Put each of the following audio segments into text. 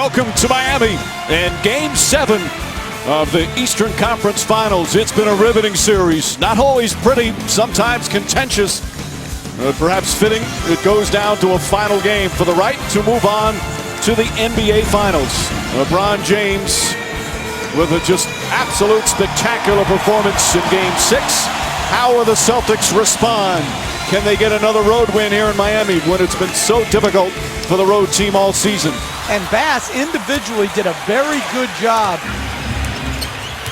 welcome to Miami and Game 7 of the Eastern Conference Finals. It's been a riveting series, not always pretty, sometimes contentious, perhaps fitting. It goes down to a final game for the right to move on to the NBA Finals. LeBron James with a just absolute spectacular performance in Game 6. How will the Celtics respond? Can they get another road win here in Miami when it's been so difficult for the road team all season? And Bass individually did a very good job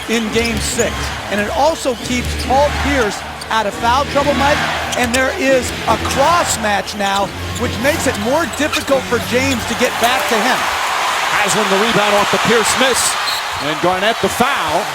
in Game 6. And it also keeps Paul Pierce out of foul trouble, Mike. And there is a cross match now, which makes it more difficult for James to get back to him. Haslam the rebound off the Pierce miss. And Garnett the foul.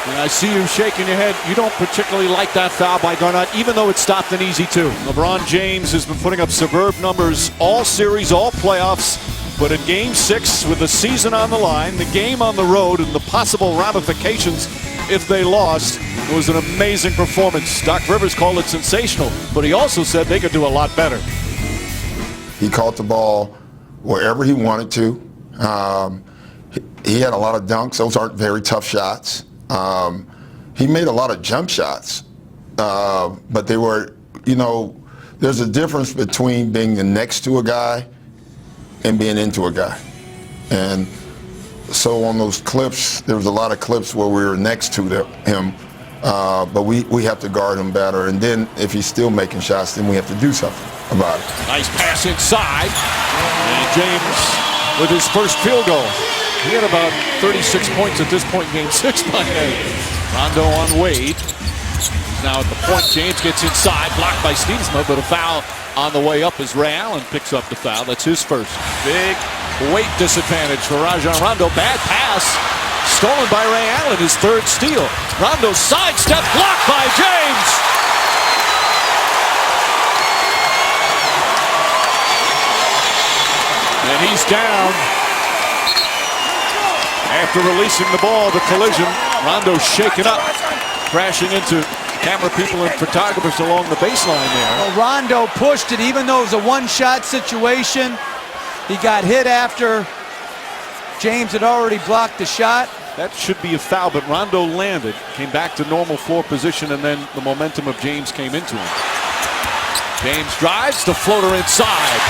And I see you shaking your head. You don't particularly like that foul by Garnett, even though it stopped an easy two. LeBron James has been putting up superb numbers all series, all playoffs. But in Game 6, with the season on the line, the game on the road, and the possible ramifications if they lost, it was an amazing performance. Doc Rivers called it sensational, but he also said they could do a lot better. He caught the ball wherever he wanted to. He had a lot of dunks. Those aren't very tough shots. He made a lot of jump shots, but they were, you know, there's a difference between being next to a guy and being into a guy. And so on those clips, there was a lot of clips where we were next to him, but we have to guard him better. And then if he's still making shots, then we have to do something about it. Nice pass inside. And James with his first field goal. He had about 36 points at this point in Game 6 by Rondo on Wade. Now at the point, James gets inside, blocked by Stevensma, but a foul on the way up as Ray Allen picks up the foul. That's his first. Big weight disadvantage for Rajon Rondo. Bad pass, stolen by Ray Allen, his third steal. Rondo sidestep, blocked by James. And he's down. After releasing the ball, the collision, Rondo shaken up, crashing into camera people and photographers along the baseline there. Well, Rondo pushed it, even though it was a one-shot situation. He got hit after James had already blocked the shot. That should be a foul, but Rondo landed, came back to normal floor position, and then the momentum of James came into him. James drives, the floater inside.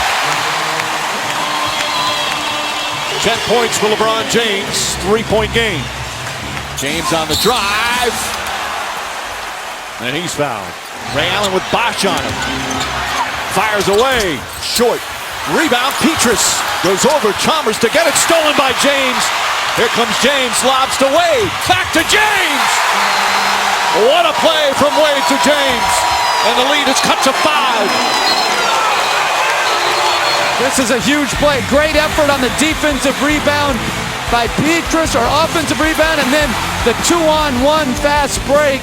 10 points for LeBron James, three-point game. James on the drive. And he's fouled. Ray Allen with Bosh on him. Fires away, short. Rebound, Petrus goes over Chalmers to get it, stolen by James. Here comes James, lobs to Wade. Back to James. What a play from Wade to James. And the lead is cut to 5. This is a huge play. Great effort on the defensive rebound by Petrus, or offensive rebound, and then the 2-on-1 fast break.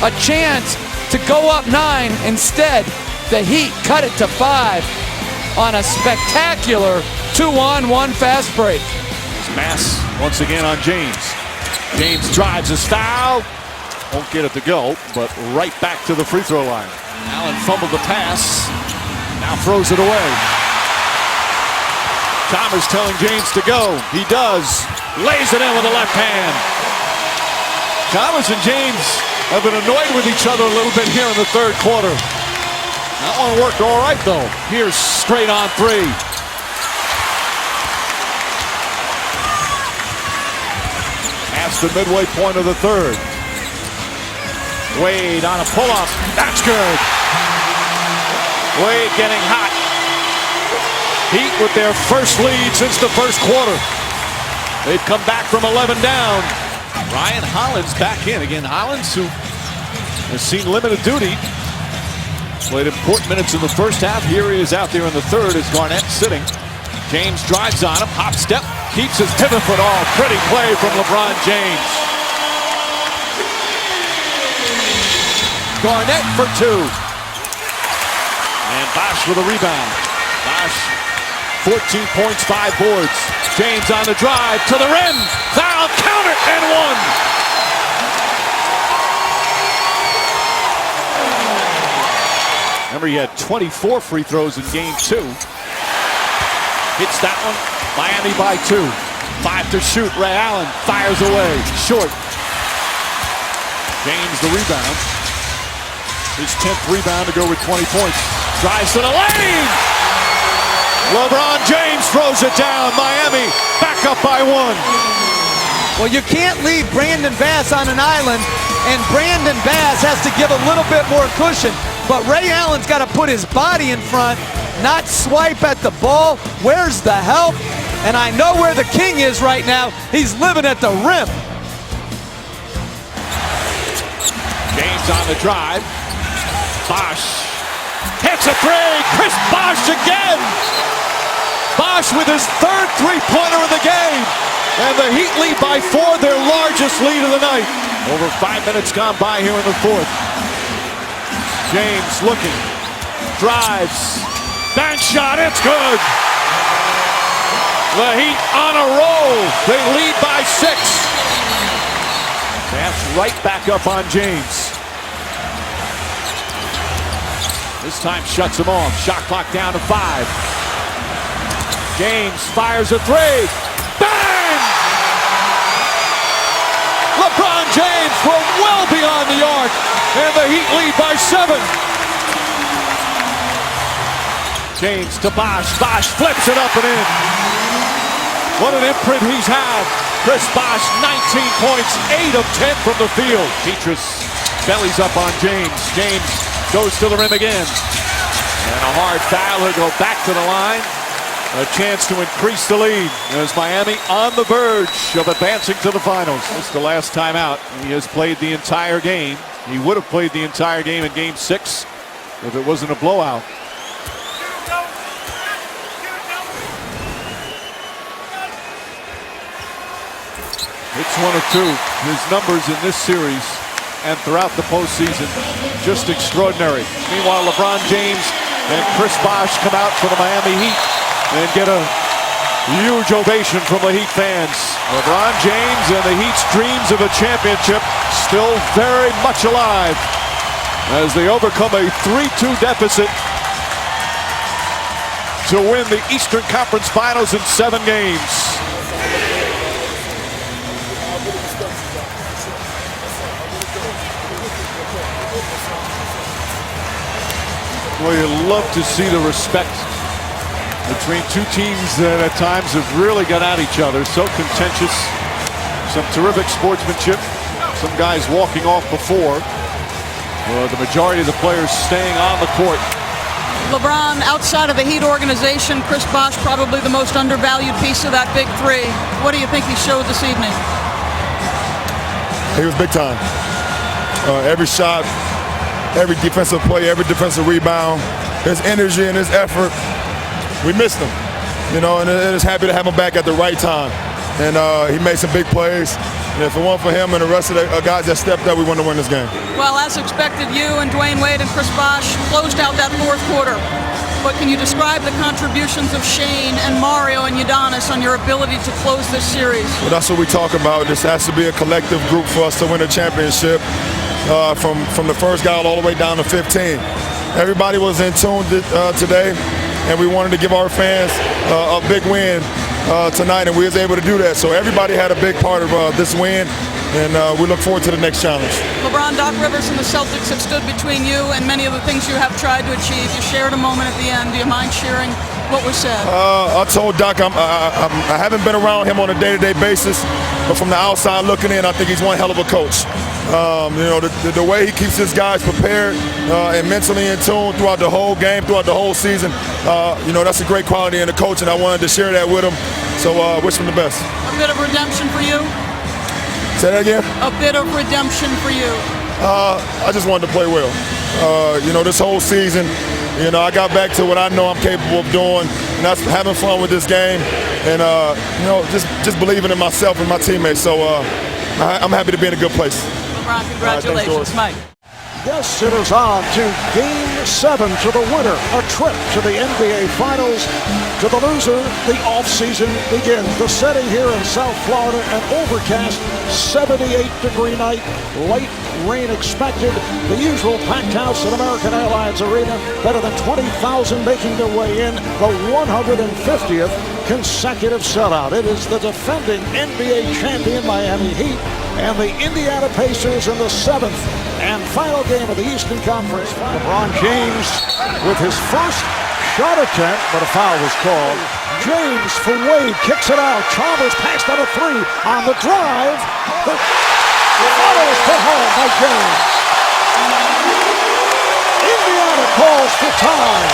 A chance to go up 9. Instead, the Heat cut it to 5 on a spectacular 2-on-1 fast break. Mass once again on James. James drives his foul. Won't get it to go, but right back to the free throw line. Allen fumbled the pass. Now throws it away. Chalmers telling James to go. He does. Lays it in with the left hand. Chalmers and James have been annoyed with each other a little bit here in the third quarter. That one worked all right, though. Here's straight on 3. Past the midway point of the third. Wade on a pull-up. That's good. Wade getting hot. Heat with their first lead since the first quarter. They've come back from 11 down. Ryan Hollins back in. Again, Hollins, who has seen limited duty, played important minutes in the first half. Here he is out there in the third as Garnett sitting. James drives on him, hop step, keeps his pivot foot all. Pretty play from LeBron James. Garnett for 2. And Bosh with a rebound. Bosh, 14 points, 5 boards. James on the drive to the rim. Foul, count it, and 1. Remember, he had 24 free throws in Game 2. Hits that one. Miami by 2. 5 to shoot. Ray Allen fires away. Short. James the rebound. His 10th rebound to go with 20 points. Drives to the lane. LeBron James throws it down. Miami back up by 1. Well, you can't leave Brandon Bass on an island, and Brandon Bass has to give a little bit more cushion. But Ray Allen's got to put his body in front, not swipe at the ball. Where's the help? And I know where the king is right now. He's living at the rim. James on the drive. Bosh hits a 3. Chris Bosh again. Bosh with his 3rd three-pointer of the game. And the Heat lead by 4, their largest lead of the night. Over 5 minutes gone by here in the 4th. James looking. Drives. Bank shot, it's good. The Heat on a roll. They lead by 6. That's right back up on James. This time shuts him off. Shot clock down to 5. James fires a 3. Bang! LeBron James from well beyond the arc. And the Heat lead by 7. James to Bosh. Bosh flips it up and in. What an imprint he's had. Chris Bosh, 19 points, 8 of 10 from the field. Petrus bellies up on James. James goes to the rim again. And a hard foul. He'll go back to the line. A chance to increase the lead as Miami on the verge of advancing to the finals. It's the last time out. He has played the entire game. He would have played the entire game in Game 6 if it wasn't a blowout. It's 1 of 2. His numbers in this series and throughout the postseason, just extraordinary. Meanwhile, LeBron James and Chris Bosh come out for the Miami Heat and get a huge ovation from the Heat fans. LeBron James and the Heat's dreams of a championship still very much alive as they overcome a 3-2 deficit to win the Eastern Conference Finals in 7 games. Well, you love to see the respect between two teams that at times have really got at each other. So contentious. Some terrific sportsmanship. Some guys walking off before. The majority of the players staying on the court. LeBron, outside of the Heat organization, Chris Bosh probably the most undervalued piece of that big 3. What do you think he showed this evening? He was big time. Every shot, every defensive play, every defensive rebound, his energy and his effort. We missed him, you know, and it's happy to have him back at the right time. And he made some big plays. And if it weren't for him and the rest of the guys that stepped up, we wouldn't have won this game. Well, as expected, you and Dwayne Wade and Chris Bosh closed out that 4th quarter. But can you describe the contributions of Shane and Mario and Udonis on your ability to close this series? Well, that's what we talk about. This has to be a collective group for us to win a championship. From the first guy all the way down to 15. Everybody was in tune today, and we wanted to give our fans a big win tonight, and we was able to do that. So everybody had a big part of this win, and we look forward to the next challenge. LeBron, Doc Rivers and the Celtics have stood between you and many of the things you have tried to achieve. You shared a moment at the end. Do you mind sharing what was said? I told Doc I haven't been around him on a day-to-day basis, but from the outside looking in, I think he's one hell of a coach. You know, the way he keeps his guys prepared and mentally in tune throughout the whole game, throughout the whole season, you know, that's a great quality in the coach, and I wanted to share that with him. So wish him the best. A bit of redemption for you? Say that again? A bit of redemption for you. I just wanted to play well. You know, this whole season, you know, I got back to what I know I'm capable of doing, and that's having fun with this game, and you know, just believing in myself and my teammates. So I'm happy to be in a good place. LeBron, congratulations, Mike. Yes, it is on to Game 7 to the winner, a trip to the NBA Finals. To the loser, the offseason begins. The setting here in South Florida, an overcast 78-degree night, late rain expected. The usual packed house at American Airlines Arena, better than 20,000 making their way in, the 150th consecutive sellout. It is the defending NBA champion Miami Heat and the Indiana Pacers in the 7th and final game of the Eastern Conference. LeBron James with his first shot attempt, but a foul was called. James for Wade, kicks it out. Chalmers passed on a 3 on the drive. The foul is put home by James. Indiana calls for time.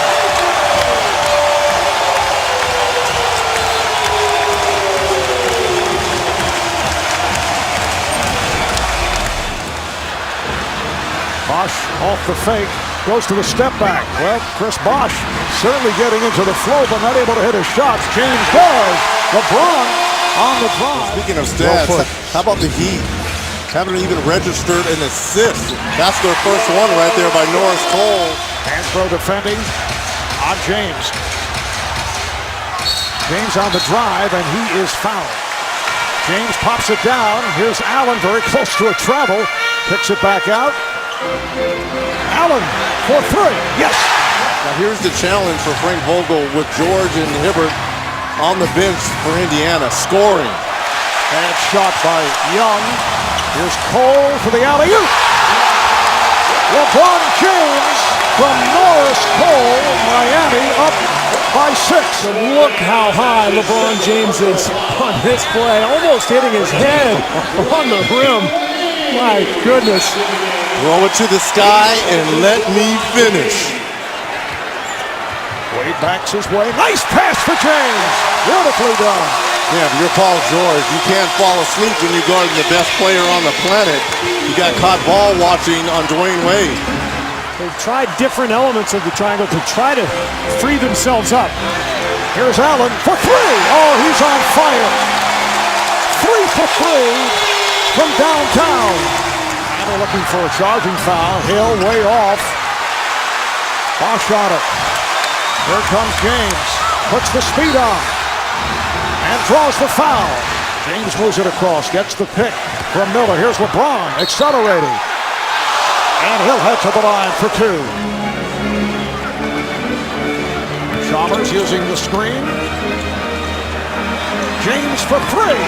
Bosh off the fake, goes to the step back. Well, Chris Bosh certainly getting into the flow, but not able to hit his shots. James does. LeBron on the drive. Speaking of stats, how about the Heat? Haven't even registered an assist. That's their first one right there by Norris Cole. Hansbrough defending on James. James on the drive, and he is fouled. James pops it down. Here's Allen, very close to a travel. Kicks it back out. Allen for 3. Yes. Now here's the challenge for Frank Vogel with George and Hibbert on the bench for Indiana, scoring. Bad shot by Young. Here's Cole for the alley-oop. LeBron James from Norris Cole, Miami up by 6. And look how high LeBron James is on this play, almost hitting his head on the rim. My goodness. Throw it to the sky and let me finish. Wade backs his way. Nice pass for James. Beautifully done. Yeah, but you're Paul George. You can't fall asleep when you're guarding the best player on the planet. You got caught ball watching on Dwayne Wade. They've tried different elements of the triangle to try to free themselves up. Here's Allen for 3. Oh, he's on fire. 3 for 3 from downtown. They're looking for a charging foul. Hill way off. Bosh on it. Here comes James. Puts the speed on. And draws the foul. James moves it across. Gets the pick from Miller. Here's LeBron accelerating. And he'll head to the line for 2. Chalmers using the screen. James for 3.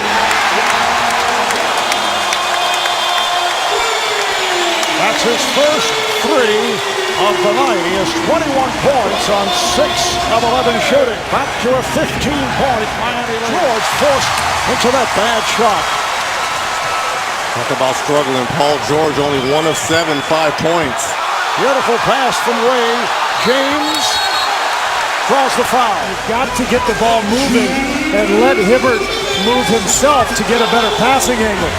That's his first 3 of the night. He has 21 points on 6 of 11 shooting. Back to a 15-point Miami. George forced into that bad shot. Talk about struggling. Paul George only 1 of 7, 5 points. Beautiful pass from Wade. James draws the foul. You've got to get the ball moving and let Hibbert move himself to get a better passing angle.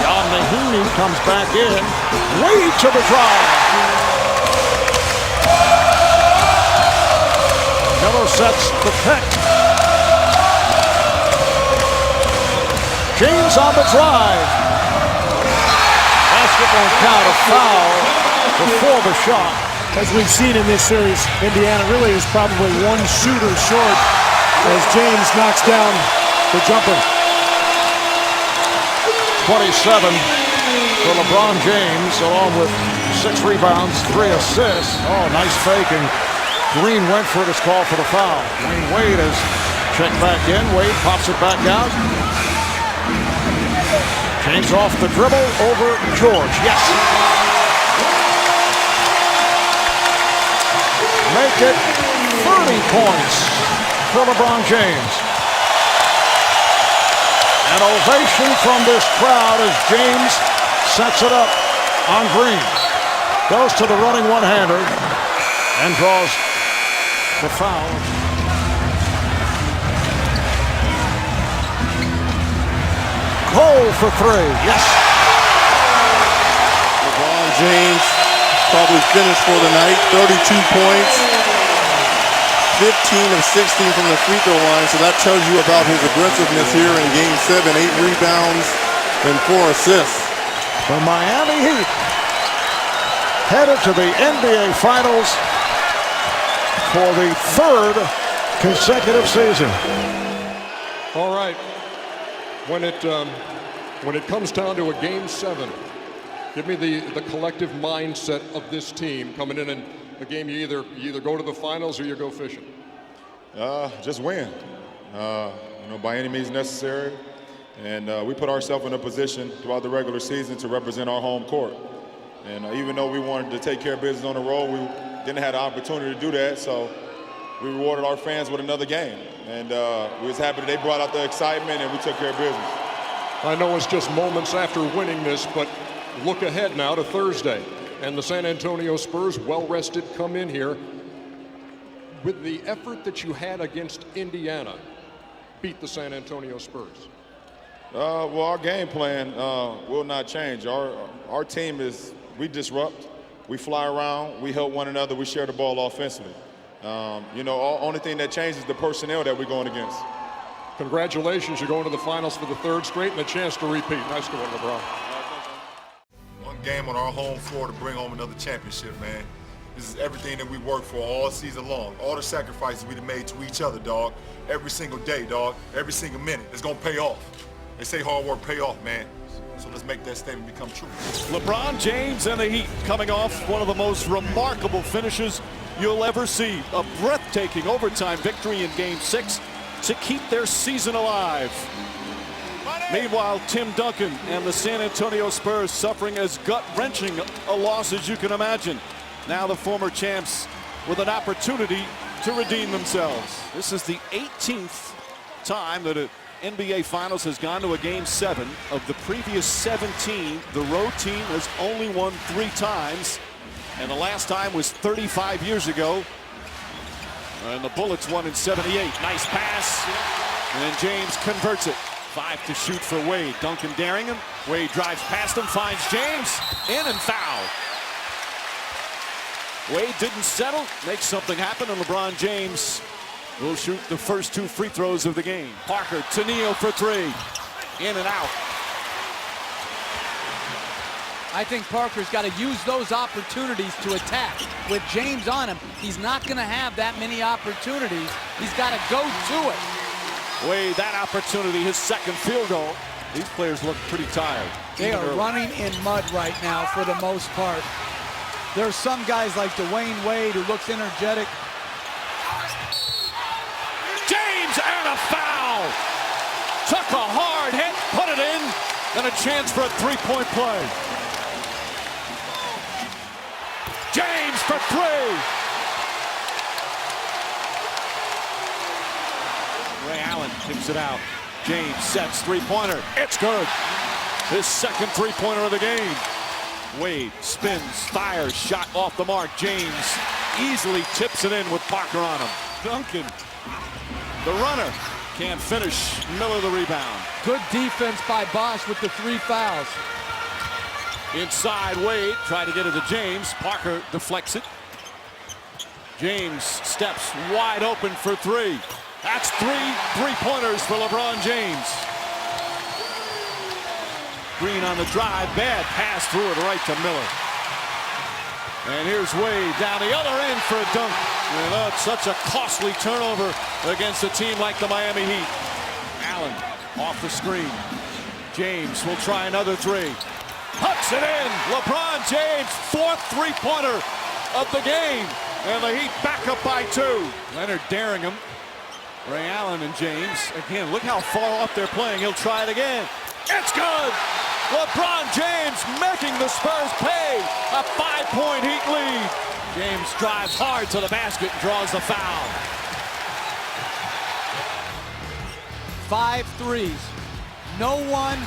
John Mahinmi comes back in. Wade to the drive. Miller sets the pick. James on the drive. Basket won't count, a foul before the shot. As we've seen in this series, Indiana really is probably one shooter short as James knocks down the jumper. 27 for LeBron James, along with 6 rebounds, 3 assists. Oh, nice fake, and Green went for it as call for the foul. Dwayne Wade has checked back in. Wade pops it back out. James off the dribble over George. Yes. Make it 30 points for LeBron James. An ovation from this crowd as James sets it up on Green. Goes to the running one-hander and draws the foul. Cole for 3. Yes. LeBron James probably finished for the night. 32 points. 15 of 16 from the free throw line, so that tells you about his aggressiveness here in Game 7. 8 rebounds and 4 assists. The Miami Heat headed to the NBA Finals for the third consecutive season. All right. When it comes down to a Game 7, give me the collective mindset of this team coming in a game you either go to the finals or you go fishing. Just win, by any means necessary. And we put ourselves in a position throughout the regular season to represent our home court. And even though we wanted to take care of business on the road, we didn't have the opportunity to do that. So we rewarded our fans with another game. And we was happy that they brought out the excitement and we took care of business. I know it's just moments after winning this, but look ahead now to Thursday. And the San Antonio Spurs, well-rested, come in here. With the effort that you had against Indiana, beat the San Antonio Spurs. Well, our game plan will not change. Our team we disrupt, we fly around, we help one another, we share the ball offensively. Only thing that changes is the personnel that we're going against. Congratulations, you're going to the finals for the third straight and a chance to repeat. Nice going, LeBron. One game on our home floor to bring home another championship, man. This is everything that we worked for all season long. All the sacrifices we've made to each other, dog. Every single day, dog. Every single minute. It's going to pay off. They say hard work pay off, man. So let's make that statement become true. LeBron James and the Heat coming off one of the most remarkable finishes you'll ever see. A breathtaking overtime victory in Game 6 to keep their season alive. Meanwhile, Tim Duncan and the San Antonio Spurs suffering as gut-wrenching a loss as you can imagine. Now the former champs with an opportunity to redeem themselves. This is the 18th time that an NBA Finals has gone to a Game 7. Of the previous 17, the road team has only won 3 times. And the last time was 35 years ago. And the Bullets won in '78. Nice pass. And James converts it. 5 to shoot for Wade. Duncan daring him. Wade drives past him, finds James. In and foul. Wade didn't settle, makes something happen, and LeBron James will shoot the first 2 free throws of the game. Parker to Neal for 3. In and out. I think Parker's got to use those opportunities to attack. With James on him, he's not going to have that many opportunities. He's got to go to it. Wade, that opportunity, his second field goal. These players look pretty tired. They are running in mud right now for the most part. There's some guys like Dwayne Wade who looks energetic. James and a foul. Took a hard hit, put it in, and a chance for a 3-point play. James for 3. Ray Allen kicks it out. James sets 3-pointer. It's good. His second 3-pointer of the game. Wade spins, fires, shot off the mark. James easily tips it in with Parker on him. Duncan, the runner, can't finish. Miller the rebound. Good defense by Bosch with the 3 fouls. Inside, Wade tried to get it to James. Parker deflects it. James steps wide open for 3. That's 3 3-pointers for LeBron James. Green on the drive, bad pass through it right to Miller. And here's Wade down the other end for a dunk. And that's such a costly turnover against a team like the Miami Heat. Allen off the screen. James will try another 3. Puts it in. LeBron James, 4th 3-pointer of the game. And the Heat back up by 2. Leonard daring him. Ray Allen and James. Again, look how far off they're playing. He'll try it again. It's good. LeBron James making the Spurs pay. A 5-point Heat lead. James drives hard to the basket and draws the foul. 5 threes. No one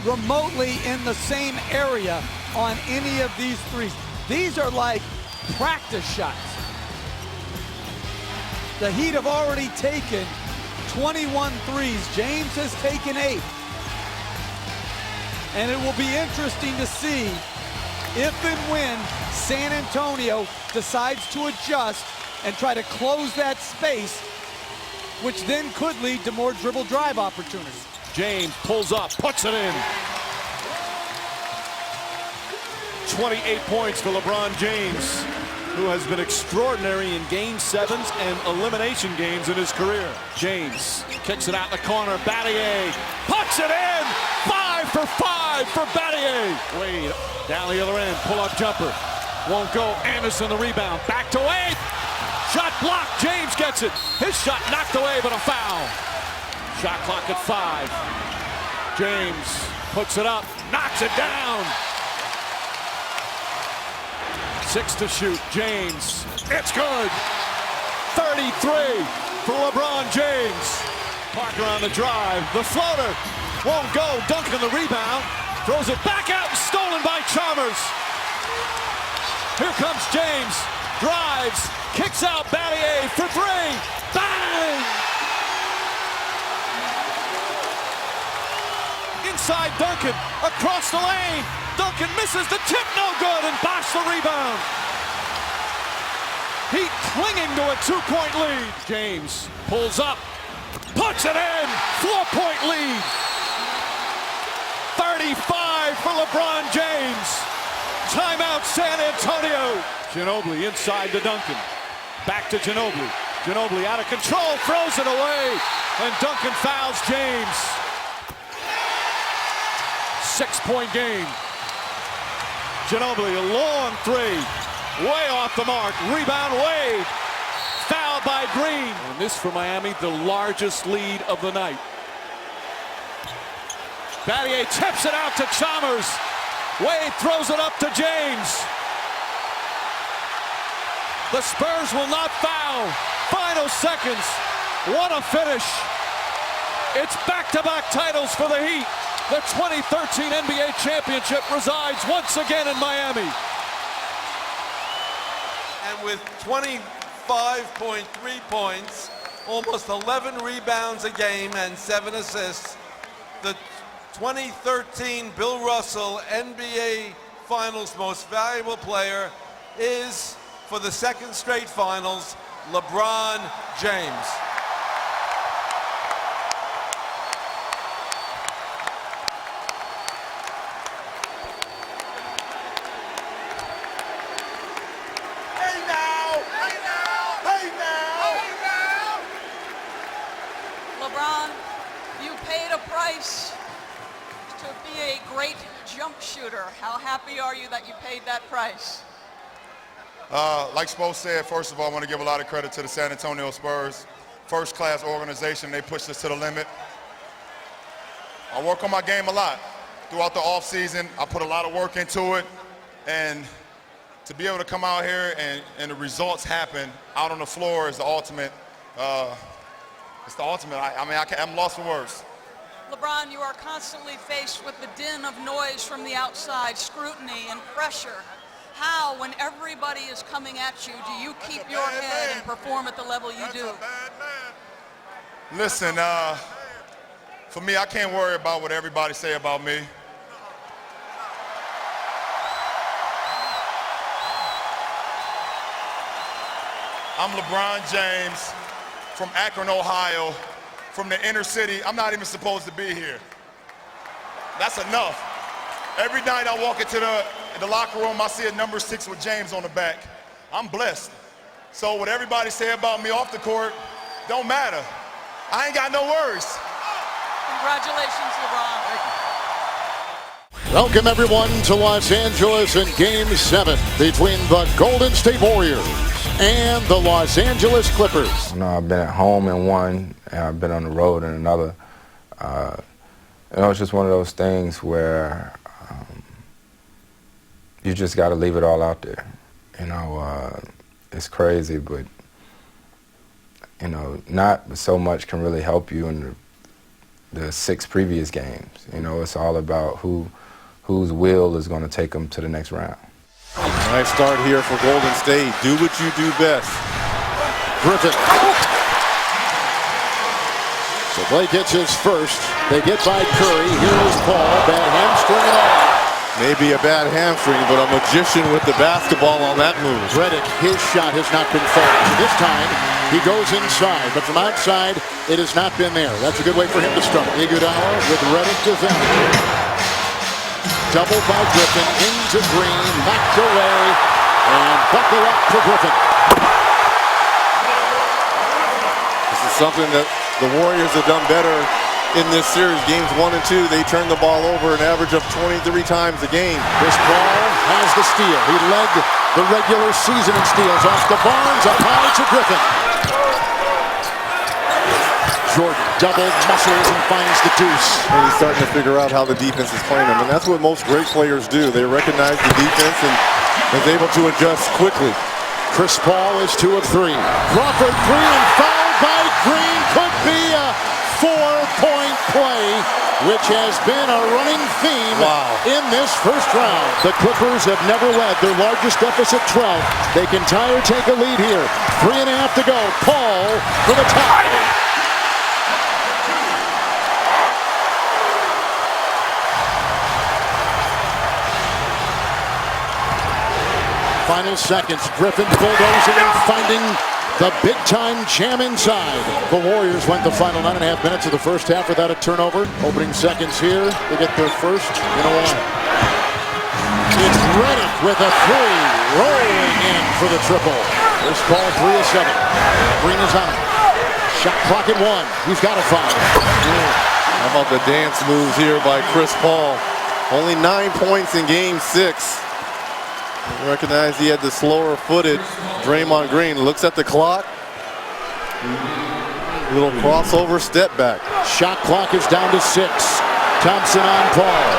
remotely in the same area on any of these threes. These are like practice shots. The Heat have already taken 21 threes. James has taken 8. And it will be interesting to see if and when San Antonio decides to adjust and try to close that space, which then could lead to more dribble drive opportunities. James pulls up, puts it in. 28 points for LeBron James, who has been extraordinary in Game 7s and elimination games in his career. James kicks it out in the corner. Battier puts it in. 5 for 5 for Battier. Wade down the other end. Pull-up jumper. Won't go. Anderson the rebound. Back to Wade. Shot blocked. James gets it. His shot knocked away, but a foul. Shot clock at 5. James puts it up. Knocks it down. 6 to shoot. James. It's good. 33 for LeBron James. Parker on the drive. The floater won't go. Duncan the rebound. Throws it back out and stolen by Chalmers. Here comes James. Drives. Kicks out Battier for 3. Bang! Inside Duncan. Across the lane. Duncan misses the tip, no good, and Bosh the rebound. Heat clinging to a 2-point lead. James pulls up, puts it in, 4-point lead. 35 for LeBron James. Timeout San Antonio. Ginobili inside to Duncan. Back to Ginobili. Ginobili out of control, throws it away, and Duncan fouls James. 6-point game. Ginobili, a long 3, way off the mark. Rebound, Wade. Fouled by Green. And this for Miami, the largest lead of the night. Battier tips it out to Chalmers. Wade throws it up to James. The Spurs will not foul. Final seconds. What a finish. It's back-to-back titles for the Heat. The 2013 NBA championship resides once again in Miami. And with 25.3 points, almost 11 rebounds a game, and 7 assists, the 2013 Bill Russell NBA Finals Most Valuable Player is, for the second straight finals, LeBron James. LeBron, you paid a price to be a great jump shooter. How happy are you that you paid that price? Like Spo said, first of all, I want to give a lot of credit to the San Antonio Spurs. First-class organization. They pushed us to the limit. I work on my game a lot. Throughout the offseason, I put a lot of work into it. And to be able to come out here and the results happen out on the floor is the ultimate. It's the ultimate. I'm lost for words. LeBron, you are constantly faced with the din of noise from the outside, scrutiny and pressure. How, when everybody is coming at you, do you keep your head and perform at the level you do? Listen, for me, I can't worry about what everybody say about me. I'm LeBron James from Akron, Ohio, from the inner city. I'm not even supposed to be here. That's enough. Every night I walk into the locker room, I see a number 6 with James on the back. I'm blessed. So what everybody say about me off the court don't matter. I ain't got no worries. Congratulations, LeBron. Thank you. Welcome everyone to Los Angeles in Game 7 between the Golden State Warriors and the Los Angeles Clippers. I've been at home in one, and I've been on the road in another. It's just one of those things where you just got to leave it all out there. It's crazy, but not so much can really help you in the 6 previous games. It's all about whose will is going to take them to the next round. Nice start here for Golden State. Do what you do best. Griffin. So Blake gets his first. They get by Curry. Here's Paul. Bad hamstring and all. Maybe a bad hamstring, but a magician with the basketball on that move. Redick, his shot has not been fouled. So this time, he goes inside. But from outside, it has not been there. That's a good way for him to start. Iguodala with Redick defending. doubled by Griffin into Green, knocked away, and buckle up for Griffin. This is something that the Warriors have done better in this series. Games 1 and 2, they turn the ball over an average of 23 times a game. Chris Paul has the steal. He led the regular season in steals. Off to Barnes, up high to Griffin. Jordan doubled muscles and finds the deuce. And he's starting to figure out how the defense is playing him. And that's what most great players do. They recognize the defense and is able to adjust quickly. Chris Paul is 2 of 3. Crawford 3 and fouled by Green. Could be a 4-point play, which has been a running theme in this first round. The Clippers have never led their largest deficit 12. They can tie or take a lead here. 3.5 to go. Paul for the top. Final seconds. Griffin bulldozing and finding the big-time jam inside. The Warriors went the final 9.5 minutes of the first half without a turnover. Opening seconds here. They get their first in a while. It's Redick with a 3, rolling in for the triple. Chris Paul 3 of 7. Green is on him. Shot clock at 1. He's got a foul. How about the dance moves here by Chris Paul? Only 9 points in game 6. You recognize he had the slower-footed Draymond Green. Looks at the clock. Little crossover step back. Shot clock is down to 6. Thompson on Paul.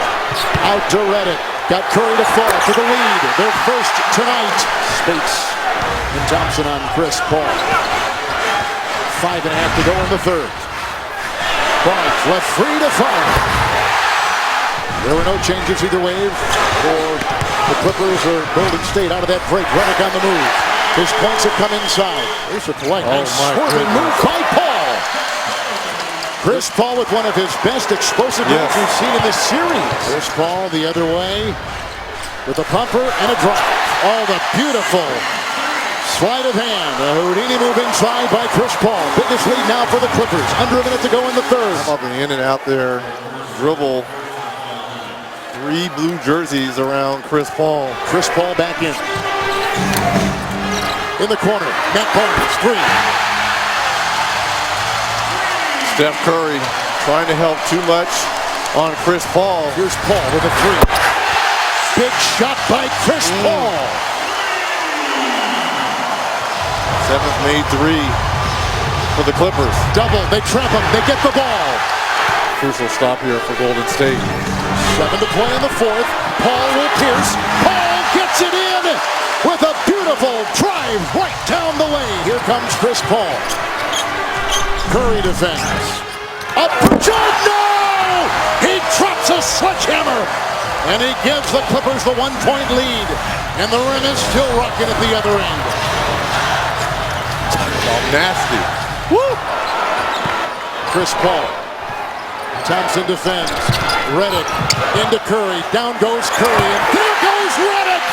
Out to Redick. Got Curry to fall for the lead. Their first tonight. Spates and Thompson on Chris Paul. 5.5 to go in the third. Barnes left free to fire. There were no changes either way for the Clippers or Golden State out of that break. Redick on the move. His points have come inside. Here's a polite. Swerving move by Paul. Chris Paul with one of his best explosive moves we've seen in this series. Chris Paul the other way with a pumper and a drive. Oh, the beautiful sleight of hand. A Houdini move inside by Chris Paul. Biggest lead now for the Clippers. Under a minute to go in the third. How about the in and out there dribble? 3 blue jerseys around Chris Paul. Chris Paul back in. In the corner, Matt Barnes, 3. Steph Curry trying to help too much on Chris Paul. Here's Paul with a 3. Big shot by Chris Paul. 7th made 3 for the Clippers. Double, they trap him, they get the ball. Crucial stop here for Golden State. 7 to play in the fourth. Paul will pierce. Paul gets it in with a beautiful drive right down the lane. Here comes Chris Paul. Curry defends. Up for Jordan. No! He drops a sledgehammer. And he gives the Clippers the 1-point lead. And the rim is still rocking at the other end. Nasty. Woo! Chris Paul. Thompson defends. Redick into Curry. Down goes Curry. And there goes Redick!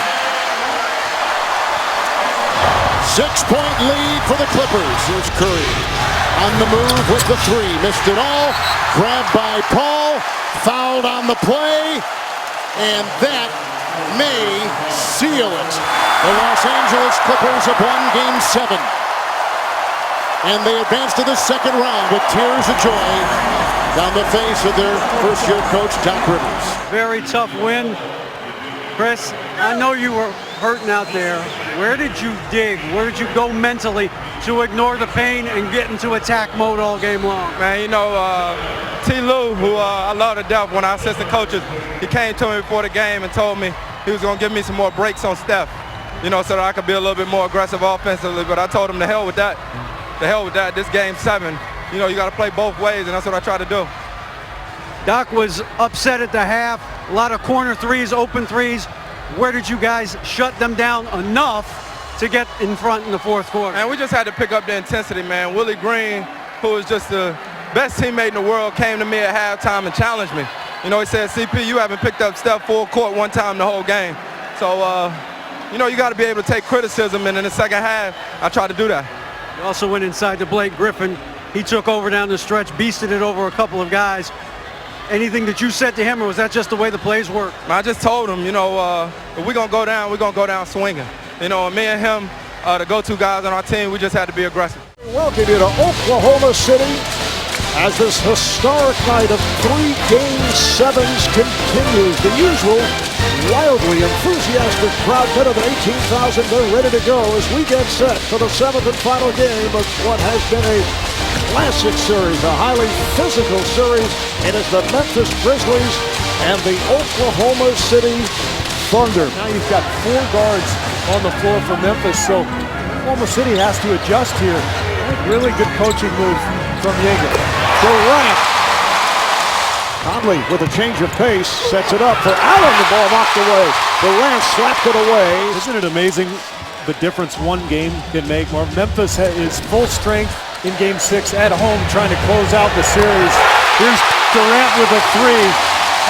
6-point lead for the Clippers. Here's Curry on the move with the 3. Missed it all. Grabbed by Paul. Fouled on the play. And that may seal it. The Los Angeles Clippers have won Game 7. And they advance to the second round with tears of joy down the face of their first-year coach, Doc Rivers. Very tough win. Chris, I know you were hurting out there. Where did you dig? Where did you go mentally to ignore the pain and get into attack mode all game long? Man, you know, T. Lou, who I love to death, one of our assistant coaches, he came to me before the game and told me he was going to give me some more breaks on Steph, you know, so that I could be a little bit more aggressive offensively. But I told him to hell with that. To hell with that. This Game 7, you know, you got to play both ways, and that's what I try to do. Doc was upset at the half. A lot of corner threes, open threes. Where did you guys shut them down enough to get in front in the fourth quarter? And we just had to pick up the intensity, man. Willie Green, who is just the best teammate in the world, came to me at halftime and challenged me. You know, he said, CP, you haven't picked up Steph full court one time the whole game. So, you know, you got to be able to take criticism, and in the second half, I tried to do that. You also went inside to Blake Griffin. He took over down the stretch, beasted it over a couple of guys. anything that you said to him, or was that just the way the plays work? I just told him, you know, if we're going to go down, we're going to go down swinging. You know, me and him, the go-to guys on our team, we just had to be aggressive. Welcome you to Oklahoma City as this historic night of 3 Game 7s continues. The usual wildly enthusiastic crowd, better than 18,000. They're ready to go as we get set for the 7th and final game of what has been a classic series, a highly physical series. It is the Memphis Grizzlies and the Oklahoma City Thunder. Now you've got 4 guards on the floor for Memphis, so Oklahoma City has to adjust here. Really good coaching move from Jaeger. Durant. Conley with a change of pace sets it up for Allen. The ball knocked away. Durant slapped it away. Isn't it amazing the difference one game can make? Memphis is full strength in Game 6 at home trying to close out the series. Here's Durant with a 3.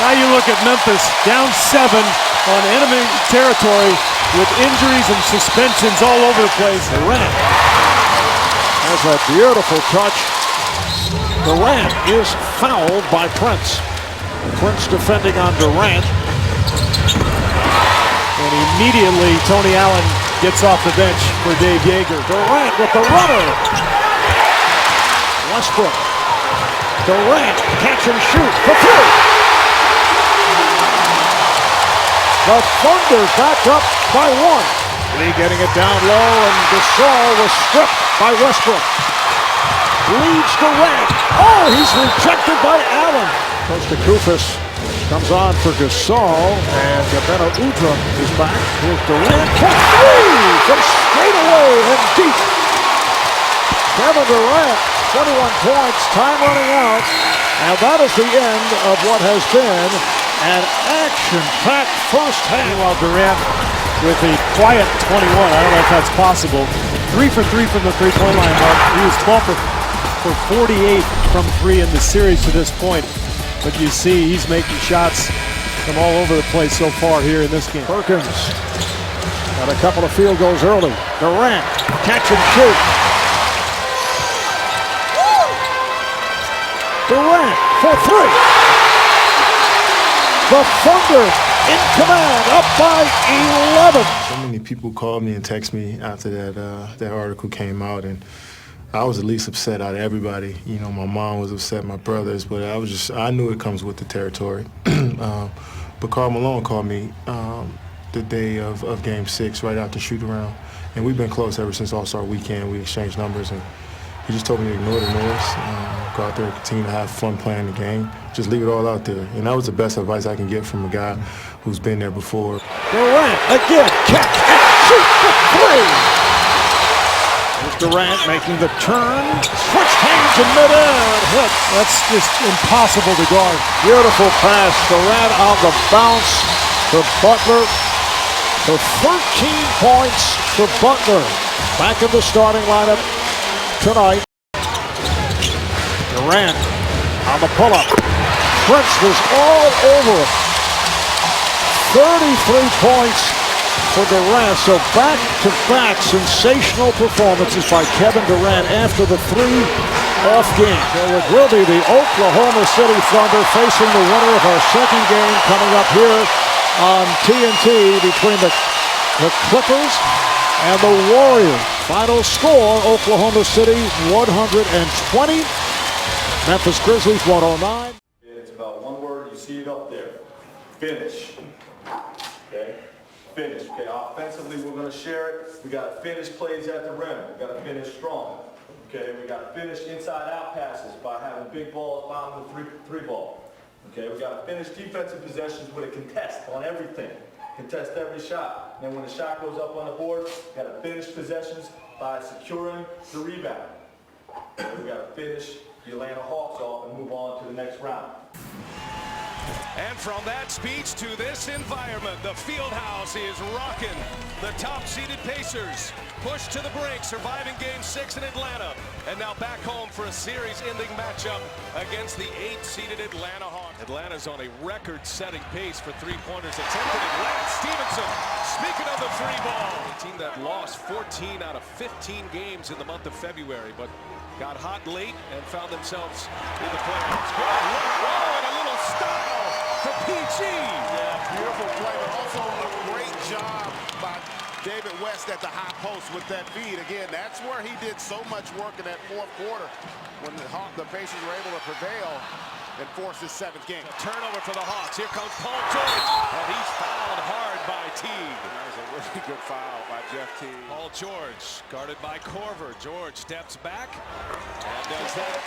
Now you look at Memphis down 7 on enemy territory with injuries and suspensions all over the place. Durant has a beautiful touch. Durant is fouled by Prince. Prince defending on Durant. And immediately Tony Allen gets off the bench for Dave Jaeger. Durant with the runner. Westbrook. Durant catch and shoot for 3. The Thunder back up by 1. Lee getting it down low, and Gasol was stripped by Westbrook. Leads Durant. Oh, he's rejected by Allen. Coach Koufos comes on for Gasol, and Beno Udrih is back. Here's Durant for 3 from straight away and deep. Kevin Durant, 21 points, time running out, and that is the end of what has been an action-packed first half. Meanwhile, Durant with a quiet 21. I don't know if that's possible. 3 for 3 from the three-point line, Mark. He was 12 for 48 from 3 in the series to this point. But you see, he's making shots from all over the place so far here in this game. Perkins got a couple of field goals early. Durant, catch and shoot. Durant for 3. The Thunder in command, up by 11. So many people called me and texted me after that article came out, and I was the least upset out of everybody. You know, my mom was upset, my brothers, but I knew it comes with the territory. But Karl Malone called me the day of Game 6, right after shoot-around, and we've been close ever since All-Star Weekend. We exchanged numbers, and he just told me to ignore the noise, go out there and continue to have fun playing the game. Just leave it all out there. And that was the best advice I can get from a guy who's been there before. Durant again, catch and shoot for 3. There's Durant making the turn, switch hands in mid-air, hit. That's just impossible to guard. Beautiful pass, Durant on the bounce to Butler for 13 points for Butler. Back in the starting lineup tonight. Durant on the pull-up. Prince was all over him. 33 points for Durant. So back-to-back sensational performances by Kevin Durant after the 3-off game. So it will be the Oklahoma City Thunder facing the winner of our second game coming up here on TNT between the Clippers and the Warriors. Final score, Oklahoma City 120. Memphis Grizzlies 109. It's about one word. You see it up there. Finish. Okay? Finish. Okay, offensively, we're going to share it. We got to finish plays at the rim. We got to finish strong. Okay, we got to finish inside-out passes by having big balls, bombing the three ball. Okay, we got to finish defensive possessions with a contest on everything. Contest every shot. And then when the shot goes up on the board, we got to finish possessions by securing the rebound. We got to finish the Atlanta Hawks off and move on to the next round. And from that speech to this environment, the Fieldhouse is rocking. The top-seeded Pacers push to the brink, surviving Game 6 in Atlanta. And now back home for a series-ending matchup against the 8th-seeded Atlanta Hawks. Atlanta's on a record-setting pace for three-pointers attempted. Lance Stevenson, speaking of the three ball. A team that lost 14 out of 15 games in the month of February, but got hot late and found themselves in the playoffs. Good look, and a little David West at the high post with that feed. Again, that's where he did so much work in that fourth quarter when the Pacers were able to prevail and force his 7th game. A turnover for the Hawks. Here comes Paul George, and he's fouled hard by Teague. That was a really good foul by Jeff Teague. Paul George, guarded by Korver. George steps back and does that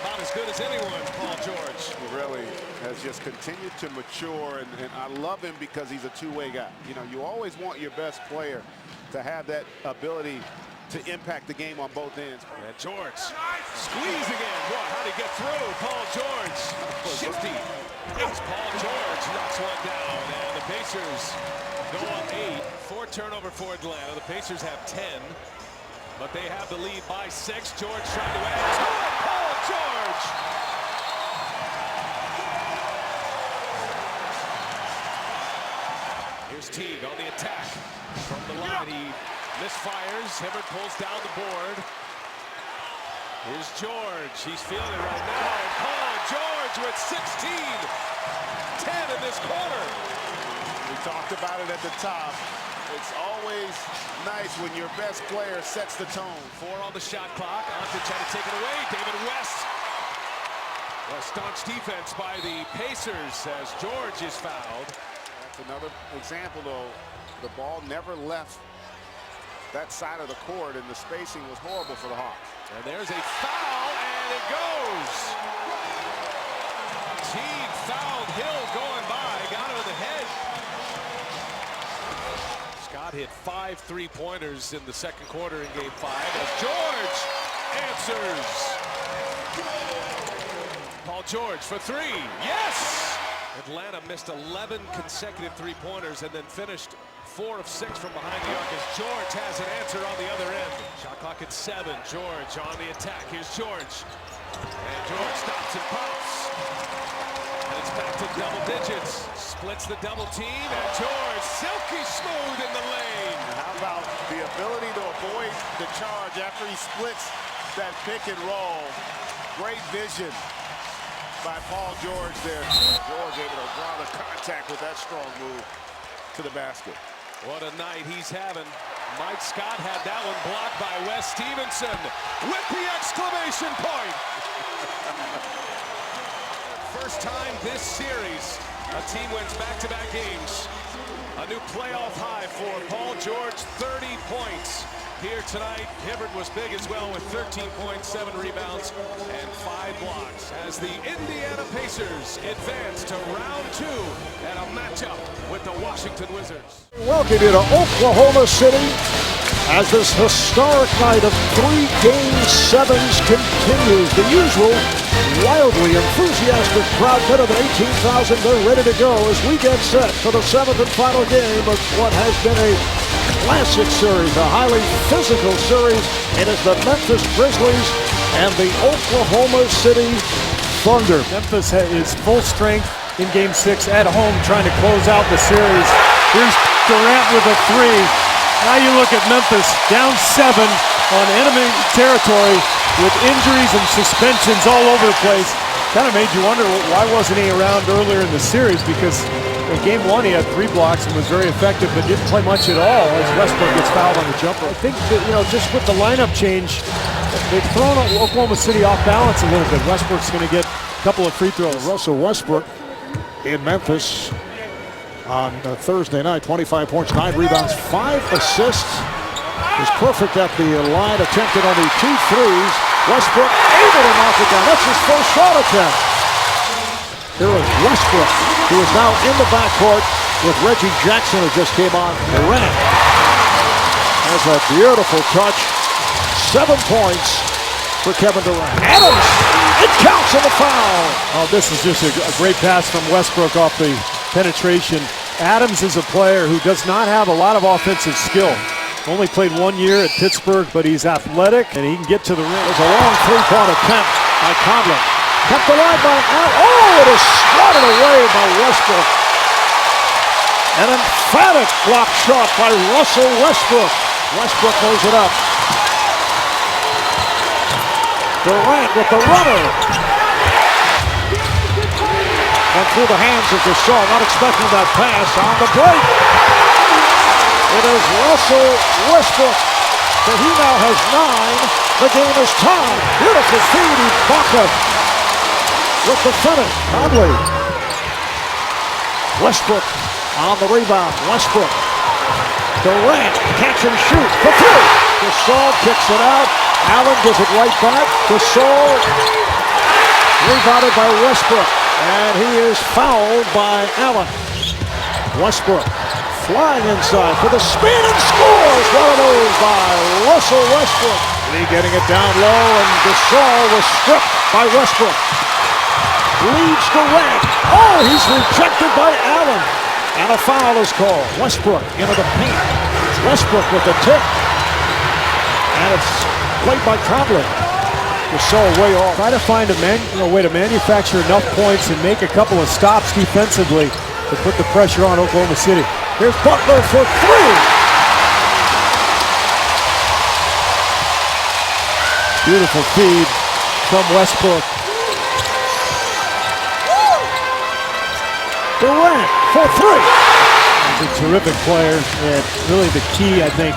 about as good as anyone, Paul George. He really has just continued to mature, and I love him because he's a two-way guy. You know, you always want your best player to have that ability to impact the game on both ends. And George, squeeze again. Boy, how'd he get through? Paul George, shifty. It's Paul George knocks one down, and the Pacers go up 8. 4 turnover for Atlanta. The Pacers have 10, but they have the lead by 6. George trying to add to it. Paul George. Here's Teague on the attack. From the line, he misfires. Hibbert pulls down the board. Here's George. He's feeling it right now. And Paul George with 16. 10 in this quarter. We talked about it at the top. It's always nice when your best player sets the tone. 4 on the shot clock. Onto trying to take it away. David West. A staunch defense by the Pacers as George is fouled. That's another example, though. The ball never left that side of the court, and the spacing was horrible for the Hawks. And there's a foul, and it goes. Teague fouled Hill going by, got him in the head. Scott hit 5 3-pointers in the second quarter in Game 5 as George answers. Paul George for 3. Yes! Atlanta missed 11 consecutive 3-pointers and then finished 4 of 6 from behind the arc as George has an answer on the other end. Shot clock at 7. George on the attack. Here's George. And George stops and pops. And it's back to double digits. Splits the double team. And George silky smooth in the lane. How about the ability to avoid the charge after he splits that pick and roll? Great vision by Paul George there. George able to draw the contact with that strong move to the basket. What a night he's having. Mike Scott had that one blocked by Wes Stevenson with the exclamation point. First time this series, a team wins back-to-back games. A new playoff high for Paul George, 30 points. Here tonight, Hibbert was big as well with 13 points, 7 rebounds, and 5 blocks as the Indiana Pacers advance to round 2 and a matchup with the Washington Wizards. Welcome you to Oklahoma City as this historic night of 3 Game 7s continues. The usual wildly enthusiastic crowd, better than 18,000. They're ready to go as we get set for the 7th and final game of what has been a classic series, a highly physical series. It is the Memphis Grizzlies and the Oklahoma City Thunder. Memphis is full strength in Game 6 at home, trying to close out the series. Here's Durant with a 3. Now you look at Memphis down 7 on enemy territory with injuries and suspensions all over the place. Kind of made you wonder why wasn't he around earlier in the series, because in Game 1 he had 3 blocks and was very effective, but didn't play much at all as Westbrook gets fouled on the jumper. I think that, just with the lineup change, they've thrown Oklahoma City off balance a little bit. Westbrook's going to get a couple of free throws. Russell Westbrook in Memphis on Thursday night, 25 points, 9 rebounds, 5 assists. Is perfect at the line, attempted only 2 threes. Westbrook able to knock it down. That's his first shot attempt. Here is Westbrook, who is now in the backcourt with Reggie Jackson, who just came on. Durant has a beautiful touch. 7 points for Kevin Durant. Adams, it counts in the foul. Oh, this is just a great pass from Westbrook off the penetration. Adams is a player who does not have a lot of offensive skill. Only played 1 year at Pittsburgh, but he's athletic and he can get to the rim. There's a long 3-point attempt by Conley. Kept alive by Al. Oh, it is swatted away by Westbrook. An emphatic block shot by Russell Westbrook. Westbrook throws it up. Durant with the runner. Went through the hands of Gasol, not expecting that pass on the break. It is Russell Westbrook. So he now has 9. The game is tied. Beautiful feed. Ibaka with the finish. Conley. Westbrook on the rebound. Westbrook. Durant, catch and shoot for 3. Gasol kicks it out. Allen gives it right back. Gasol rebounded by Westbrook. And he is fouled by Allen. Westbrook flying inside for the spin and scores. One of those by Russell Westbrook. Lee getting it down low, and Gasol was stripped by Westbrook. Leads Durant. Oh, he's rejected by Allen. And a foul is called. Westbrook into the paint. Westbrook with the tip. And it's played by Conley. Gasol way off. Try to find a way to manufacture enough points and make a couple of stops defensively to put the pressure on Oklahoma City. Here's Butler for 3. Beautiful feed from Westbrook. Durant for 3. He's a terrific player, and really the key, I think,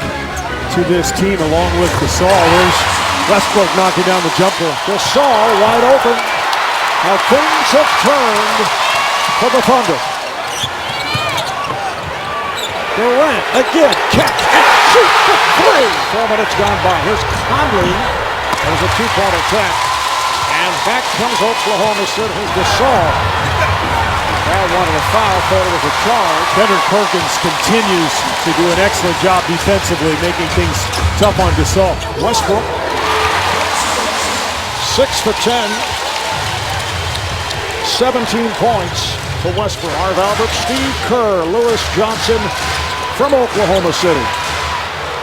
to this team along with Gasol. There's Westbrook knocking down the jumper. Gasol wide open. Now things have turned for the Thunder. Durant again, catch and shoot for 3. 4 minutes gone by. Here's Conley. There's a 2-point attack. And back comes Oklahoma City. Here's Gasol. Brad wanted a foul, thought it was a charge. Kendrick Perkins continues to do an excellent job defensively, making things tough on Gasol. Westbrook, 6 for 10. 17 points for Westbrook. Harv Albert, Steve Kerr, Lewis Johnson from Oklahoma City.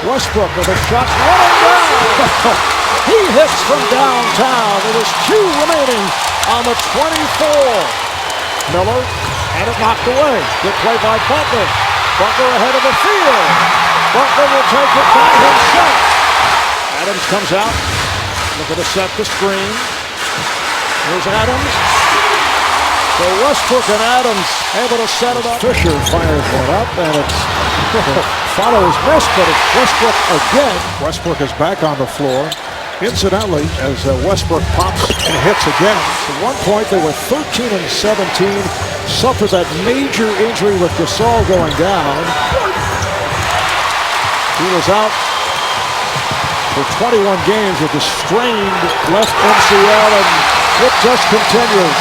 Westbrook with a shot running down. He hits from downtown. There was 2 remaining on the 24. Miller had it knocked away. Good play by Butler. Butler ahead of the field. Butler will take it by himself. Adams comes out. Looking to set the screen. Here's Adams. So Westbrook and Adams able to set it up. Fisher fires one up, and it's follow is missed, but it's Westbrook again. Westbrook is back on the floor. Incidentally, as Westbrook pops and hits again. At one point, they were 13 and 17. Suffered that major injury with Gasol going down. He was out for 21 games with a strained left MCL, and it just continues.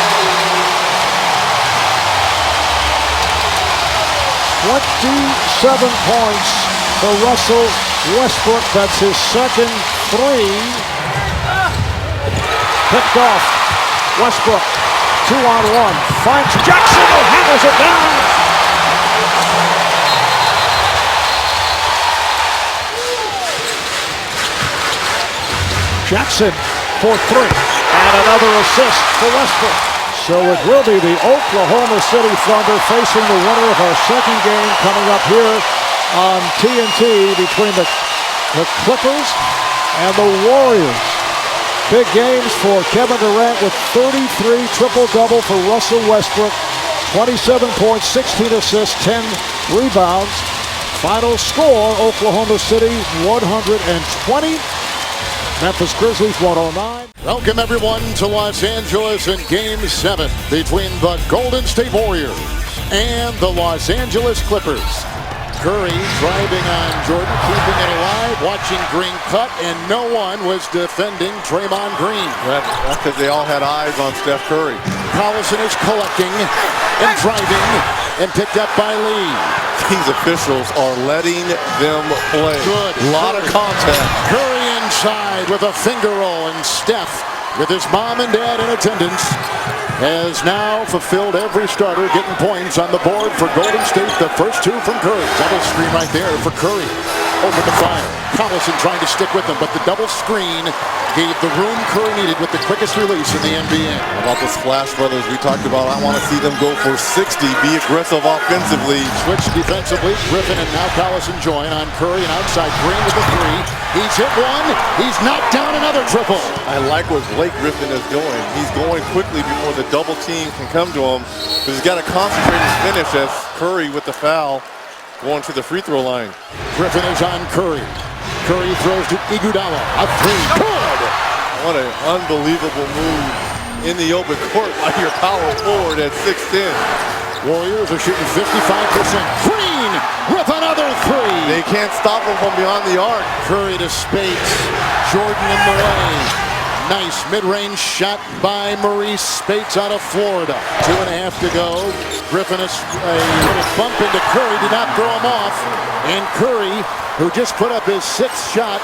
27 points for Russell Westbrook. That's his second 3. Picked off. Westbrook, 2-on-1. Finds Jackson, who hammers it down. Jackson for 3. And another assist for Westbrook. So it will be the Oklahoma City Thunder facing the winner of our second game coming up here on TNT between the Clippers and the Warriors. Big games for Kevin Durant with 33, triple-double for Russell Westbrook, 27 points, 16 assists, 10 rebounds. Final score, Oklahoma City 120, Memphis Grizzlies 109. Welcome everyone to Los Angeles in Game 7 between the Golden State Warriors and the Los Angeles Clippers. Curry driving on Jordan, keeping it alive, watching Green cut, and no one was defending Draymond Green. That's because they all had eyes on Steph Curry. Collison is collecting and driving and picked up by Lee. These officials are letting them play. Good. A lot of contact. Curry inside with a finger roll, and Steph, with his mom and dad in attendance, has now fulfilled every starter, getting points on the board for Golden State. The first 2 from Curry. Double screen right there for Curry. Open the fire. Collison trying to stick with him, but the double screen gave the room Curry needed with the quickest release in the NBA. How about the Splash Brothers we talked about? I want to see them go for 60, be aggressive offensively. Switch defensively. Griffin and now Collison join on Curry and outside Green with the 3. He's hit one. He's knocked down another triple. I like what Blake Griffin is doing. He's going quickly before the double team can come to him, because he's got to concentrate and finish as Curry with the foul going to the free throw line. Griffin is on Curry. Curry throws to Iguodala. A three. Good! What an unbelievable move in the open court by your power forward at 6'10". Warriors are shooting 55%. Green with another three. They can't stop him from beyond the arc. Curry to Spates. Jordan in the way. Nice mid-range shot by Maurice Spates out of Florida. 2.5 to go. Griffin a little bump into Curry, did not throw him off. And Curry, who just put up his 6th shot,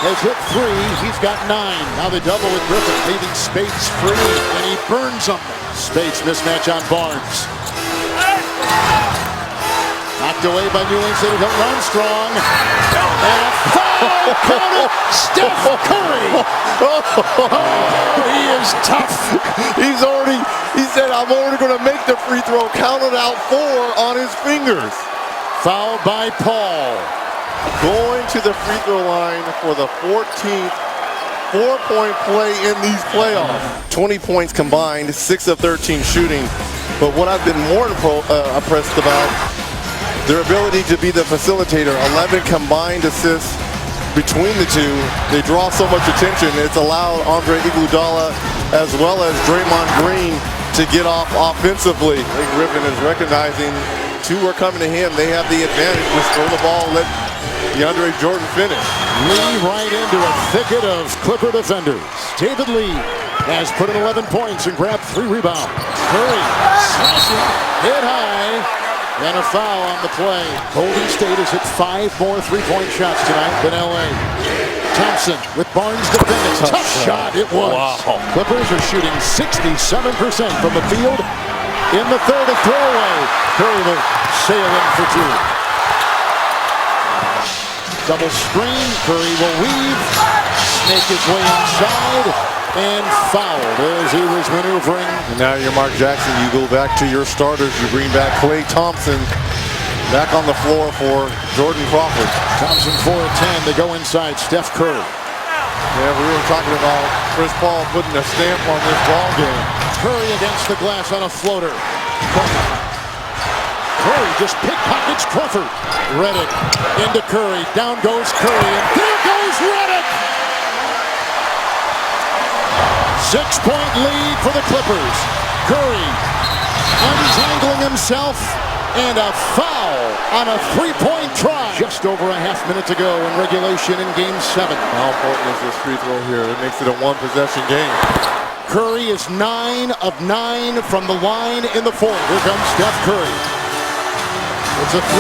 has hit 3. He's got 9. Now they double with Griffin, leaving Spates free, and he burns them. Spates mismatch on Barnes. Knocked away by New England City Armstrong. And a foul! Count it! Steph Curry! Oh, he is tough. He said, I'm already going to make the free throw. Counted out 4 on his fingers. Fouled by Paul. Going to the free throw line for the 14th 4-point play in these playoffs. 20 points combined, 6 of 13 shooting. But what I've been more impressed about, their ability to be the facilitator. 11 combined assists between the two. They draw so much attention. It's allowed Andre Iguodala as well as Draymond Green to get off offensively. I think Griffin is recognizing 2 are coming to him. They have the advantage. Just throw the ball, let DeAndre Jordan finish. Lee right into a thicket of Clipper defenders. David Lee has put in 11 points and grabbed 3 rebounds. Curry slashing, hit high. And a foul on the play. Golden State has hit 5 more 3-point shots tonight than LA. Thompson with Barnes defending. Tough shot it was. Wow. Clippers are shooting 67% from the field in the third of throwaway. Curry will sail in for 2. Double screen. Curry will weave. Snake his way inside. And fouled as he was maneuvering. And now you're Mark Jackson. You go back to your starters. You bring back Klay Thompson back on the floor for Jordan Crawford. Thompson 4 of 10. They go inside. Steph Curry. Yeah, we were talking about Chris Paul putting a stamp on this ball game. Curry against the glass on a floater. Curry just pickpockets Crawford. Reddick into Curry. Down goes Curry. And there goes Reddick. 6-point lead for the Clippers. Curry untangling himself, and a foul on a 3-point try. Just over a half minute to go in regulation in Game 7. How important is this free throw here? It makes it a 1-possession game. Curry is 9 of 9 from the line in the fourth. Here comes Steph Curry. It's a 3,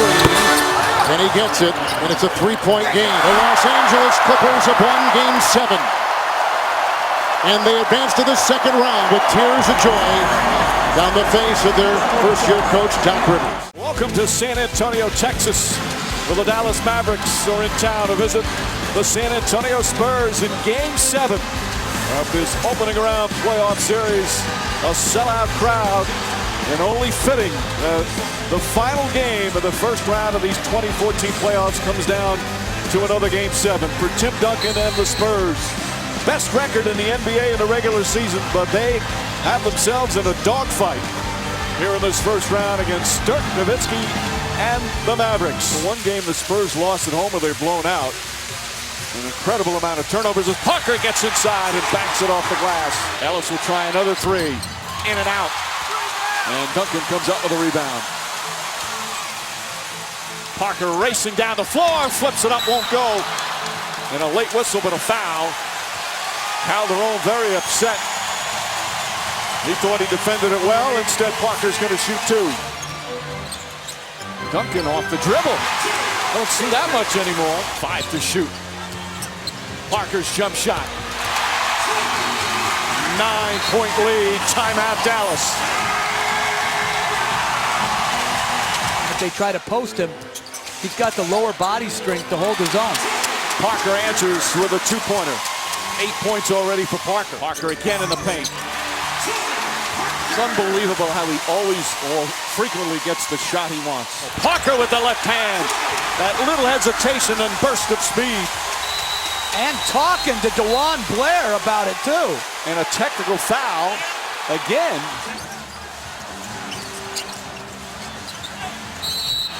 and he gets it, and it's a 3-point game. The Los Angeles Clippers have won Game 7. And they advance to the second round with tears of joy down the face of their first-year coach, Doc Rivers. Welcome to San Antonio, Texas, where the Dallas Mavericks are in town to visit the San Antonio Spurs in Game 7 of this opening round playoff series. A sellout crowd, and only fitting the final game of the first round of these 2014 playoffs comes down to another Game 7 for Tim Duncan and the Spurs. Best record in the NBA in the regular season, but they have themselves in a dogfight here in this first round against Dirk Nowitzki and the Mavericks. The one game the Spurs lost at home where they're blown out. An incredible amount of turnovers as Parker gets inside and backs it off the glass. Ellis will try another 3. In and out. And Duncan comes up with a rebound. Parker racing down the floor, flips it up, won't go. And a late whistle, but a foul. Calderon very upset. He thought he defended it well. Instead, Parker's going to shoot 2. Duncan off the dribble. Don't see that much anymore. 5 to shoot. Parker's jump shot. 9-point lead. Timeout, Dallas. If they try to post him, he's got the lower body strength to hold his own. Parker answers with a 2-pointer. 8 points already for Parker. Parker again in the paint. It's unbelievable how he always or frequently gets the shot he wants. Parker with the left hand. That little hesitation and burst of speed. And talking to DeJuan Blair about it too. And a technical foul again.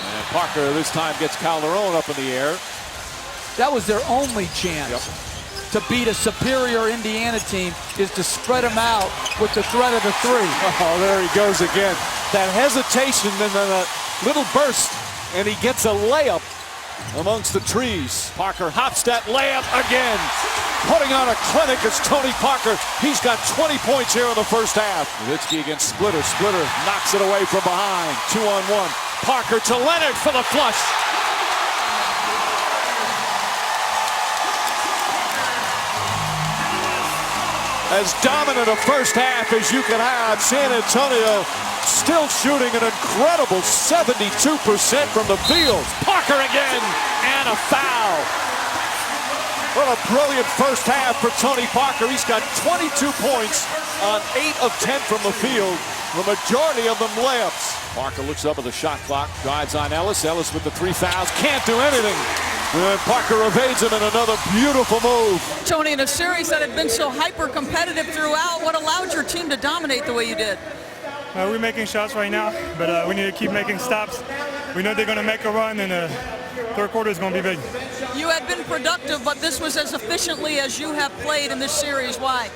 And Parker this time gets Calderon up in the air. That was their only chance to beat a superior Indiana team, is to spread them out with the threat of the three. Oh, there he goes again. That hesitation and then a little burst, and he gets a layup amongst the trees. Parker hops that layup again. Putting on a clinic is Tony Parker. He's got 20 points here in the first half. Nowitzki against Splitter. Splitter knocks it away from behind. 2-on-1. Parker to Leonard for the flush. As dominant a first half as you can have, San Antonio still shooting an incredible 72% from the field. Parker again, and a foul. What a brilliant first half for Tony Parker. He's got 22 points on 8 of 10 from the field, the majority of them layups. Parker looks up at the shot clock, drives on Ellis. Ellis with the 3 fouls, can't do anything. And Parker evades him in another beautiful move. Tony, in a series that had been so hyper-competitive throughout, what allowed your team to dominate the way you did? We're making shots right now, but we need to keep making stops. We know they're going to make a run, and the third quarter is going to be big. You had been productive, but this was as efficiently as you have played in this series. Why?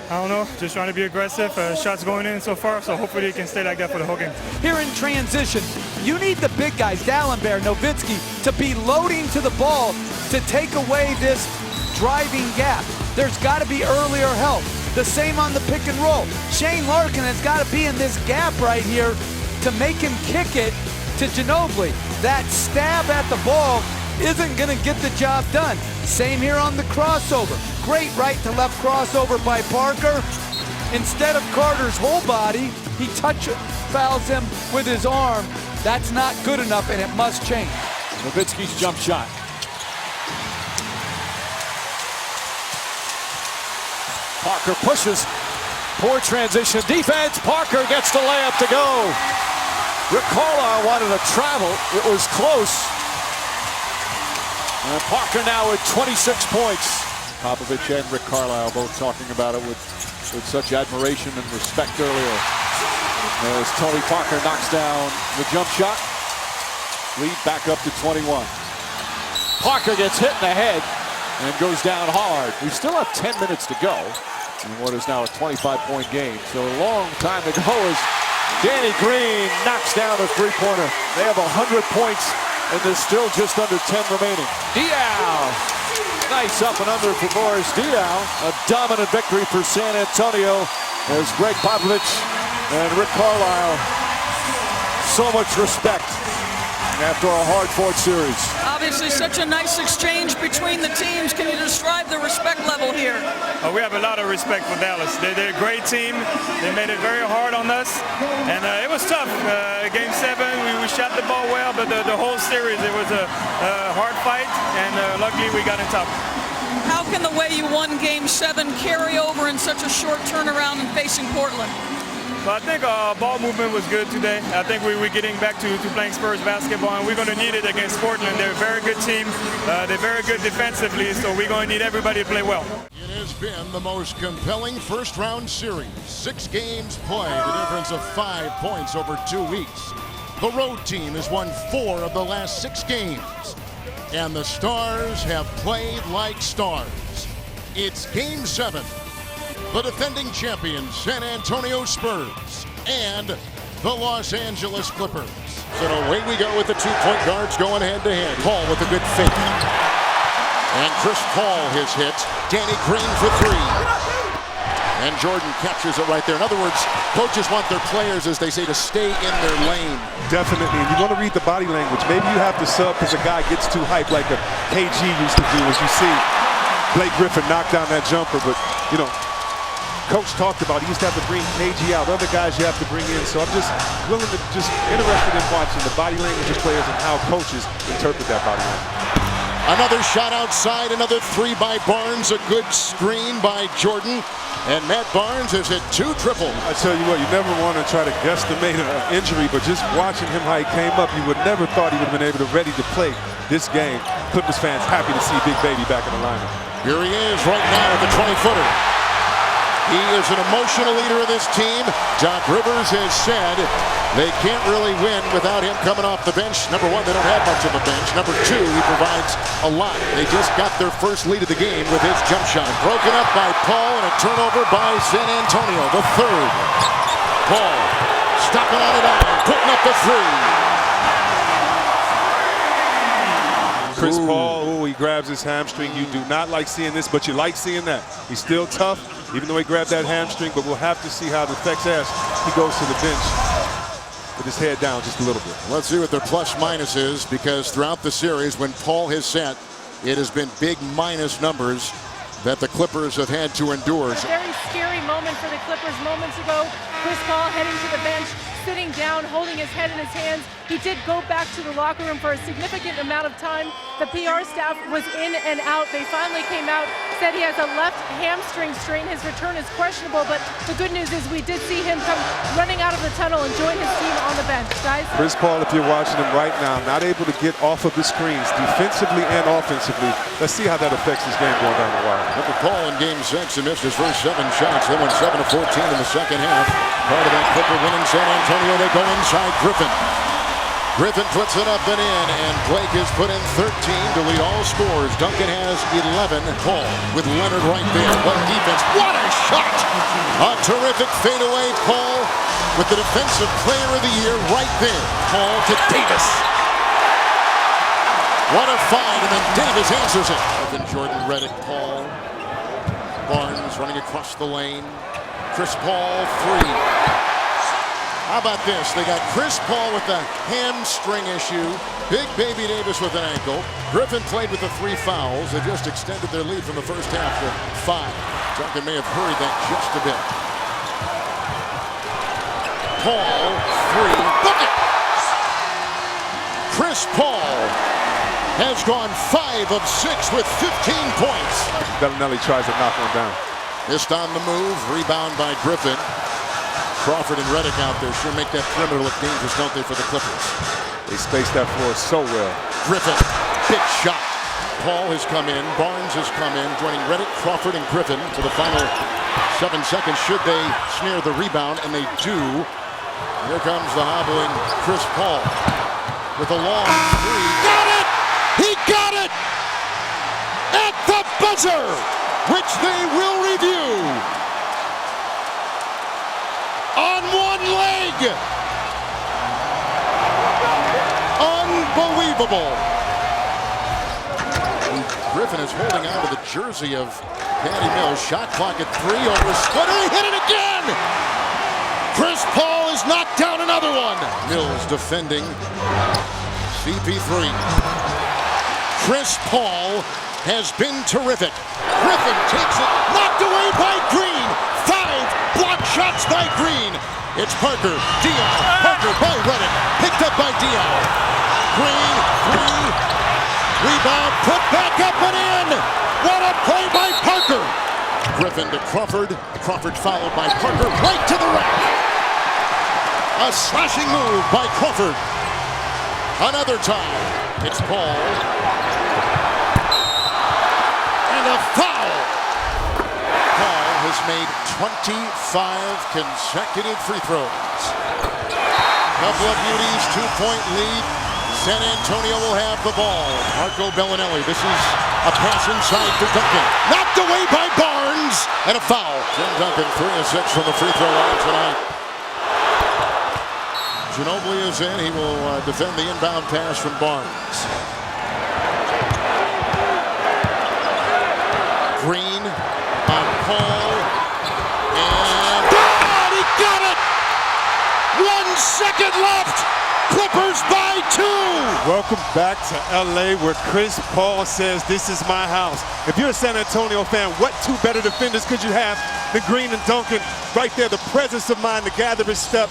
I don't know, just trying to be aggressive. Shots going in so far, so hopefully it can stay like that for the whole game. Here in transition, you need the big guys, Dallenberg, Nowitzki, to be loading to the ball to take away this driving gap. There's got to be earlier help. The same on the pick and roll. Shane Larkin has got to be in this gap right here to make him kick it to Ginobili. That stab at the ball isn't going to get the job done. Same here on the crossover. Great right to left crossover by Parker. Instead of Carter's whole body, he fouls him with his arm. That's not good enough, and it must change. Nowitzki's jump shot. Parker pushes. Poor transition defense. Parker gets the layup to go. Rick Carlisle wanted to travel. It was close. And Parker now with 26 points. Popovich and Rick Carlisle both talking about it with such admiration and respect earlier. As Tony Parker knocks down the jump shot. Lead back up to 21. Parker gets hit in the head and goes down hard. We still have 10 minutes to go in what is now a 25-point game. So a long time to go as Danny Green knocks down a three-pointer. They have 100 points, and there's still just under 10 remaining. Diaw. Nice up and under for Boris Diaw. A dominant victory for San Antonio as Greg Popovich and Rick Carlisle. So much respect after a hard-fought series. Obviously, such a nice exchange between the teams. Can you describe the respect level here? We have a lot of respect for Dallas. They're a great team. They made it very hard on us, and it was tough. Game 7, we shot the ball well, but the whole series, it was a hard fight, and luckily we got in top. How can the way you won Game 7 carry over in such a short turnaround in facing Portland? Well, I think our ball movement was good today. I think we're getting back to playing Spurs basketball, and we're going to need it against Portland. They're a very good team. They're very good defensively, so we're going to need everybody to play well. It has been the most compelling first-round series. 6 games played, a difference of 5 points over 2 weeks. The road team has won 4 of the last 6 games, and the Stars have played like stars. It's Game 7. The defending champions, San Antonio Spurs, and the Los Angeles Clippers. So away we go with the 2-point guards going head-to-head. Paul with a good fake. And Chris Paul has hit. Danny Green for 3. And Jordan captures it right there. In other words, coaches want their players, as they say, to stay in their lane. Definitely, and you want to read the body language. Maybe you have to sub because a guy gets too hyped like a KG used to do, as you see. Blake Griffin knocked down that jumper, but, you know, Coach talked about he used to have to bring KG out. Other guys you have to bring in. So I'm just interested in watching the body language of players and how coaches interpret that body language. Another shot outside, another 3 by Barnes, a good screen by Jordan. And Matt Barnes has hit 2 triples. I tell you what, you never want to try to guesstimate an injury, but just watching him how he came up, you would never thought he would have been able to ready to play this game. Clippers fans happy to see Big Baby back in the lineup. Here he is right now at the 20-footer. He is an emotional leader of this team. Doc Rivers has said they can't really win without him coming off the bench. Number one, they don't have much of a bench. Number two, he provides a lot. They just got their first lead of the game with his jump shot. Broken up by Paul and a turnover by San Antonio. The third. Paul stopping on it out, putting up the three. Chris Paul, he grabs his hamstring. You do not like seeing this, but you like seeing that. He's still tough, even though he grabbed that hamstring, but we'll have to see how it affects as he goes to the bench with his head down just a little bit. Let's see what their plus minus is, because throughout the series, when Paul has sat, it has been big minus numbers that the Clippers have had to endure. A very scary moment for the Clippers moments ago. Chris Paul heading to the bench, sitting down, holding his head in his hands. He did go back to the locker room for a significant amount of time. The PR staff was in and out. They finally came out, said he has a left hamstring strain. His return is questionable, but the good news is we did see him come running out of the tunnel and join his team on the bench. Guys? Chris Paul, if you're watching him right now, not able to get off of the screens defensively and offensively. Let's see how that affects his game going down the wire. Look at Paul in game 6. He missed his first 7 shots. They went 7 of 14 in the second half. Part of that Clipper win in San Antonio. They go inside Griffin. Griffin puts it up and in, and Blake has put in 13 to lead all scores. Duncan has 11. Paul with Leonard right there. What defense. What a shot! A terrific fadeaway. Paul with the defensive player of the year right there. Paul to Davis. What a find, and then Davis answers it. Then Jordan Reddick, Paul. Barnes running across the lane. Chris Paul, 3. How about this? They got Chris Paul with a hamstring issue. Big Baby Davis with an ankle. Griffin played with the 3 fouls. They just extended their lead from the first half to 5. Duncan may have hurried that just a bit. Paul, 3. Bucket! Chris Paul has gone 5 of 6 with 15 points. Bellinelli tries to knock one down. Missed on the move. Rebound by Griffin. Crawford and Reddick out there sure make that perimeter look dangerous, don't they, for the Clippers? They spaced that floor so well. Griffin, big shot. Paul has come in. Barnes has come in, joining Reddick, Crawford, and Griffin for the final 7 seconds. Should they snare the rebound, and they do. Here comes the hobbling Chris Paul with a long 3. Got it! He got it! At the buzzer, which they will review. On one leg. Unbelievable. Griffin is holding on to the jersey of Patty Mills. Shot clock at 3 over Splitter. He hit it again. Chris Paul has knocked down another one. Mills defending CP3. Chris Paul has been terrific. Griffin takes it, knocked away by Green. 5 block shots by Green. It's Parker, Dion, Parker by Reddick, picked up by Dion. Green, 3, rebound, put back up and in. What a play by Parker. Griffin to Crawford, Crawford followed by Parker, right to the rack. A slashing move by Crawford. Another time, it's Paul. And a foul. Paul has made 25 consecutive free throws. Couple of beauties, 2-point lead. San Antonio will have the ball. Marco Bellinelli, this is a pass inside for Duncan. Knocked away by Barnes, and a foul. Tim Duncan, 3 of 6 from the free throw line tonight. Ginobili is in. He will defend the inbound pass from Barnes. Green on Paul. And he got it! 1 second left. Clippers by 2. Welcome back to LA, where Chris Paul says, this is my house. If you're a San Antonio fan, what 2 better defenders could you have than Green and Duncan? Right there, the presence of mind to gather his step.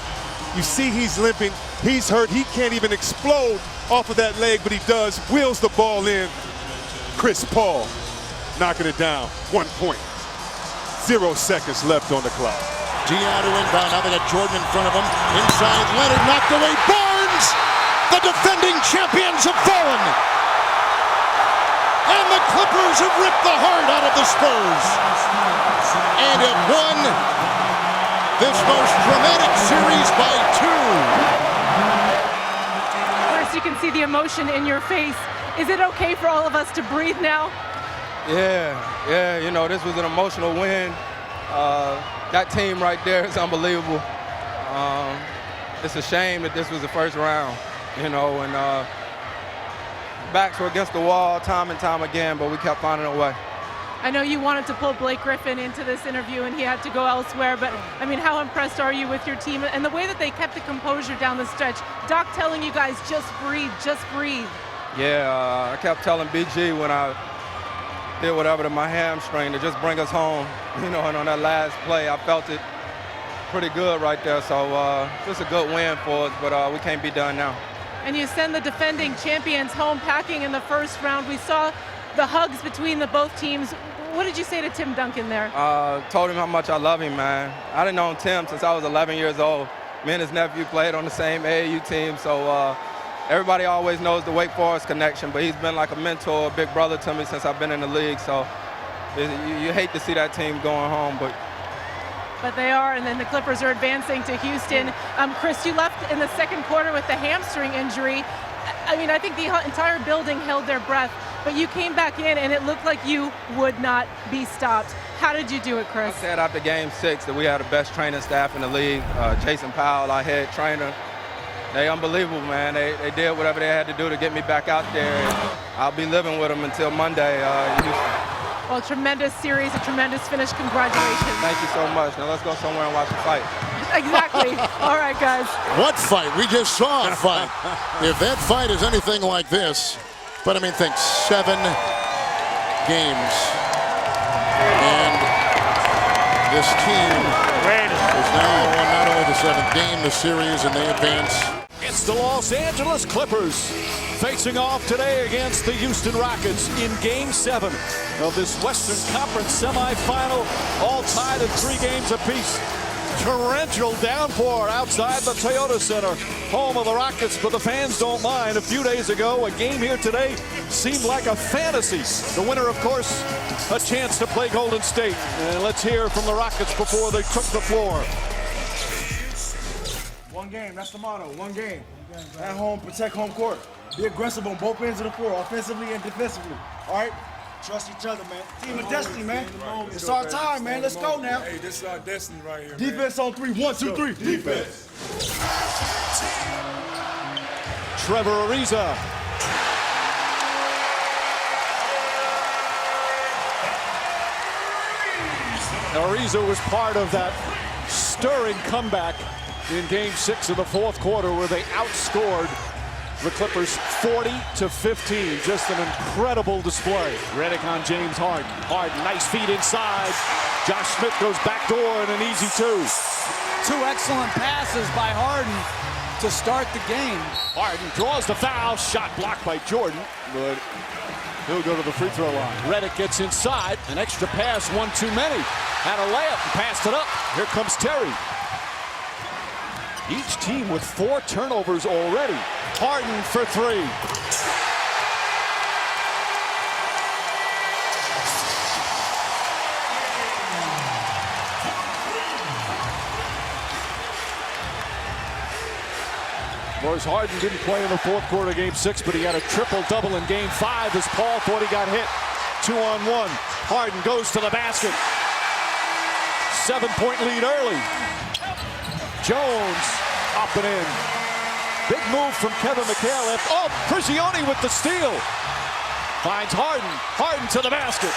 You see he's limping, he's hurt, he can't even explode off of that leg, but he does, wheels the ball in. Chris Paul knocking it down, 1 point. 0 seconds left on the clock. Dion inbound, now they got Jordan in front of him. Inside, Leonard knocked away, Barnes! The defending champions have fallen! And the Clippers have ripped the heart out of the Spurs and have won this most dramatic series by 2. First, you can see the emotion in your face. Is it okay for all of us to breathe now? Yeah, you know, this was an emotional win. That team right there is unbelievable. It's a shame that this was the first round, you know, and backs were against the wall time and time again, but we kept finding a way. I know you wanted to pull Blake Griffin into this interview and he had to go elsewhere, but I mean, how impressed are you with your team and the way that they kept the composure down the stretch? Doc telling you guys, just breathe, just breathe. Yeah, I kept telling BG when I did whatever to my hamstring to just bring us home, you know, and on that last play, I felt it pretty good right there. So just a good win for us, but we can't be done now. And you send the defending champions home packing in the first round. We saw the hugs between the both teams. What did you say to Tim Duncan there? Told him how much I love him, man. I done known Tim since I was 11 years old. Me and his nephew played on the same AAU team, so everybody always knows the Wake Forest connection, but he's been like a mentor, a big brother to me since I've been in the league, so you hate to see that team going home, but they are, and then the Clippers are advancing to Houston. Chris, you left in the second quarter with the hamstring injury. I mean, I think the entire building held their breath, but you came back in and it looked like you would not be stopped. How did you do it, Chris? I said after Game 6 that we had the best training staff in the league. Jason Powell, our head trainer, they unbelievable, man. They did whatever they had to do to get me back out there. I'll be living with them until Monday. Well, tremendous series, a tremendous finish. Congratulations. Thank you so much. Now let's go somewhere and watch the fight. Exactly. All right, guys. What fight? We just saw a fight. If that fight is anything like this, but I mean, think 7 games. And this team is now on not only the 7th game, the series, and they advance. It's the Los Angeles Clippers facing off today against the Houston Rockets in Game 7 of this Western Conference semifinal, all tied at 3 games apiece. Torrential downpour outside the Toyota Center, home of the Rockets, but the fans don't mind. A few days ago, a game here today seemed like a fantasy. The winner, of course, a chance to play Golden State. And let's hear from the Rockets before they took the floor. One game, that's the motto, one game. At home, protect home court. Be aggressive on both ends of the floor, offensively and defensively. All right? Trust each other, man. Team of destiny, man. It's our time, man. Let's go now. Hey, this is our destiny right here, Defense on 3. 1, 2, 3. Defense. Trevor Ariza. Ariza was part of that stirring comeback in Game 6 of the 4th quarter where they outscored the Clippers 40-15. Just an incredible display. Redick on James Harden. Harden, nice feed inside. Josh Smith goes backdoor and an easy 2. 2 excellent passes by Harden to start the game. Harden draws the foul. Shot blocked by Jordan, but he'll go to the free throw line. Redick gets inside. An extra pass, one too many. Had a layup and passed it up. Here comes Terry. Each team with 4 turnovers already. Harden for 3. Whereas Harden didn't play in the 4th quarter of Game 6, but he had a triple-double in Game 5 as Paul thought he got hit. 2-on-1. Harden goes to the basket. 7-point lead early. Jones up and in. Big move from Kevin McHale. Oh, Prigioni with the steal. Finds Harden. Harden to the basket.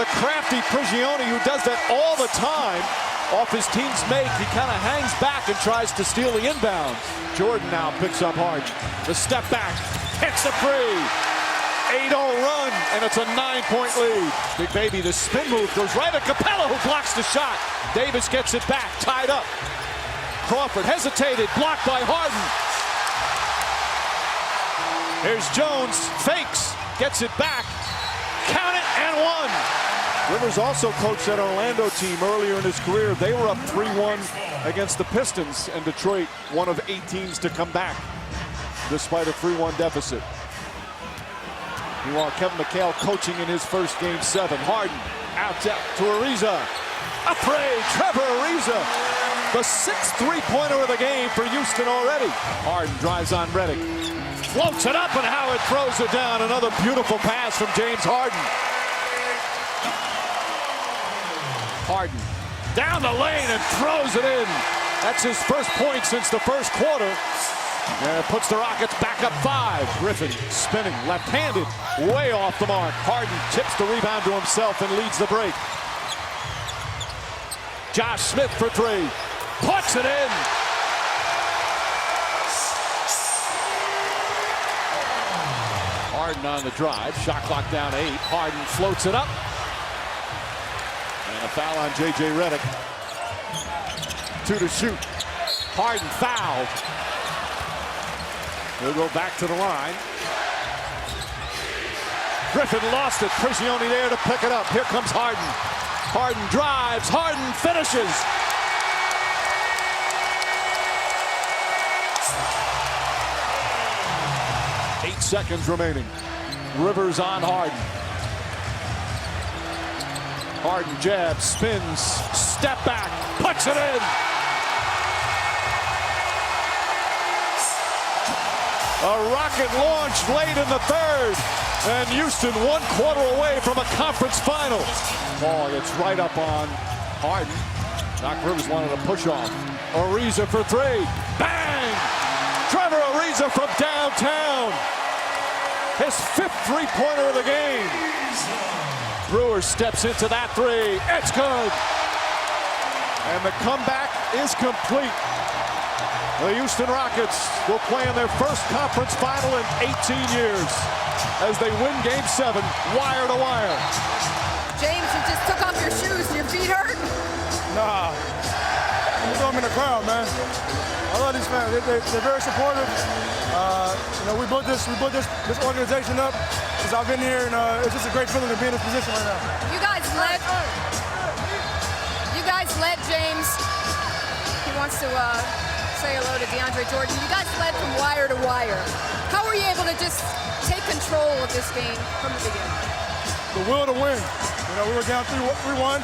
The crafty Prigioni, who does that all the time off his team's make. He kind of hangs back and tries to steal the inbound. Jordan now picks up Harden. The step back. Hits the free. 8-0 run, and it's a 9-point lead. Big Baby, the spin move goes right at Capella, who blocks the shot. Davis gets it back, tied up. Crawford hesitated, blocked by Harden. Here's Jones, fakes, gets it back. Count it, and 1. Rivers also coached that Orlando team earlier in his career. They were up 3-1 against the Pistons, and Detroit, one of 8 teams to come back despite a 3-1 deficit. You want Kevin McHale coaching in his first Game 7. Harden out to Ariza. A three. Trevor Ariza. The 6th three-pointer of the game for Houston already. Harden drives on Redick. Floats it up, and Howard throws it down. Another beautiful pass from James Harden. Harden down the lane and throws it in. That's his first point since the first quarter. And it puts the Rockets back up 5. Griffin spinning, left-handed, way off the mark. Harden tips the rebound to himself and leads the break. Josh Smith for 3. Puts it in. Harden on the drive. Shot clock down 8. Harden floats it up. And a foul on J.J. Redick. 2 to shoot. Harden fouled. He'll go back to the line. Griffin lost it. Prigioni there to pick it up. Here comes Harden. Harden drives. Harden finishes. Eight seconds remaining. Rivers on Harden. Harden jabs, spins, step back, puts it in. A rocket launch late in the 3rd. And Houston 1 quarter away from a conference final. Ball gets right up on Harden. Doc Rivers wanted a push off. Ariza for 3. Bang! Trevor Ariza from downtown. His 5th three-pointer of the game. Brewer steps into that 3. It's good. And the comeback is complete. The Houston Rockets will play in their first conference final in 18 years as they win Game 7, wire to wire. James, you just took off your shoes. Your feet hurt? Nah. I'm throw them in the crowd, man. I love these fans. They're very supportive. You know, we built this organization up since I've been here, and it's just a great feeling to be in this position right now. You guys led James. He wants to say hello to DeAndre Jordan. You guys led from wire to wire. How were you able to just take control of this game from the beginning? The will to win. You know, we were down 3-1.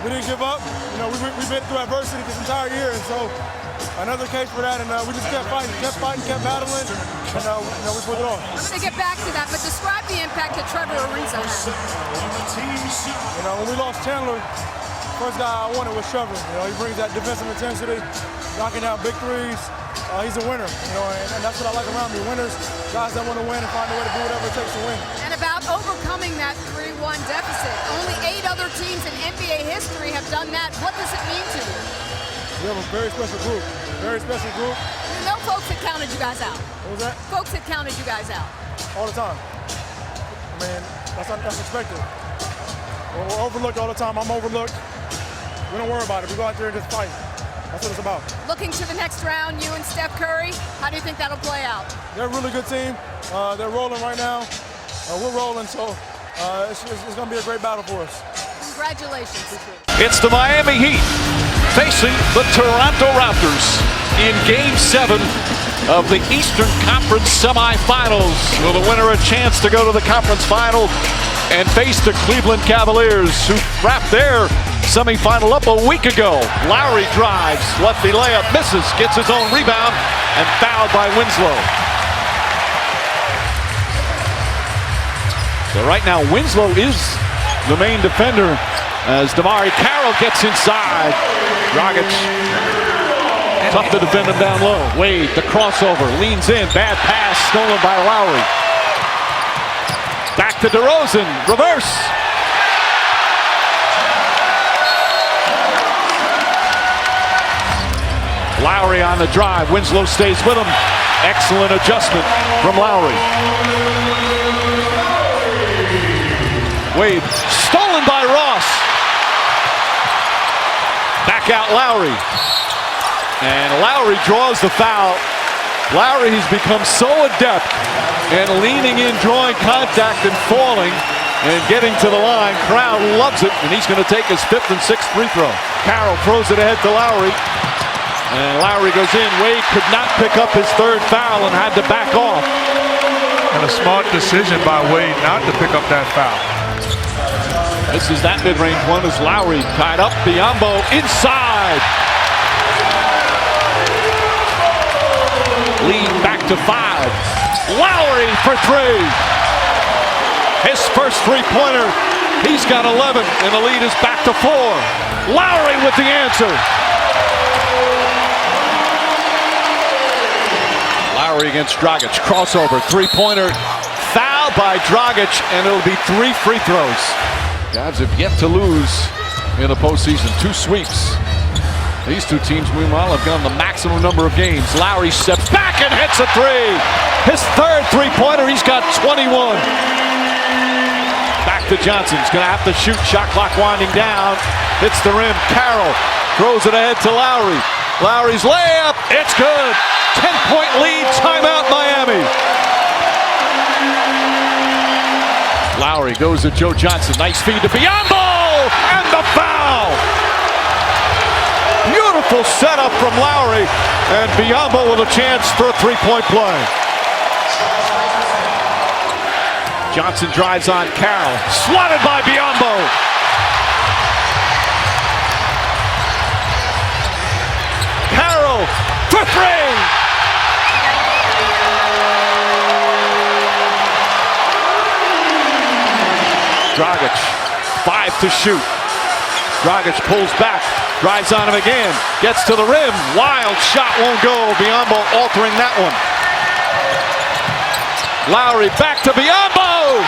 We didn't give up. You know, we've been through adversity this entire year, and so another case for that. And we just kept fighting, kept battling, and you know, we pulled it off. I'm going to get back to that, but describe the impact that Trevor Ariza had. You know, when we lost Chandler, first guy I wanted was Trevor. You know, he brings that defensive intensity, knocking down big threes. He's a winner, you know, and that's what I like around me. Winners, guys that want to win and find a way to do whatever it takes to win. And about overcoming that 3-1 deficit. Only 8 other teams in NBA history have done that. What does it mean to you? We have a very special group. Very special group. You know folks had counted you guys out. What was that? Folks had counted you guys out. All the time. I mean, that's expected. We're overlooked all the time. I'm overlooked. We don't worry about it. We go out there and just fight. That's what it's about. Looking to the next round, you and Steph Curry, how do you think that'll play out? They're a really good team. They're rolling right now. We're rolling, so it's going to be a great battle for us. Congratulations. It's the Miami Heat facing the Toronto Raptors in Game 7 of the Eastern Conference semifinals. Will the winner a chance to go to the conference final and face the Cleveland Cavaliers, who wrapped their semifinal up a week ago. Lowry drives, lefty layup, misses, gets his own rebound, and fouled by Winslow. So right now, Winslow is the main defender as DeMar gets inside. Dragic, tough to defend him down low. Wade, the crossover, leans in, bad pass, stolen by Lowry. Back to DeRozan, reverse. Lowry on the drive, Winslow stays with him. Excellent adjustment from Lowry. Wade, stolen by Ross. Back out Lowry. And Lowry draws the foul. Lowry has become so adept in leaning in, drawing contact, and falling, and getting to the line. Crowd loves it, and he's going to take his 5th and 6th free throw. Carroll throws it ahead to Lowry. And Lowry goes in. Wade could not pick up his 3rd foul and had to back off. And a smart decision by Wade not to pick up that foul. This is that mid-range one as Lowry tied up. Biyombo inside. Lead back to 5. Lowry for 3. His first three-pointer. He's got 11, and the lead is back to 4. Lowry with the answer. Lowry against Dragic. Crossover, three-pointer. Foul by Dragic, and it'll be 3 free throws. Cavs have yet to lose in the postseason. 2 sweeps. These two teams, meanwhile, have gone the maximum number of games. Lowry steps back and hits a 3. His third three-pointer. He's got 21. Back to Johnson's going to have to shoot. Shot clock winding down. Hits the rim. Carroll throws it ahead to Lowry. Lowry's layup. It's good. 10-point lead. Timeout Miami. Lowry goes to Joe Johnson. Nice feed to Biyombo. And the foul. Beautiful setup from Lowry. And Biyombo with a chance for a 3-point play. Johnson drives on Carroll. Swatted by Biyombo. Carroll for 3. Dragic, 5 to shoot. Dragic pulls back, drives on him again, gets to the rim. Wild shot won't go. Biyombo altering that one. Lowry back to Biyombo.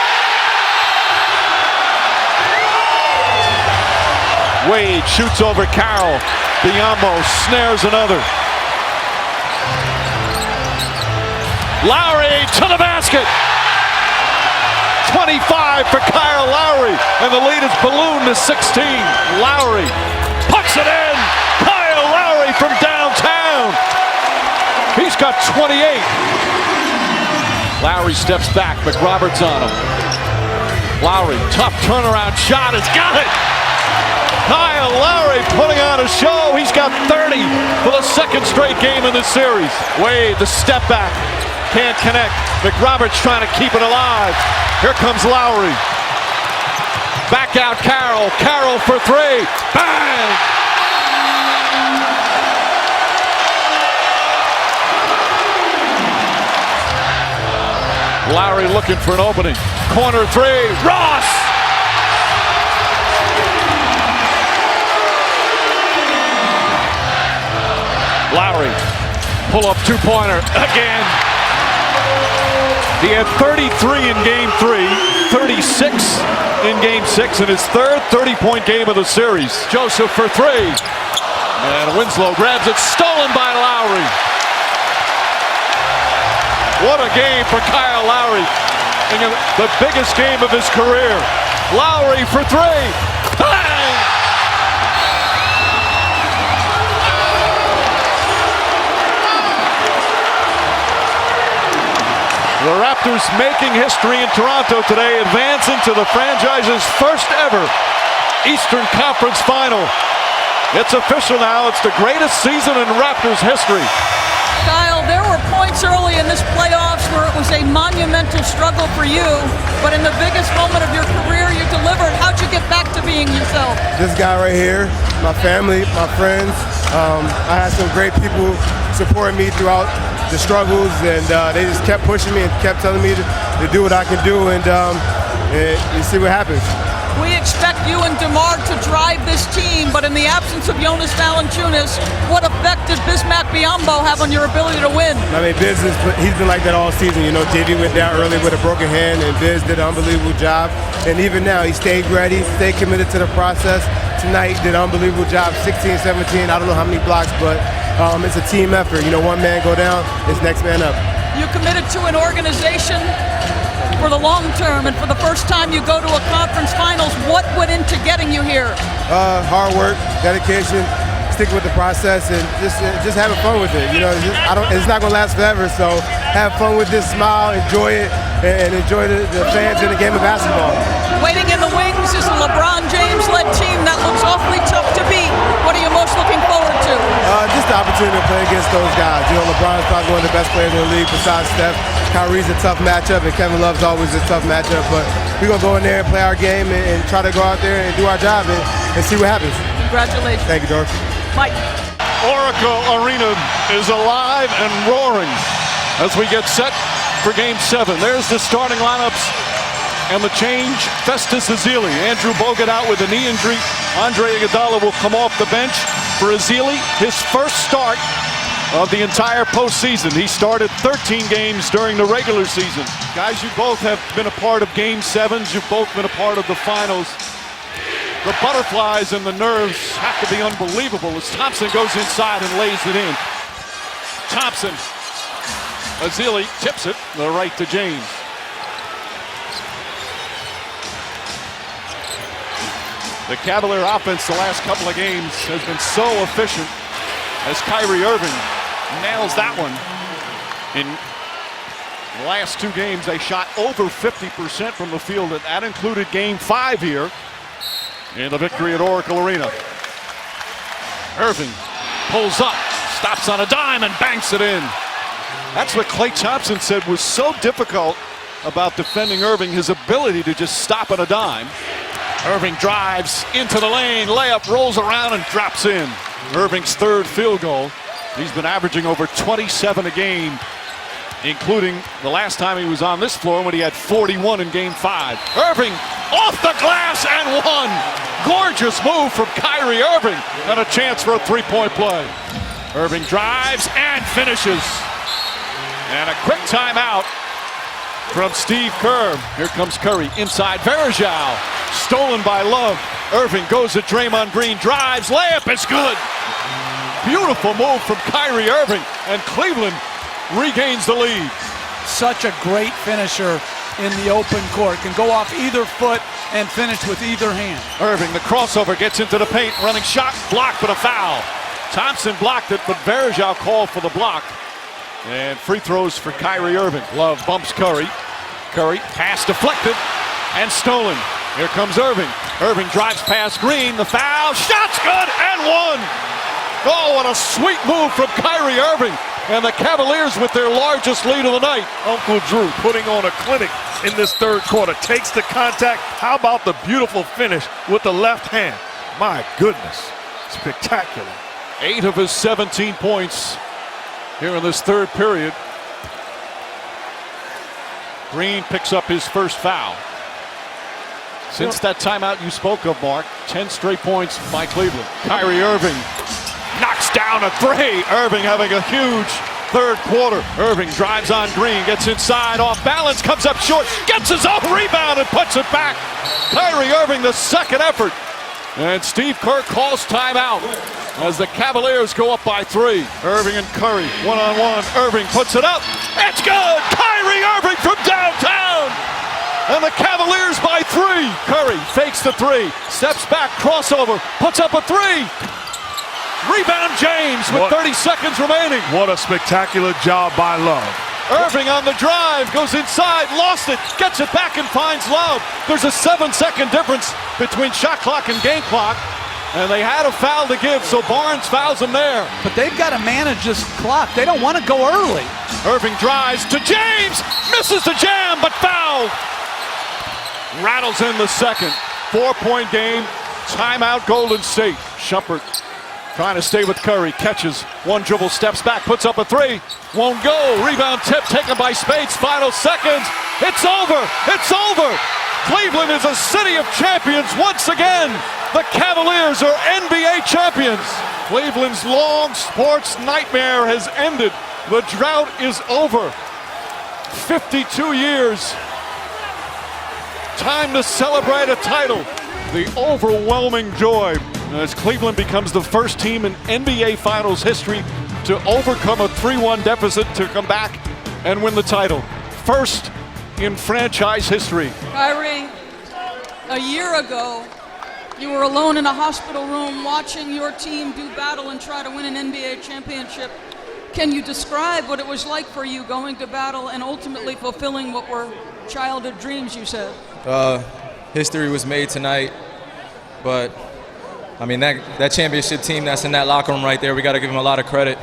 Wade shoots over Carroll. Biyombo snares another. Lowry to the basket. 25 for Kyle Lowry, and the lead is ballooned to 16. Lowry puts it in. Kyle Lowry from downtown. He's got 28. Lowry steps back, McRoberts on him. Lowry, tough turnaround shot, has got it. Kyle Lowry putting on a show. He's got 30 for the second straight game in this series. Wade, the step back, can't connect. McRoberts trying to keep it alive. Here comes Lowry. Back out Carroll. Carroll for 3. Bang! Lowry looking for an opening. Corner 3. Ross! Lowry. Pull up 2-pointer again. He had 33 in game 3, 36 in game 6, and his third 30-point game of the series. Joseph for 3. And Winslow grabs it, stolen by Lowry. What a game for Kyle Lowry. The biggest game of his career. Lowry for 3. Bang! The Raptors making history in Toronto today, advancing to the franchise's first ever Eastern Conference Final. It's official now. It's the greatest season in Raptors history. Kyle, there were points early in this playoffs where it was a monumental struggle for you, but in the biggest moment of your career, you delivered. How'd you get back to being yourself? This guy right here, my family, my friends. I had some great people supporting me throughout the struggles, and they just kept pushing me and kept telling me to do what I can do, and you see what happens. We expect you and DeMar to drive this team, but in the absence of Jonas Valanciunas, what effect did Bismack Biyombo have on your ability to win? I mean, he's been like that all season. You know, JV went down early with a broken hand, and Biz did an unbelievable job. And even now, he stayed ready, stayed committed to the process. Tonight, did an unbelievable job, 16, 17, I don't know how many blocks, but it's a team effort. You know, one man go down, it's next man up. You committed to an organization for the long term, and for the first time you go to a conference finals. What went into getting you here? Hard work, dedication, sticking with the process, and just having fun with it. You know, it's not going to last forever, so have fun with this, smile, enjoy it, and enjoy the fans in the game of basketball. Waiting in the wings is a LeBron James-led team that looks awfully tough to beat. What are you most looking forward to? Just the opportunity to play against those guys. You know, LeBron's probably one of the best players in the league besides Steph. Kyrie's a tough matchup, and Kevin Love's always a tough matchup. But we're going to go in there and play our game and try to go out there and do our job and see what happens. Congratulations. Thank you, Doris. Mike. Oracle Arena is alive and roaring as we get set for Game 7. There's the starting lineups and the change. Festus Ezeli, Andrew Bogut out with a knee injury. Andre Iguodala will come off the bench for Ezeli, his first start of the entire postseason. He started 13 games during the regular season. Guys, you both have been a part of Game 7s. You've both been a part of the finals. The butterflies and the nerves have to be unbelievable as Thompson goes inside and lays it in. Thompson. Ezeli tips it the right to James. The Cavalier offense the last couple of games has been so efficient as Kyrie Irving nails that one. In the last 2 games, they shot over 50% from the field, and that included Game 5 here in the victory at Oracle Arena. Irving pulls up, stops on a dime, and banks it in. That's what Klay Thompson said was so difficult about defending Irving, his ability to just stop on a dime. Irving drives into the lane, layup, rolls around, and drops in. Irving's 3rd field goal. He's been averaging over 27 a game, including the last time he was on this floor when he had 41 in Game 5. Irving off the glass and one. Gorgeous move from Kyrie Irving and a chance for a 3-point play. Irving drives and finishes. And a quick timeout from Steve Kerr. Here comes Curry inside Varejao. Stolen by Love. Irving goes to Draymond Green, drives, layup is good. Beautiful move from Kyrie Irving, and Cleveland regains the lead. Such a great finisher in the open court. Can go off either foot and finish with either hand. Irving, the crossover, gets into the paint, running shot, blocked, but a foul. Thompson blocked it, but Varejao called for the block. And free throws for Kyrie Irving. Love bumps Curry. Curry, pass deflected and stolen. Here comes Irving. Irving drives past Green, the foul, shot's good, and one. Oh, what a sweet move from Kyrie Irving. And the Cavaliers with their largest lead of the night. Uncle Drew putting on a clinic in this 3rd quarter. Takes the contact. How about the beautiful finish with the left hand? My goodness, spectacular. 8 of his 17 points here in this 3rd period. Green picks up his first foul. Since that timeout you spoke of, Mark, 10 straight points by Cleveland. Kyrie Irving knocks down a 3. Irving having a huge 3rd quarter. Irving drives on Green, gets inside, off balance, comes up short, gets his own rebound and puts it back. Kyrie Irving, the 2nd effort. And Steve Kerr calls timeout as the Cavaliers go up by 3. Irving and Curry, one-on-one. Irving puts it up. It's good! Kyrie Irving from downtown! And the Cavaliers by 3. Curry fakes the 3, steps back, crossover, puts up a 3. Rebound James with 30 seconds remaining. What a spectacular job by Love. Irving on the drive, goes inside, lost it, gets it back and finds Love. There's a 7-second difference between shot clock and game clock. And they had a foul to give, so Barnes fouls him there. But they've got to manage this clock. They don't want to go early. Irving drives to James, misses the jam, but fouled. Rattles in the 2nd. 4-point game, timeout Golden State. Shumpert trying to stay with Curry, catches, 1 dribble, steps back, puts up a 3, won't go. Rebound tip taken by Spates, final seconds. It's over, it's over. Cleveland is a city of champions once again. The Cavaliers are NBA champions. Cleveland's long sports nightmare has ended. The drought is over. 52 years. Time to celebrate a title. The overwhelming joy as Cleveland becomes the first team in NBA Finals history to overcome a 3-1 deficit to come back and win the title. First in franchise history. Kyrie, a year ago, you were alone in a hospital room watching your team do battle and try to win an NBA championship. Can you describe what it was like for you going to battle and ultimately fulfilling what were childhood dreams, you said? History was made tonight, but I mean, that championship team that's in that locker room right there, we got to give them a lot of credit.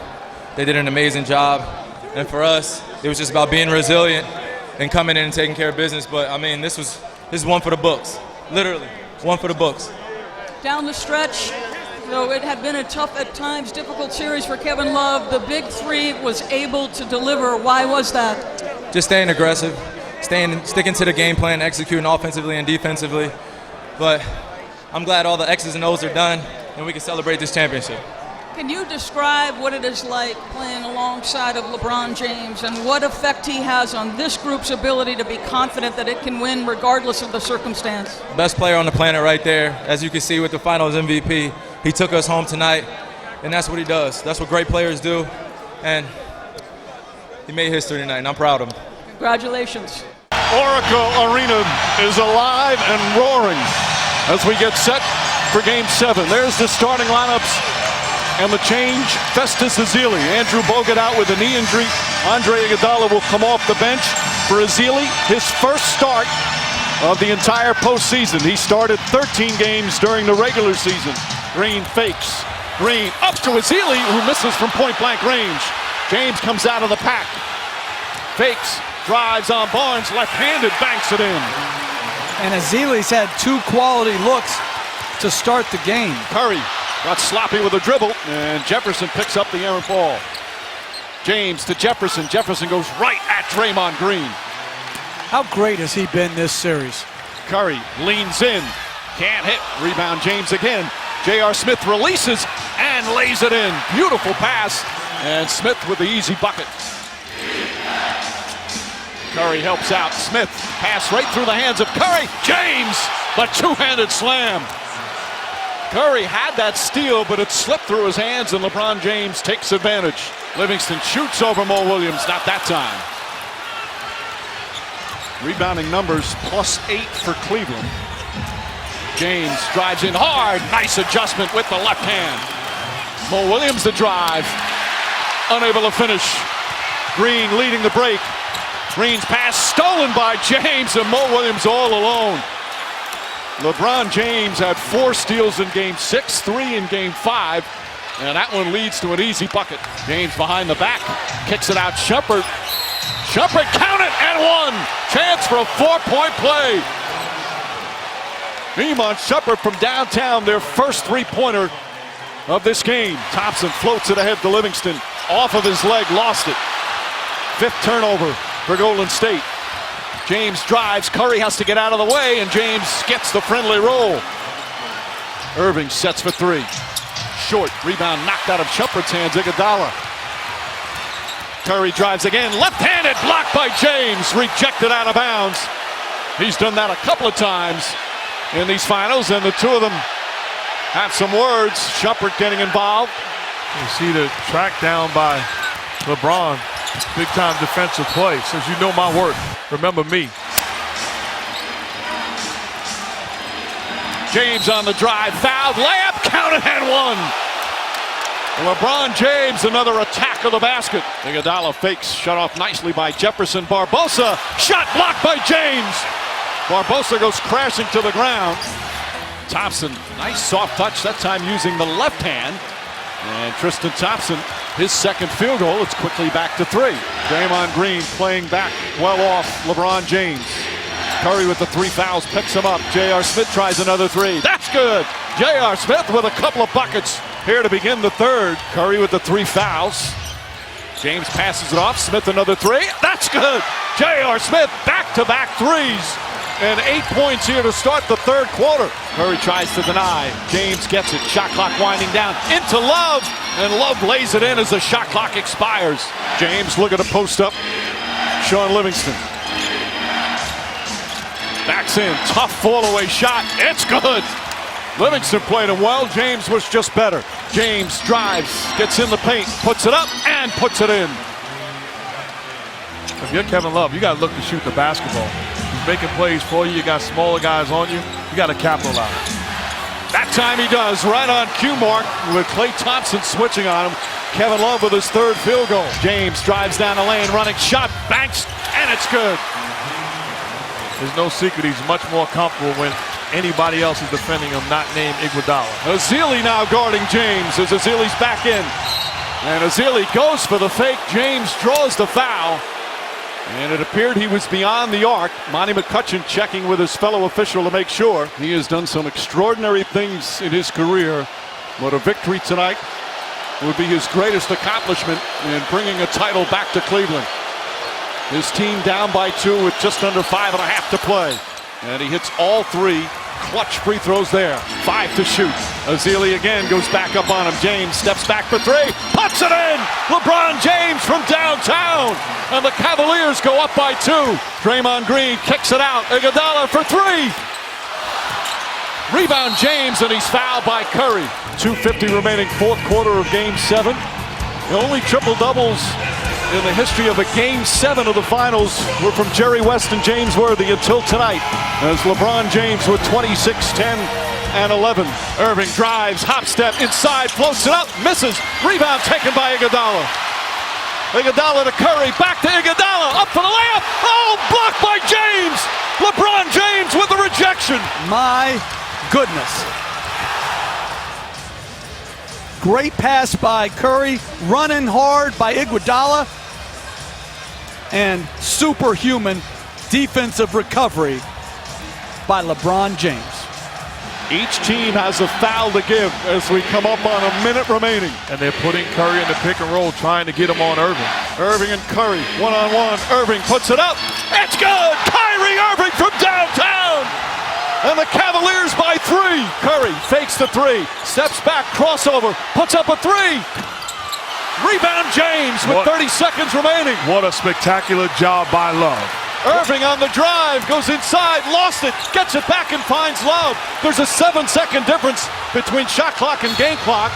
They did an amazing job. And for us, it was just about being resilient and coming in and taking care of business. But I mean, this is one for the books, literally one for the books. Down the stretch, though it had been a tough, at times, difficult series for Kevin Love, the big three was able to deliver. Why was that? Just staying aggressive, sticking to the game plan, executing offensively and defensively. But I'm glad all the X's and O's are done, and we can celebrate this championship. Can you describe what it is like playing alongside of LeBron James and what effect he has on this group's ability to be confident that it can win regardless of the circumstance? Best player on the planet right there. As you can see with the Finals MVP, he took us home tonight, and that's what he does. That's what great players do, and he made history tonight, and I'm proud of him. Congratulations. Oracle Arena is alive and roaring as we get set for Game 7. There's the starting lineups. And the change, Festus Ezeli. Andrew Bogut out with a knee injury. Andre Iguodala will come off the bench for Ezeli. His first start of the entire postseason. He started 13 games during the regular season. Green fakes. Green up to Ezeli, who misses from point-blank range. James comes out of the pack. Fakes, drives on Barnes, left-handed, banks it in. And Ezeli's had 2 quality looks to start the game. Curry got sloppy with a dribble, and Jefferson picks up the errant ball. James to Jefferson. Jefferson goes right at Draymond Green. How great has he been this series? Curry leans in. Can't hit. Rebound James again. J.R. Smith releases and lays it in. Beautiful pass. And Smith with the easy bucket. Curry helps out. Smith pass right through the hands of Curry. James, the two-handed slam. Curry had that steal, but it slipped through his hands, and LeBron James takes advantage. Livingston shoots over Mo Williams, not that time. Rebounding numbers +8 for Cleveland. James drives in hard. Nice adjustment with the left hand. Mo Williams the drive. Unable to finish. Green leading the break. Green's pass stolen by James, and Mo Williams all alone. LeBron James had 4 steals in Game 6, 3 in Game 5, and that one leads to an easy bucket. James behind the back, kicks it out. Shumpert. Shumpert, count it, and 1. Chance for a 4-point play. Iman Shumpert from downtown, their first 3-pointer of this game. Thompson floats it ahead to Livingston. Off of his leg, lost it. 5th turnover for Golden State. James drives, Curry has to get out of the way, and James gets the friendly roll. Irving sets for 3. Short, rebound knocked out of Shumpert's hands, Iguodala. Curry drives again, left-handed, blocked by James, rejected out of bounds. He's done that a couple of times in these finals, and the two of them have some words. Shumpert getting involved. You see the track down by LeBron. Big time defensive play. Says, you know my work. Remember me. James on the drive, fouled, layup, counted and 1. LeBron James, another attack of the basket. Iguodala fakes, shut off nicely by Jefferson. Barbosa, shot blocked by James. Barbosa goes crashing to the ground. Thompson, nice soft touch, that time using the left hand. And Tristan Thompson, his second field goal. It's quickly back to 3. Draymond Green playing back well off LeBron James. Curry with the 3 fouls, picks him up. J.R. Smith tries another 3. That's good. J.R. Smith with a couple of buckets here to begin the 3rd. Curry with the 3 fouls. James passes it off. Smith another 3. That's good. J.R. Smith back-to-back 3s. And 8 points here to start the 3rd quarter. Curry tries to deny. James gets it. Shot clock winding down into Love. And Love lays it in as the shot clock expires. James looking to post up Shaun Livingston. Backs in. Tough fall-away shot. It's good. Livingston played him well. James was just better. James drives, gets in the paint, puts it up, and puts it in. If you're Kevin Love, you got to look to shoot the basketball. He's making plays for you. You got smaller guys on you. You got to capitalize. That time he does, right on cue mark with Klay Thompson switching on him. Kevin Love with his 3rd field goal. James drives down the lane, running shot, banks, and it's good. There's no secret he's much more comfortable when anybody else is defending him, not named Iguodala. Ezeli now guarding James as Ezeli's back in. And Ezeli goes for the fake. James draws the foul. And it appeared he was beyond the arc. Monty McCutcheon checking with his fellow official to make sure. He has done some extraordinary things in his career, but a victory tonight would be his greatest accomplishment in bringing a title back to Cleveland. His team down by 2 with just under 5.5 to play. And he hits all 3 clutch free throws there. 5 to shoot. Ezeli again goes back up on him. James steps back for 3. Puts it in! LeBron James from downtown. And the Cavaliers go up by 2. Draymond Green kicks it out. Iguodala for 3. Rebound James, and he's fouled by Curry. 2:50 remaining, fourth quarter of Game 7. The only triple doubles in the history of a Game 7 of the finals were from Jerry West and James Worthy until tonight, as LeBron James with 26, 10, and 11. Irving drives, hop step inside, floats it up, misses. Rebound taken by Iguodala. Iguodala to Curry, back to Iguodala, up for the layup. Oh, blocked by James. LeBron James with the rejection. My goodness. Great pass by Curry, running hard by Iguodala, and superhuman defensive recovery by LeBron James. Each team has a foul to give as we come up on a minute remaining. And they're putting Curry in the pick and roll, trying to get him on Irving. Irving and Curry, one-on-one. Irving puts it up. It's good! Kyrie Irving from downtown! And the Cavaliers by 3. Curry fakes the 3, steps back, crossover, puts up a 3. Rebound James with 30 seconds remaining. What a spectacular job by Love. Irving on the drive, goes inside, lost it, gets it back and finds Love. There's a 7-second difference between shot clock and game clock.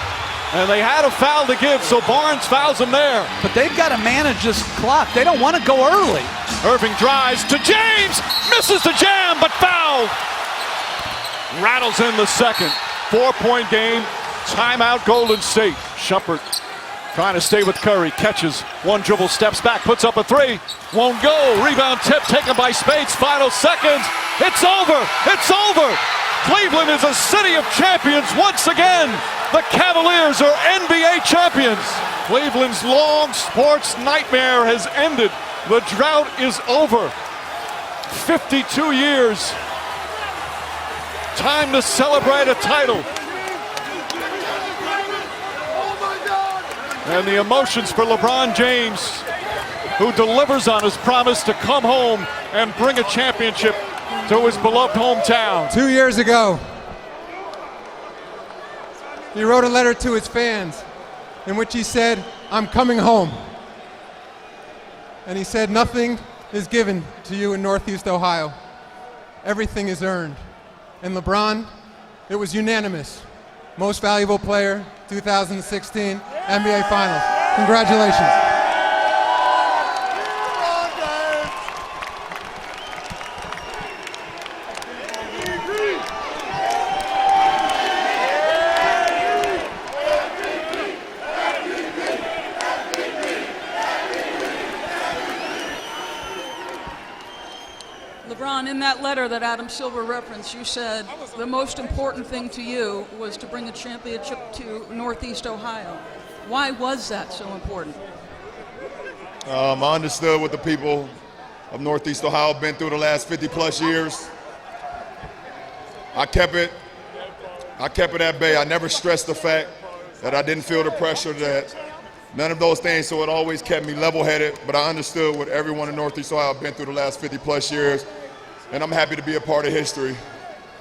And they had a foul to give, so Barnes fouls him there. But they've got to manage this clock. They don't want to go early. Irving drives to James, misses the jam, but fouled. Rattles in the second. 4-point game. Timeout Golden State. Shumpert trying to stay with Curry. Catches. One dribble, steps back, puts up a 3. Won't go. Rebound tip taken by Spades. Final seconds. It's over. It's over. Cleveland is a city of champions once again. The Cavaliers are NBA champions. Cleveland's long sports nightmare has ended. The drought is over. 52 years. Time to celebrate a title. And the emotions for LeBron James, who delivers on his promise to come home and bring a championship to his beloved hometown. 2 years ago, he wrote a letter to his fans in which he said, "I'm coming home." And he said, "Nothing is given to you in Northeast Ohio. Everything is earned." And LeBron, it was unanimous. Most valuable player, 2016 NBA Finals. Congratulations. LeBron, in that letter that Adam Silver referenced, you said the most important thing to you was to bring a championship to Northeast Ohio. Why was that so important? I understood what the people of Northeast Ohio have been through the last 50-plus years. I kept it at bay. I never stressed the fact that I didn't feel the pressure, that none of those things, so it always kept me level-headed. But I understood what everyone in Northeast Ohio have been through the last 50-plus years, and I'm happy to be a part of history.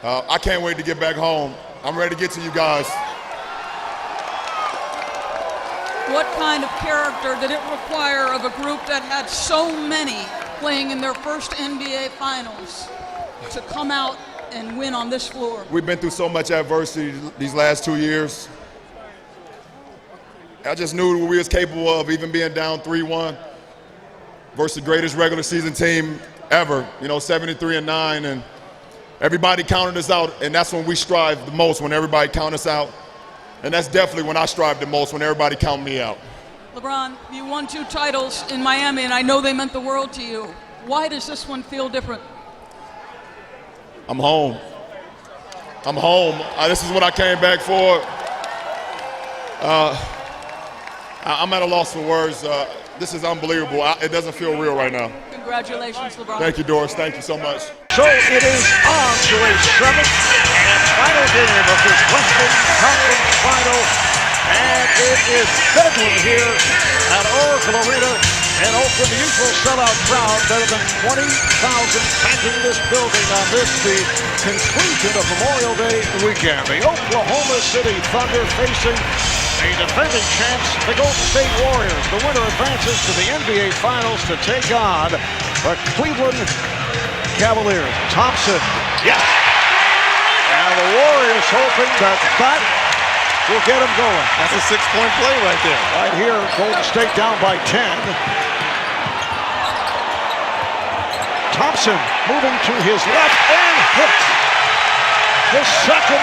I can't wait to get back home. I'm ready to get to you guys. What kind of character did it require of a group that had so many playing in their first NBA Finals to come out and win on this floor? We've been through so much adversity these last 2 years. I just knew what we was capable of, even being down 3-1 versus the greatest regular season team ever, 73-9, and everybody counted us out, and that's when we strive the most, when everybody count us out. And that's definitely when I strive the most, when everybody count me out. LeBron, you won 2 titles in Miami, and I know they meant the world to you. Why does this one feel different? I'm home. I'm home. This is what I came back for. I'm at a loss for words. This is unbelievable. It doesn't feel real right now. Congratulations, LeBron. Thank you, Doris. Thank you so much. So it is on to a seventh and final game of this Western Conference Final. And it is bedlam here at Oracle Arena in Oakland. The usual sellout crowd, better than 20,000 packing this building on this, the conclusion of Memorial Day weekend. The Oklahoma City Thunder facing a defending champs, the Golden State Warriors. The winner advances to the NBA Finals to take on the Cleveland Cavaliers. Thompson, yes! And the Warriors hoping that will get them going. That's a 6-point play right there. Right here, Golden State down by 10. Thompson moving to his left and hits his second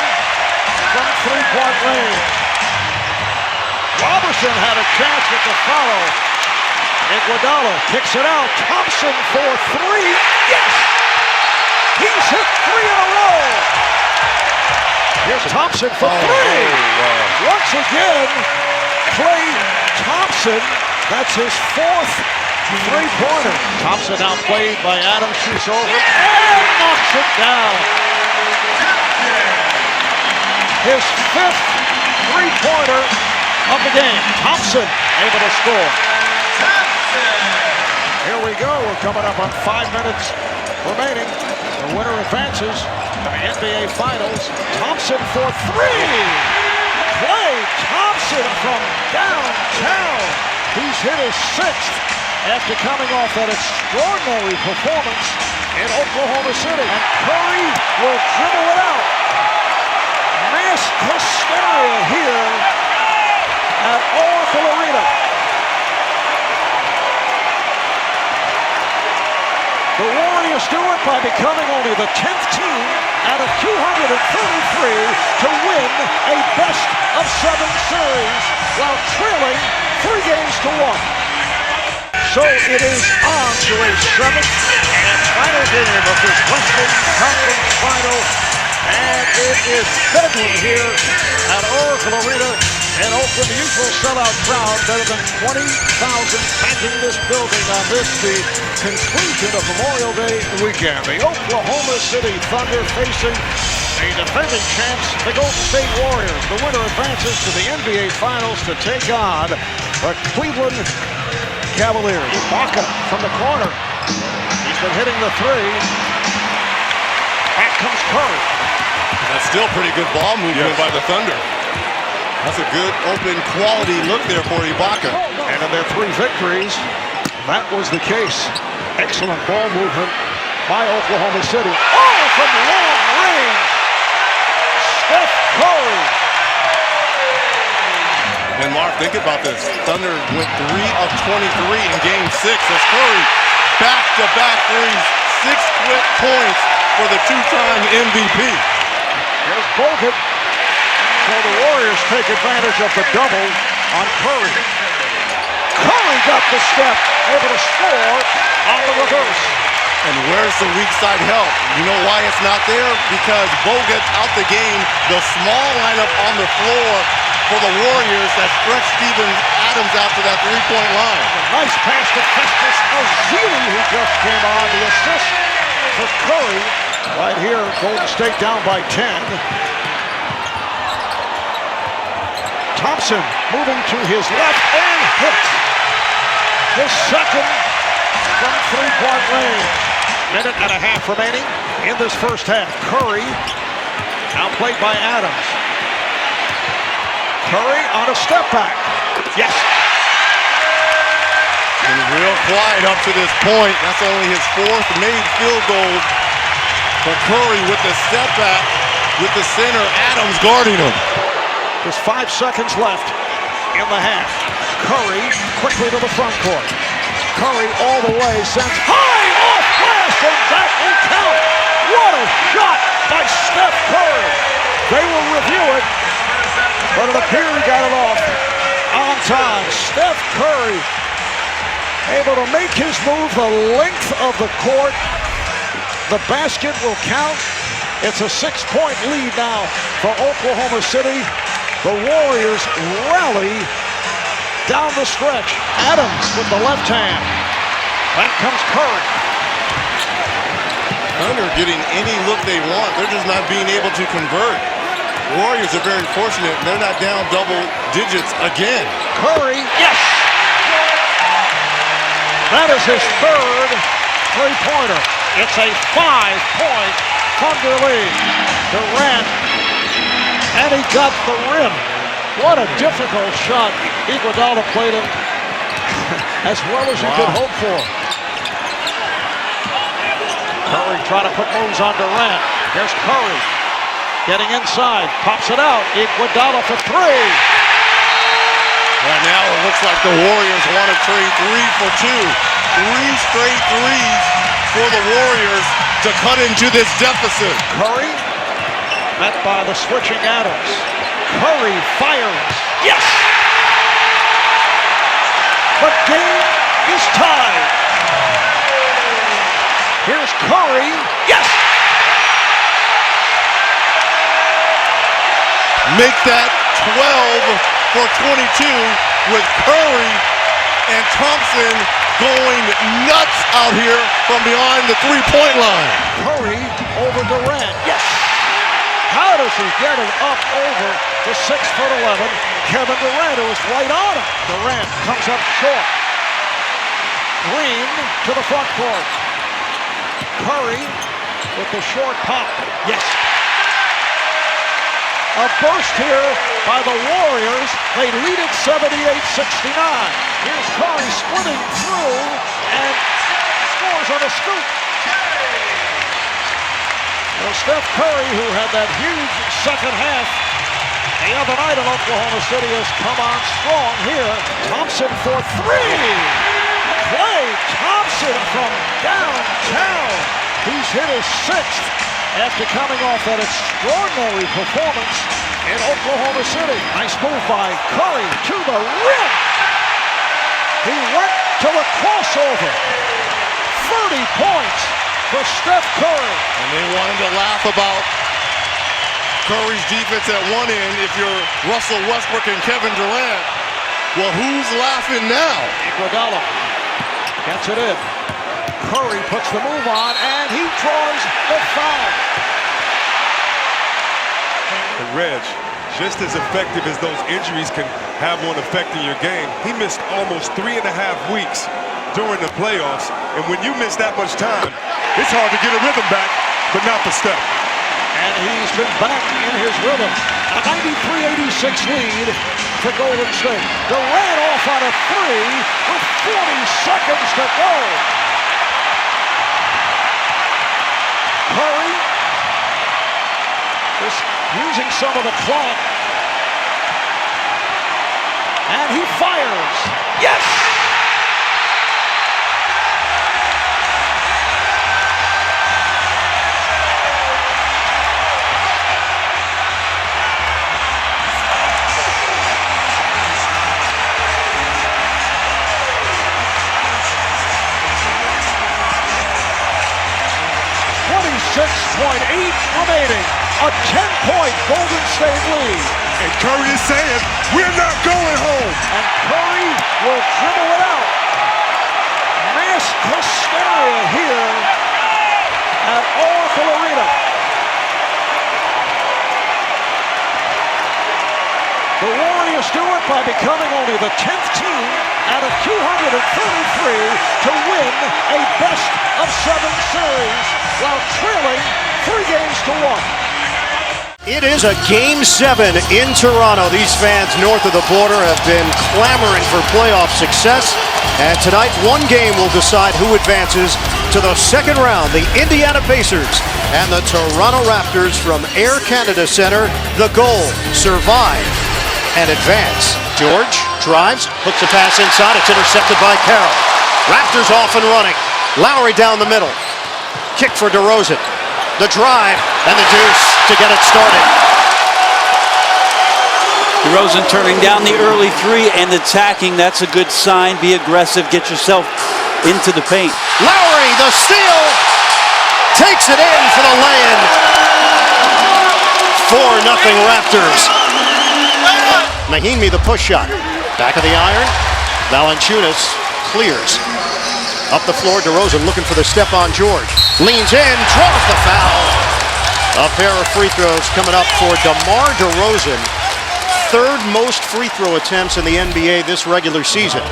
from three-point range. Robertson had a chance with the follow. Iguodala kicks it out. Thompson for three. Yes! He's hit three in a row. Here's Thompson for three. Wow. Once again, Klay Thompson. That's his fourth three-pointer. Thompson outplayed by Adams. Shoots over and knocks it down. His fifth three-pointer of the game. Thompson able to score. Here we go. We're coming up on 5 minutes remaining. The winner advances to the NBA Finals. Thompson for three. Klay Thompson from downtown. He's hit his sixth after coming off that extraordinary performance in Oklahoma City. And Curry will dribble it out. Mass hysteria here at Oracle Arena. The Warriors do it by becoming only the 10th team out of 233 to win a best-of-7 series while trailing 3 games to 1. So it is on to a seventh and final game of this Western Conference Final. And it is bedlam here at Oracle Arena in Oakland. The usual sellout crowd, better than 20,000 packing this building on this, the conclusion of Memorial Day weekend. The Oklahoma City Thunder facing a defending champs, the Golden State Warriors. The winner advances to the NBA Finals to take on the Cleveland Cavaliers. Ibaka from the corner. He's been hitting the three. Back comes Curry. That's still pretty good ball movement by the Thunder. That's a good, open, quality look there for Ibaka. And in their 3 victories, that was the case. Excellent ball movement by Oklahoma City. Oh, from long range, Steph Curry. And Mark, think about this. Thunder went 3 of 23 in Game 6 as Curry back-to-back threes, 6 quick points for the 2-time MVP. Here's Bogut. So the Warriors take advantage of the double on Curry. Curry got the step, able to score on the reverse. And where's the weak side help? You know why it's not there? Because Bogut out the game, the small lineup on the floor for the Warriors that stretched Steven Adams out to that 3-point line. A nice pass to Festus Ezeli, who just came on. The assist for Curry. Right here, Golden State down by 10. Thompson moving to his left and hits his second from 3-point range. Minute and a half remaining in this first half. Curry outplayed by Adams. Curry on a step back. Yes. And real quiet up to this point. That's only his 4th made field goal. For Curry with the step back, with the center, Adams guarding him. There's 5 seconds left in the half. Curry quickly to the front court. Curry all the way, sends high off glass, and that will count. What a shot by Steph Curry. They will review it, but it appears he got it off on time. Steph Curry able to make his move the length of the court. The basket will count. It's a 6-point lead now for Oklahoma City. The Warriors rally down the stretch. Adams with the left hand. Back comes Curry. Thunder getting any look they want. They're just not being able to convert. Warriors are very fortunate. They're not down double digits again. Curry, yes! That is his third three-pointer. It's a 5-point Thunder lead. Durant, and he got the rim. What a difficult shot. Iguodala played him as well as you could hope for. Curry trying to put moves on Durant. Here's Curry getting inside, pops it out. Iguodala for three. Right now it looks like the Warriors want to trade 3 for 2. 3 straight threes for the Warriors to cut into this deficit. Curry met by the switching Adams. Curry fires. Yes! The game is tied. Here's Curry. Yes! Make that 12 for 22 with Curry and Thompson going nuts out here from behind the three-point line. Curry over Durant. Yes! How does he get it up over the 6'11" Kevin Durant, who is right on him? Durant comes up short. Green to the front court. Curry with the short pop. Yes! A burst here by the Warriors. They lead it 78-69. Here's Curry splitting through and scores on a scoop. Well, Steph Curry, who had that huge second half the other night in Oklahoma City, has come on strong here. Thompson for three. Klay Thompson from downtown. He's hit his sixth after coming off that extraordinary performance in Oklahoma City. Nice move by Curry to the rim. He went to the crossover. 30 points for Steph Curry. And they wanted to laugh about Curry's defense at one end if you're Russell Westbrook and Kevin Durant. Well, who's laughing now? Iguodala gets it in. Curry puts the move on, and he draws the foul. And Reg, just as effective as those injuries can have on affecting your game, he missed almost 3.5 weeks during the playoffs. And when you miss that much time, it's hard to get a rhythm back, but not for Steph. And he's been back in his rhythm. A 93-86 lead for Golden State. Durant off on a three with 40 seconds to go. Curry just using some of the clock. And he fires. Yes! Remaining, a 10-point Golden State lead. And Curry is saying, we're not going home. And Curry will dribble it out. Mass hysteria here at Oracle Arena. The Warriors do it by becoming only the 10th team out of 233 to win a best-of-7 series while trailing 3 games to 1. It is a Game 7 in Toronto. These fans north of the border have been clamoring for playoff success. And tonight, one game will decide who advances to the second round. The Indiana Pacers and the Toronto Raptors from Air Canada Centre. The goal, survive and advance. George drives, hooks a pass inside. It's intercepted by Carroll. Raptors off and running. Lowry down the middle. Kick for DeRozan. The drive and the deuce to get it started. DeRozan turning down the early three and attacking. That's a good sign. Be aggressive. Get yourself into the paint. Lowry, the steal. Takes it in for the lay-in. 4-0 Raptors. Mahimi, the push shot. Back of the iron. Valanciunas clears. Up the floor, DeRozan looking for the step on George. Leans in, draws the foul. A pair of free throws coming up for DeMar DeRozan. Third most free throw attempts in the NBA this regular season.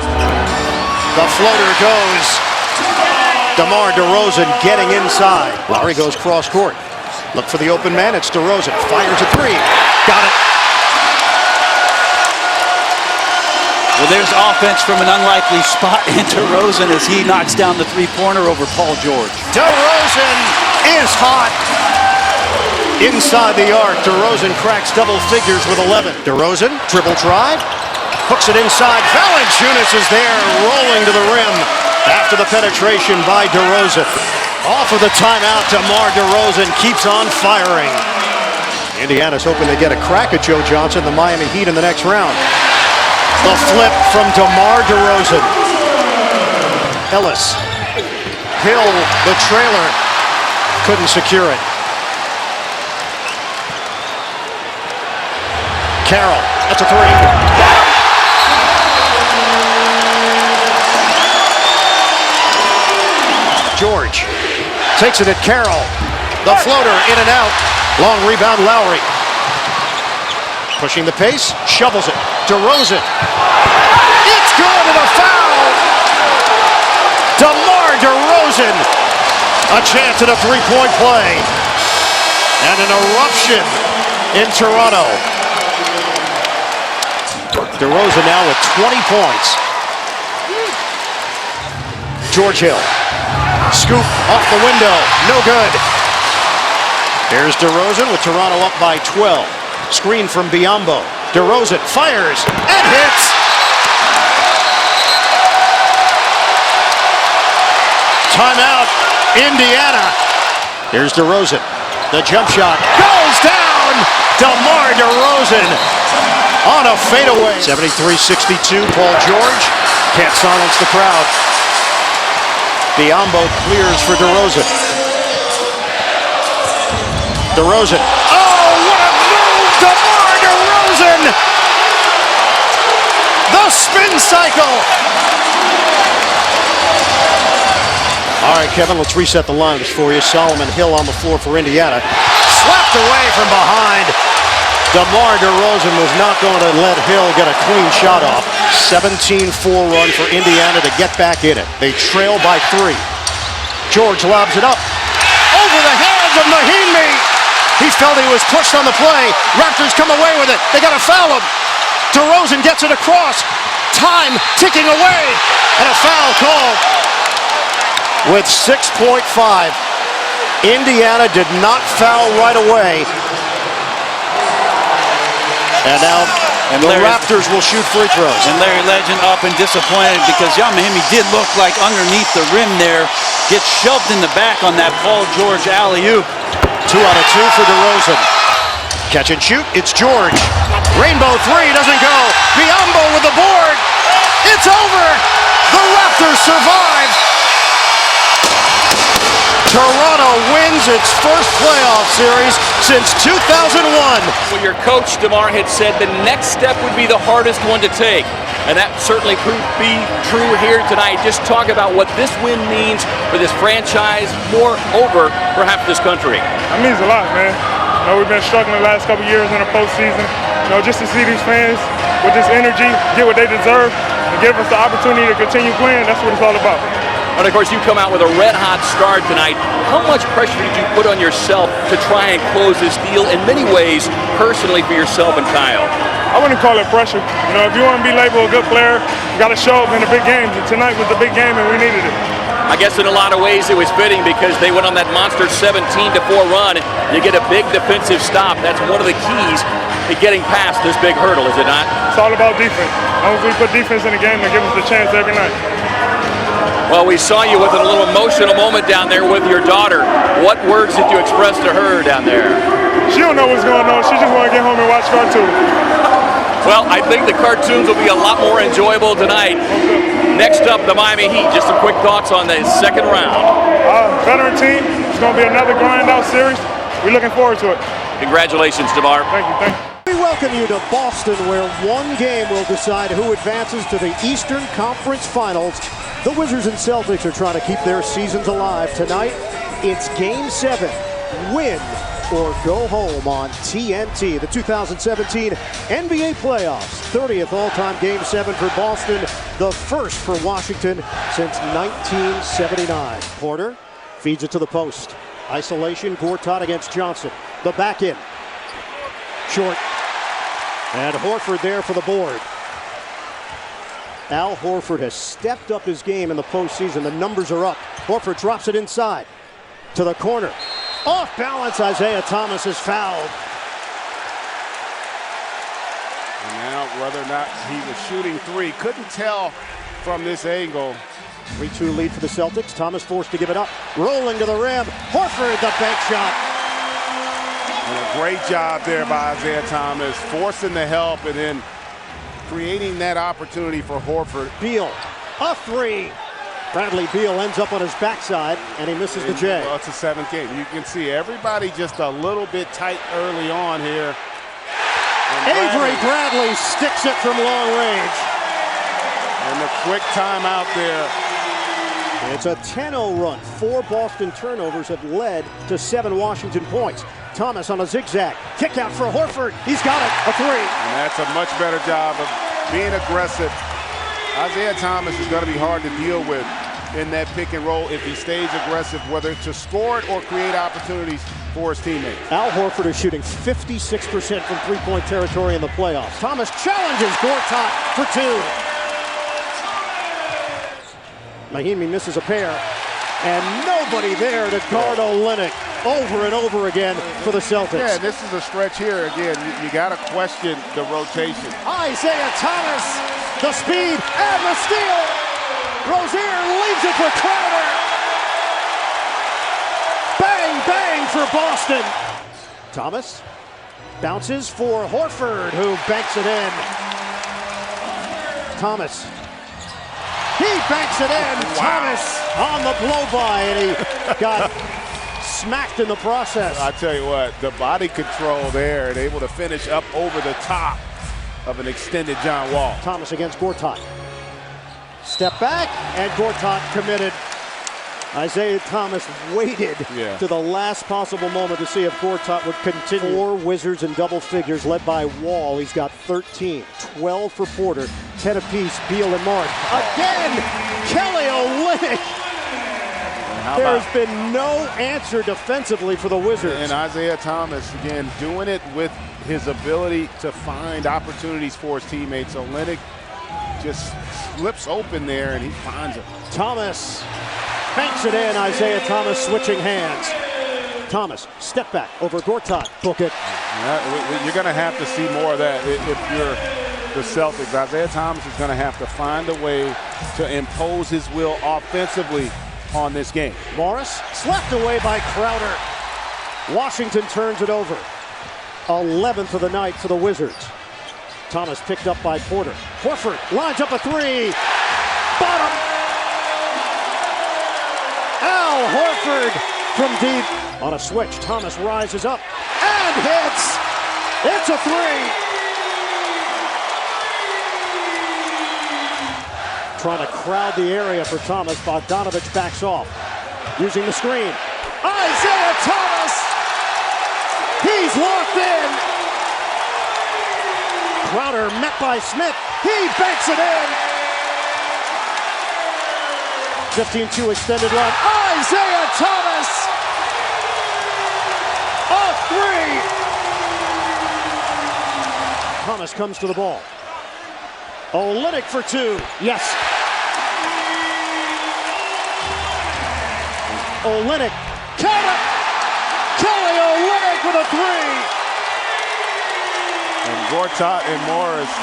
The floater goes. DeMar DeRozan getting inside. Lowry goes cross court. Look for the open man, it's DeRozan. Fires a three. Got it. Well, there's offense from an unlikely spot in DeRozan as he knocks down the three-pointer over Paul George. DeRozan is hot. Inside the arc, DeRozan cracks double figures with 11. DeRozan, dribble drive, hooks it inside. Valanciunas is there, rolling to the rim after the penetration by DeRozan. Off of the timeout, DeMar DeRozan keeps on firing. Indiana's hoping to get a crack at Joe Johnson, the Miami Heat, in the next round. The flip from DeMar DeRozan. Ellis. Hill, the trailer, couldn't secure it. Carroll, that's a three. George takes it at Carroll. The floater in and out. Long rebound, Lowry. Pushing the pace, shovels it. DeRozan. It's good and a foul. DeMar DeRozan. A chance at a three-point play. And an eruption in Toronto. DeRozan now with 20 points. George Hill. Scoop off the window. No good. Here's DeRozan with Toronto up by 12. Screen from Biyombo. DeRozan fires and hits. Timeout, Indiana. Here's DeRozan. The jump shot goes down. DeMar DeRozan on a fadeaway. 73-62, Paul George can't silence the crowd. Biyombo clears for DeRozan. DeRozan. Oh, what a move! DeMar DeRozan! The spin cycle! All right, Kevin, let's reset the lines for you. Solomon Hill on the floor for Indiana. Slapped away from behind. DeMar DeRozan was not going to let Hill get a clean shot off. 17-4 run for Indiana to get back in it. They trail by 3. George lobs it up. Over the hands of Mahinmi. He felt he was pushed on the play. Raptors come away with it. They got to foul him. DeRozan gets it across. Time ticking away. And a foul call. With 6.5. Indiana did not foul right away. And now the Raptors will shoot free throws. And Larry Legend up and disappointed because Yamahimi did look like underneath the rim there. Gets shoved in the back on that Paul George alley-oop. 2 out of 2 for DeRozan. Catch and shoot, it's George. Rainbow three doesn't go. Biyombo with the board. It's over. The Raptors survive. Toronto wins its first playoff series since 2001. Well, your coach, DeMar, had said the next step would be the hardest one to take. And that certainly proved to be true here tonight. Just talk about what this win means for this franchise, moreover, perhaps this country. That means a lot, man. You know, we've been struggling the last couple years in the postseason. You know, just to see these fans with this energy get what they deserve and give us the opportunity to continue playing, that's what it's all about. And of course, you come out with a red-hot start tonight. How much pressure did you put on yourself to try and close this deal in many ways, personally for yourself and Kyle? I wouldn't call it pressure. You know, if you want to be labeled a good player, you got to show up in the big games. And tonight was the big game, and we needed it. I guess in a lot of ways it was fitting because they went on that monster 17-4 run. You get a big defensive stop. That's one of the keys to getting past this big hurdle, is it not? It's all about defense. As long as we put defense in the game, they give us the chance every night. Well, we saw you with a little emotional moment down there with your daughter. What words did you express to her down there? She don't know what's going on. She just want to get home and watch cartoons. Well, I think the cartoons will be a lot more enjoyable tonight. Next up, the Miami Heat. Just some quick thoughts on the second round. Veteran team. It's going to be another grind-out series. We're looking forward to it. Congratulations, DeMar. Thank you. Thank you. welcome you to Boston, where one game will decide who advances to the Eastern Conference Finals. The Wizards and Celtics are trying to keep their seasons alive. Tonight, it's Game 7. Win or go home on TNT. The 2017 NBA playoffs. 30th all-time Game 7 for Boston. The first for Washington since 1979. Porter feeds it to the post. Isolation, Gortat against Johnson. The back in. Short. And Horford there for the board. Al Horford has stepped up his game in the postseason. The numbers are up. Horford drops it inside. To the corner. Off balance, Isaiah Thomas is fouled. And now whether or not he was shooting three, couldn't tell from this angle. 3-2 lead for the Celtics. Thomas forced to give it up. Rolling to the rim. Horford, the bank shot. And a great job there by Isaiah Thomas, forcing the help and then creating that opportunity for Horford. Beal, a three. Bradley Beal ends up on his backside, and he misses the J. Well, it's a 7th game. You can see everybody just a little bit tight early on here. Avery Bradley sticks it from long range. And the quick timeout there. It's a 10-0 run. 4 Boston turnovers have led to 7 Washington points. Thomas on a zigzag. Kick out for Horford. He's got it. A three. And that's a much better job of being aggressive. Isaiah Thomas is going to be hard to deal with in that pick and roll if he stays aggressive, whether to score it or create opportunities for his teammates. Al Horford is shooting 56% from three-point territory in the playoffs. Thomas challenges Gortat for 2. Mahinmi misses a pair, and nobody there to guard Olynyk over and over again for the Celtics. Yeah, this is a stretch here. Again, you got to question the rotation. Isaiah Thomas, the speed and the steal. Rozier leaves it for Crowder. Bang, bang for Boston. Thomas bounces for Horford, who banks it in. Thomas. He banks it in. Wow. Thomas on the blow-by, and he got smacked in the process. I tell you what, the body control there and able to finish up over the top of an extended John Wall. Thomas against Gortat. Step back, and Gortat committed. Isaiah Thomas waited to the last possible moment to see if Gortat would continue. 4 Wizards in double figures led by Wall. He's got 13, 12 for Porter, 10 apiece, Beal and Mark. Again, Kelly Olynyk. There's been no answer defensively for the Wizards. And Isaiah Thomas, again, doing it with his ability to find opportunities for his teammates. Olynyk just slips open there, and he finds it. Thomas banks it in. Isaiah Thomas switching hands. Thomas, step back over Gortat. Book it. You're going to have to see more of that if you're the Celtics. Isaiah Thomas is going to have to find a way to impose his will offensively on this game. Morris slapped away by Crowder. Washington turns it over. 11th of the night for the Wizards. Thomas picked up by Porter. Horford lines up a three. Bottom. Al Horford from deep. On a switch, Thomas rises up and hits. It's a three. Trying to crowd the area for Thomas. Bogdanovich backs off. Using the screen. Isaiah Thomas. He's locked in. Crowder met by Smith. He banks it in. 15-2 extended run. Isaiah Thomas. A three. Thomas comes to the ball. Olynyk for 2. Yes. Olynyk. Count it. Kelly Olynyk with a three. And Gortat and Morris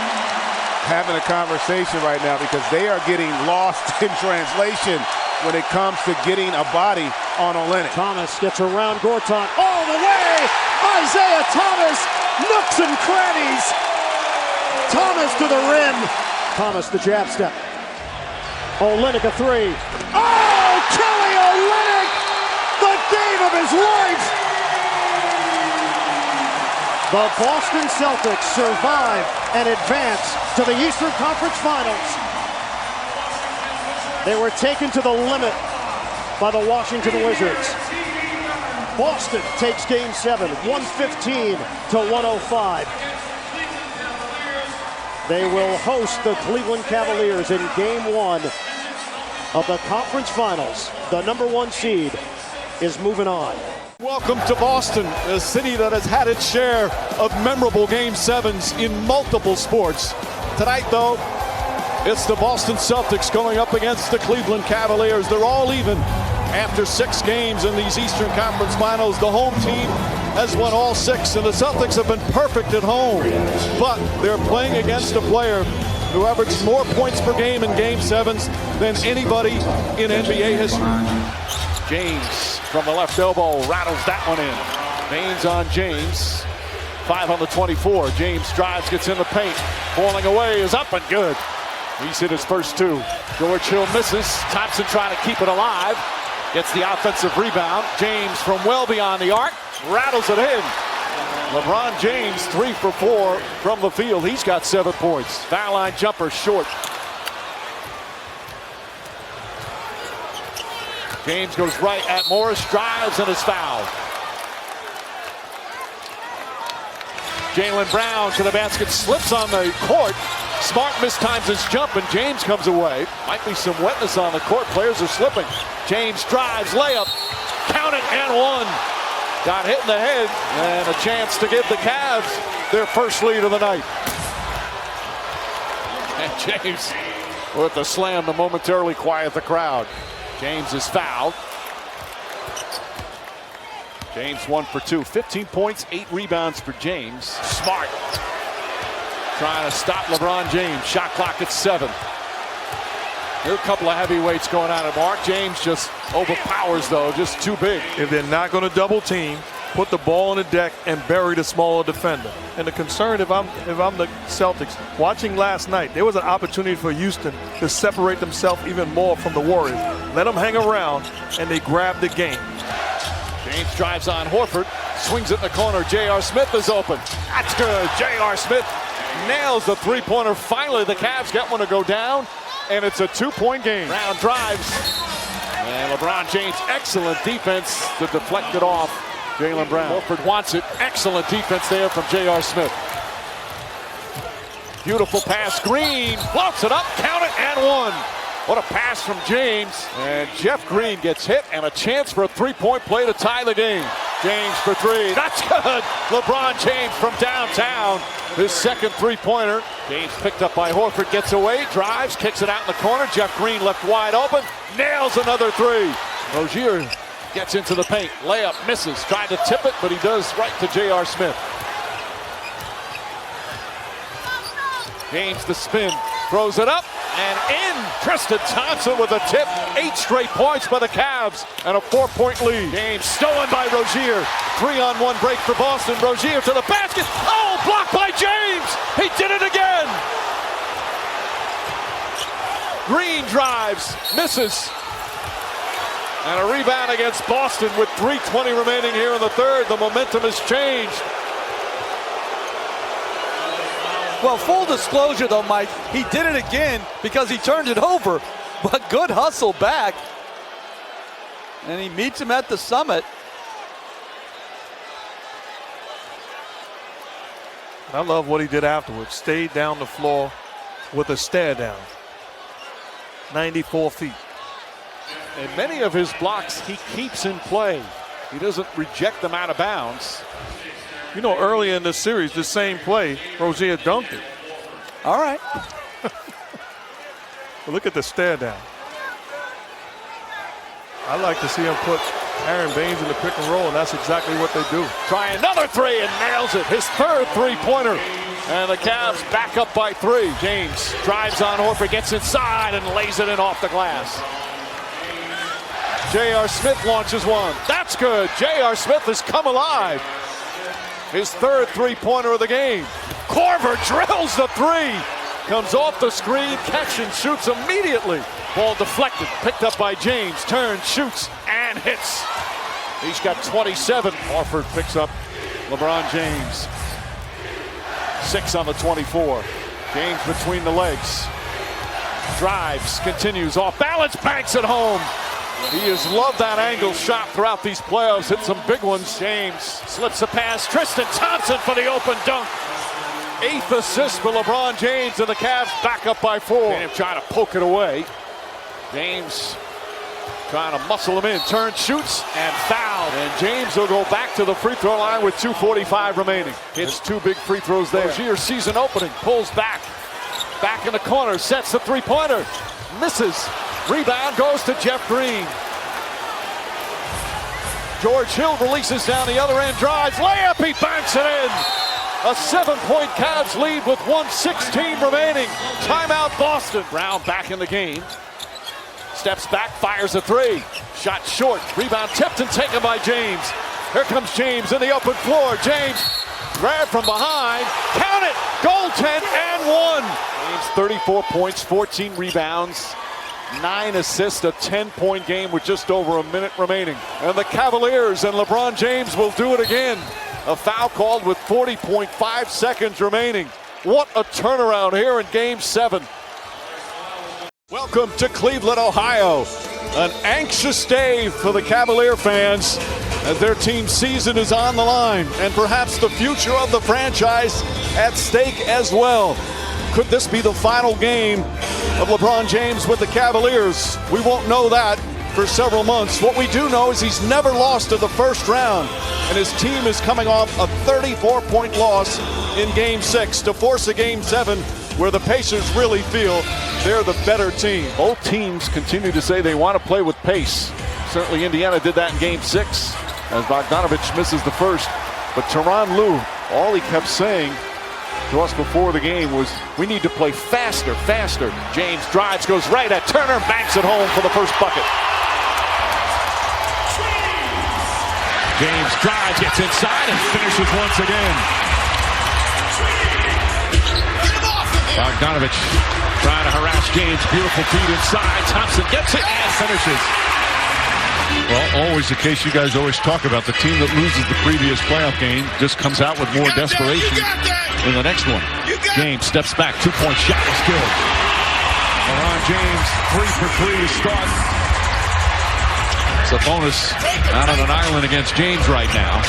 having a conversation right now because they are getting lost in translation when it comes to getting a body on Olynyk. Thomas gets around Gortat all the way. Isaiah Thomas, nooks and crannies. Thomas to the rim. Thomas the jab step. Olynyk a three. Oh, Kelly Olynyk, the game of his life. The Boston Celtics survive and advance to the Eastern Conference Finals. They were taken to the limit by the Washington Wizards. Boston takes Game 7, 115 to 105. They will host the Cleveland Cavaliers in Game 1 of the Conference Finals. The #1 seed is moving on. Welcome to Boston, a city that has had its share of memorable Game 7s in multiple sports. Tonight, though, it's the Boston Celtics going up against the Cleveland Cavaliers. They're all even after 6 games in these Eastern Conference Finals. The home team has won all 6, and the Celtics have been perfect at home. But they're playing against a player who averaged more points per game in Game 7s than anybody in NBA history. James from the left elbow rattles that one in. Baines on James. 5 on the 24. James drives, gets in the paint. Falling away is up and good. He's hit his first 2. George Hill misses. Thompson trying to keep it alive. Gets the offensive rebound. James from well beyond the arc. Rattles it in. LeBron James 3 for 4 from the field. He's got 7 points. Foul line jumper short. James goes right at Morris, drives and is fouled. Jaylen Brown to the basket, slips on the court. Smart mistimes his jump and James comes away. Might be some wetness on the court. Players are slipping. James drives, layup, count it and 1. Got hit in the head and a chance to give the Cavs their first lead of the night. And James with the slam to momentarily quiet the crowd. James is fouled. James 1 for 2, 15 points, 8 rebounds for James. Smart trying to stop LeBron James. Shot clock at 7. There are a couple of heavyweights going at it. Mark James just overpowers, though, just too big. If they're not going to double team, put the ball on the deck and bury the smaller defender. And the concern, if I'm the Celtics, watching last night, there was an opportunity for Houston to separate themselves even more from the Warriors. Let them hang around, and they grab the game. James drives on Horford, swings it in the corner. J.R. Smith is open. That's good. J.R. Smith nails the three-pointer. Finally, the Cavs get one to go down, and it's a 2-point game. Brown drives, and LeBron James, excellent defense to deflect it off Jaylen Brown. Horford wants it. Excellent defense there from J.R. Smith. Beautiful pass. Green floats it up, count it, and 1. What a pass from James. And Jeff Green gets hit and a chance for a 3-point play to tie the game. James for 3. That's good. LeBron James from downtown. His second 3-pointer. James picked up by Horford, gets away, drives, kicks it out in the corner. Jeff Green left wide open, nails another 3. Rozier gets into the paint. Layup misses. Tried to tip it, but he does right to J.R. Smith. James the spin. Throws it up and in. Tristan Thompson with a tip. 8 straight points by the Cavs and a 4-point lead. James stolen by Rozier. 3-on-1 break for Boston. Rozier to the basket. Oh, blocked by James. He did it again. Green drives, misses. And a rebound against Boston with 3:20 remaining here in the third. The momentum has changed. Well, full disclosure, though, Mike, he did it again because he turned it over. But good hustle back. And he meets him at the summit. I love what he did afterwards. Stayed down the floor with a stare down. 94 feet. And many of his blocks he keeps in play. He doesn't reject them out of bounds. You know, earlier in this series, the same play, Rozier dunked it. All right. Look at the stare down. I like to see him put Aaron Baines in the pick and roll, and that's exactly what they do. Try another 3 and nails it. His third 3-pointer. And the Cavs back up by 3. James drives on Horford, gets inside and lays it in off the glass. J.R. Smith launches one. That's good. J.R. Smith has come alive. His third 3-pointer of the game. Korver drills the 3. Comes off the screen, catch and shoots immediately. Ball deflected, picked up by James. Turns, shoots, and hits. He's got 27. Horford picks up LeBron James. 6 on the 24. James between the legs. Drives, continues off balance, banks it home. He has loved that angle shot throughout these playoffs. Hit some big ones. James slips a pass. Tristan Thompson for the open dunk. 8th assist for LeBron James, and the Cavs back up by 4. James trying to poke it away. James trying to muscle him in. Turns, shoots, and fouled. And James will go back to the free throw line with 2:45 remaining. Hits 2 big free throws there. Rozier season opening. Pulls back. Back in the corner. Sets the three-pointer. Misses. Rebound goes to Jeff Green. George Hill releases down the other end. Drives. Layup. He banks it in. A 7-point Cavs lead with 1:16 remaining. Timeout Boston. Brown back in the game. Steps back, fires a 3. Shot short. Rebound tipped and taken by James. Here comes James in the open floor. James grabbed from behind. Count it. Goaltend and 1. James 34 points, 14 rebounds, 9 assists, a 10-point game with just over a minute remaining. And the Cavaliers and LeBron James will do it again. A foul called with 40.5 seconds remaining. What a turnaround here in Game 7. Welcome to Cleveland, Ohio. An anxious day for the Cavalier fans as their team's season is on the line and perhaps the future of the franchise at stake as well. Could this be the final game of LeBron James with the Cavaliers? We won't know that for several months. What we do know is he's never lost in the first round, and his team is coming off a 34-point loss in Game 6 to force a Game 7 where the Pacers really feel they're the better team. Both teams continue to say they want to play with pace. Certainly Indiana did that in Game 6 as Bogdanovich misses the first. But Tyronn Lue, all he kept saying to us before the game was, we need to play faster, faster. James drives, goes right at Turner, banks it home for the first bucket. James drives, gets inside, and finishes once again. Bogdanovich trying to harass James. Beautiful feed inside. Thompson gets it and finishes. Well, always the case you guys always talk about. The team that loses the previous playoff game just comes out with more desperation in the next one. James steps back. 2-point shot is good. LeBron James 3 for 3 to start. It's a bonus out on an island against James right now.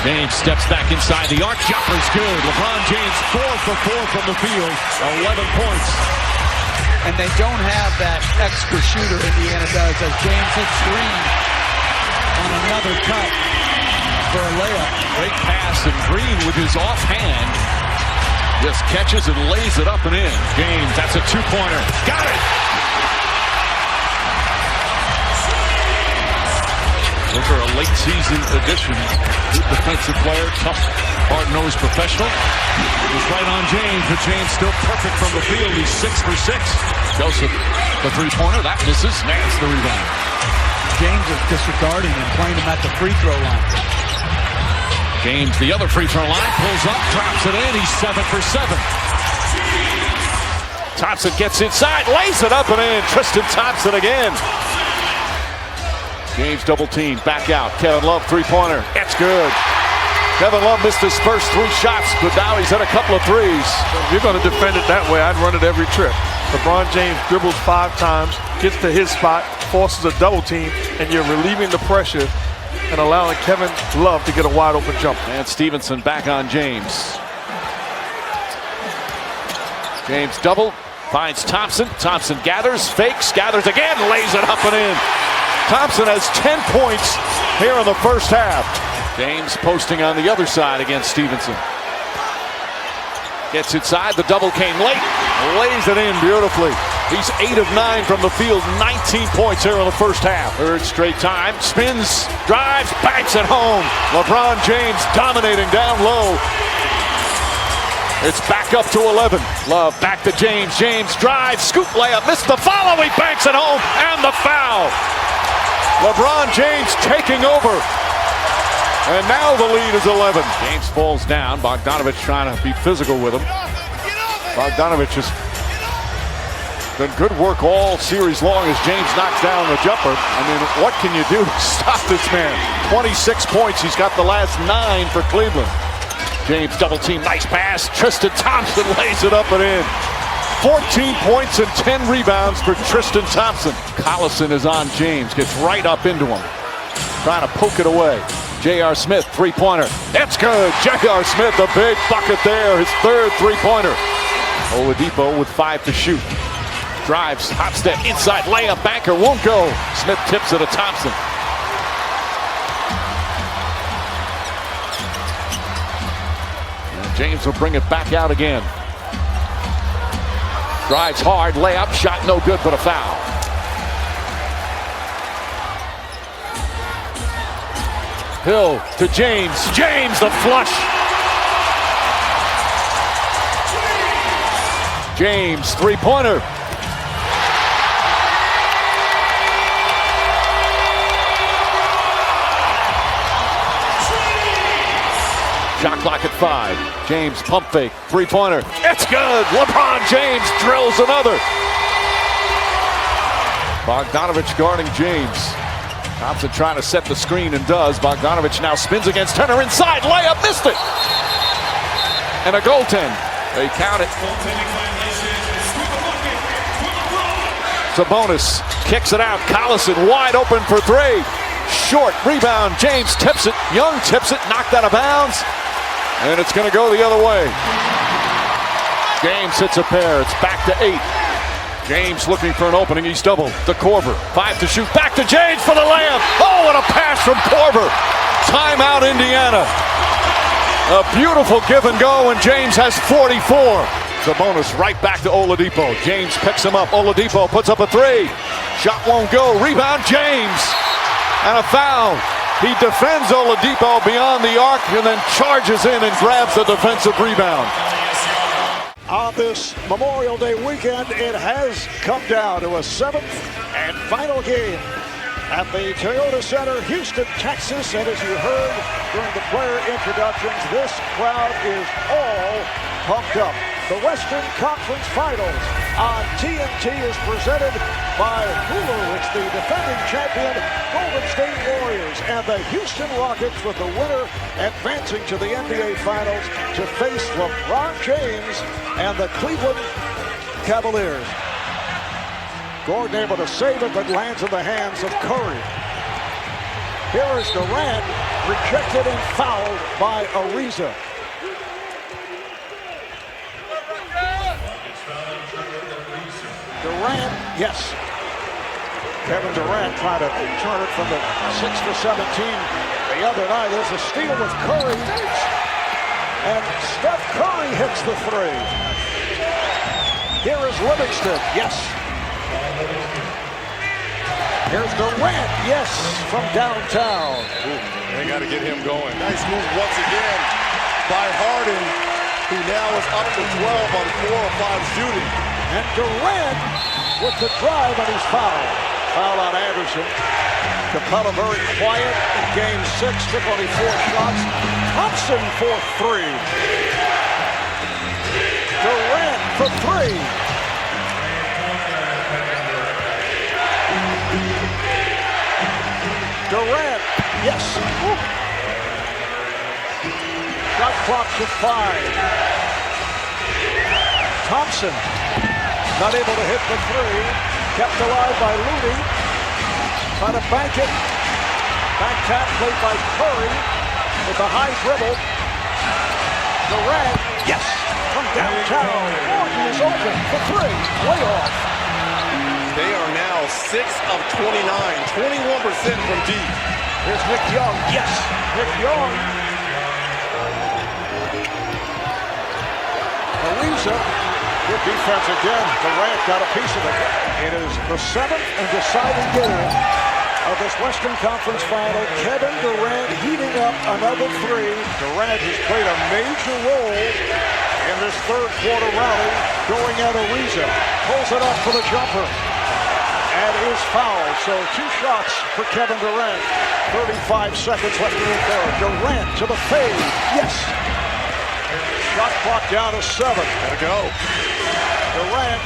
James steps back inside the arc. Jumper's good. LeBron James 4 for 4 from the field. 11 points. And they don't have that extra shooter Indiana does, as James hits Green on another cut for a layup. Great pass, and Green with his offhand just catches and lays it up and in. James, that's a 2-pointer. Got it! Look for a late season addition. Good defensive player, tough, hard-nosed professional. It was right on James, but James still perfect from the field. He's 6 for 6. Joseph, the 3-pointer, that misses. Nance the rebound. James is disregarding and playing him at the free throw line. James, the other free throw line, pulls up, drops it in. He's 7 for 7. Thompson gets inside, lays it up and in. Tristan Thompson again. James double team, back out. Kevin Love 3-pointer. It's good. Kevin Love missed his first 3 shots, but now he's hit a couple of threes. If you're going to defend it that way, I'd run it every trip. LeBron James dribbles 5 times, gets to his spot, forces a double team, and you're relieving the pressure and allowing Kevin Love to get a wide open jump. And Stevenson back on James. James double, finds Thompson. Thompson gathers, fakes, gathers again, lays it up and in. Thompson has 10 points here in the first half. James posting on the other side against Stevenson. Gets inside, the double came late. Lays it in beautifully. He's 8 of 9 from the field, 19 points here in the first half. Third straight time, spins, drives, banks it home. LeBron James dominating down low. It's back up to 11. Love back to James. James drives, scoop layup, missed the follow. He banks it home, and the foul. LeBron James taking over. And now the lead is 11. James falls down. Bogdanovich trying to be physical with him. Bogdanovich has done good work all series long as James knocks down the jumper. I mean, what can you do to stop this man? 26 points. He's got the last 9 for Cleveland. James double team, nice pass. Tristan Thompson lays it up and in. 14 points and 10 rebounds for Tristan Thompson. Collison is on James, gets right up into him. Trying to poke it away. J.R. Smith, three-pointer. It's good. J.R. Smith, a big bucket there. His third three-pointer. Oladipo with 5 to shoot. Drives, hop step, inside layup, banker, won't go. Smith tips it to Thompson. And James will bring it back out again. Drives hard, layup, shot no good, but a foul. Hill to James. James, the flush. James, three-pointer. Shot clock at 5. James, pump fake, three-pointer. It's good. LeBron James drills another. Bogdanovich guarding James. Thompson trying to set the screen and does. Bogdanovich now spins against Turner inside. Layup, missed it. And a goaltend. They count it. Sabonis kicks it out. Collison wide open for 3. Short rebound. James tips it. Young tips it. Knocked out of bounds. And it's going to go the other way. James hits a pair. It's back to 8. James looking for an opening. He's doubled to Korver. 5 to shoot. Back to James for the layup. Oh, what a pass from Korver. Timeout, Indiana. A beautiful give and go, and James has 44. Sabonis right back to Oladipo. James picks him up. Oladipo puts up a 3. Shot won't go. Rebound, James. And a foul. He defends Oladipo beyond the arc and then charges in and grabs the defensive rebound. On this Memorial Day weekend, it has come down to a 7th and final game at the Toyota Center, Houston, Texas. And as you heard during the player introductions, this crowd is all pumped up. The Western Conference Finals on TNT is presented by Hulu. It's the defending champion Golden State Warriors and the Houston Rockets, with the winner advancing to the NBA Finals to face LeBron James and the Cleveland Cavaliers. Gordon able to save it, but lands in the hands of Curry. Here is Durant, rejected and fouled by Ariza. Durant, yes. Kevin Durant trying to turn it from the 6 to 17 the other night. There's a steal with Curry. And Steph Curry hits the 3. Here is Livingston, yes. Here's Durant, yes, from downtown. Ooh, they got to get him going. Nice move once again by Harden, who now is up to 12 on 4 of 5 shooting. And Durant with the drive, and he's fouled. Foul on Anderson. Capella very quiet in game 6, took only 4 shots. Thompson for 3. Durant for 3. Durant, yes. Woo. Shot clock to 5. Thompson not able to hit the 3. Kept alive by Looney. Trying to bank it. Back tap played by Curry with a high dribble. Durant, yes, from downtown. Gordon is open for 3. Way off. They are now 6 of 29, 21% from deep. Here's Nick Young, yes, Nick Young. Ariza, good defense again. Durant got a piece of it. It is the 7th and deciding game of this Western Conference Final. Kevin Durant heating up another 3. Durant has played a major role in this third quarter rally, going at Ariza. Pulls it up for the jumper. And is fouled. So 2 shots for Kevin Durant. 35 seconds left in the third. Durant to the fade. Yes. Shot clock down to 7. Gotta go. Durant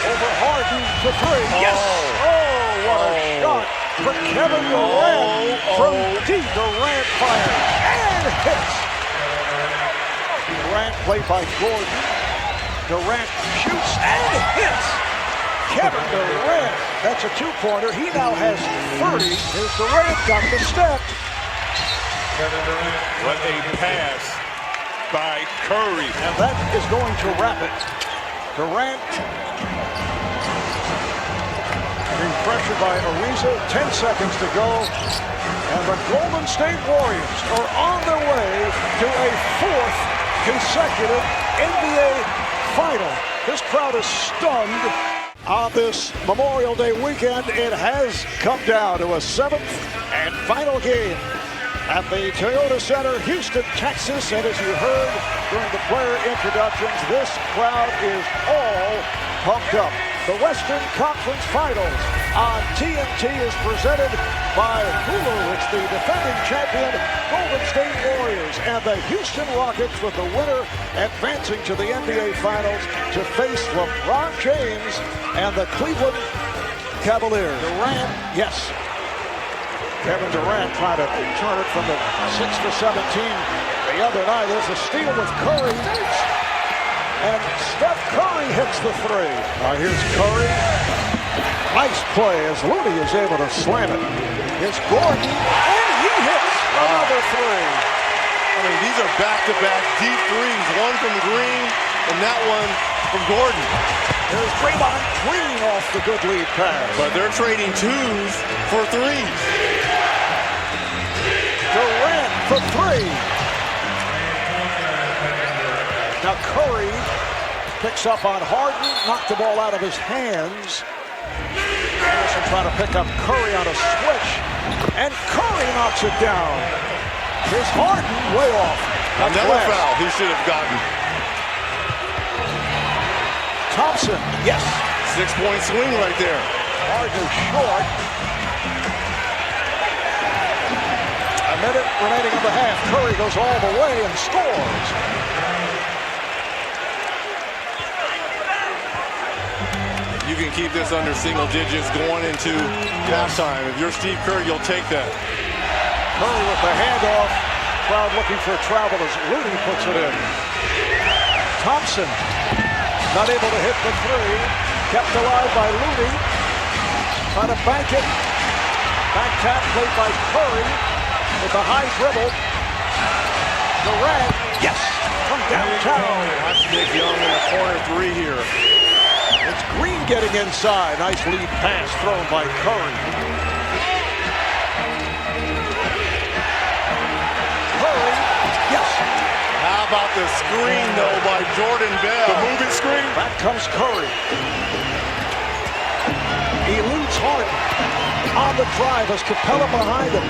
over Harden to 3. Yes. Oh, what a shot for Kevin Durant from deep. Durant fires and hits. Durant played by Gordon. Durant shoots and hits. Kevin Durant, that's a two-pointer. He now has 30. Here's Durant, got the step. What a pass by Curry. And that is going to wrap it. Durant being pressured by Ariza, 10 seconds to go. And the Golden State Warriors are on their way to a fourth consecutive NBA final. This crowd is stunned. On this Memorial Day weekend, it has come down to a seventh and final game at the Toyota Center, Houston, Texas. And as you heard during the player introductions, this crowd is all pumped up. The Western Conference Finals on TNT is presented by Hulu. It's the defending champion Golden State Warriors and the Houston Rockets, with the winner advancing to the NBA Finals to face LeBron James and the Cleveland Cavaliers. Durant, yes. Kevin Durant trying to turn it from the 6 to 17 the other night. There's a steal with Curry. And Steph Curry hits the three. Here's Curry. Nice play as Looney is able to slam it. Here's Gordon, and he hits another three. I mean, these are back-to-back deep threes. One from Green, and that one from Gordon. There's Draymond Green off the good lead pass. But they're trading twos for threes. Durant for three. Now Curry picks up on Harden, knocked the ball out of his hands. Anderson trying to pick up Curry on a switch, and Curry knocks it down. Here's Harden way off. Another foul he should have gotten. Thompson, yes. 6-point swing right there. Harden is short. A minute remaining in the half. Curry goes all the way and scores. You can keep this under single digits going into halftime. If you're Steve Kerr, you'll take that. Curry with the handoff. Crowd looking for travel as Looney puts it in. Thompson not able to hit the three. Kept alive by Looney. Trying to bank it. Back tap played by Curry with a high dribble. Durant, yes, from downtown. That's Nick Young in the corner three here. It's Green getting inside. Nice lead pass thrown by Curry. Curry, yes. How about the screen, though, by Jordan Bell? The moving screen. Back comes Curry. Eludes Harden. On the drive as Capella behind him.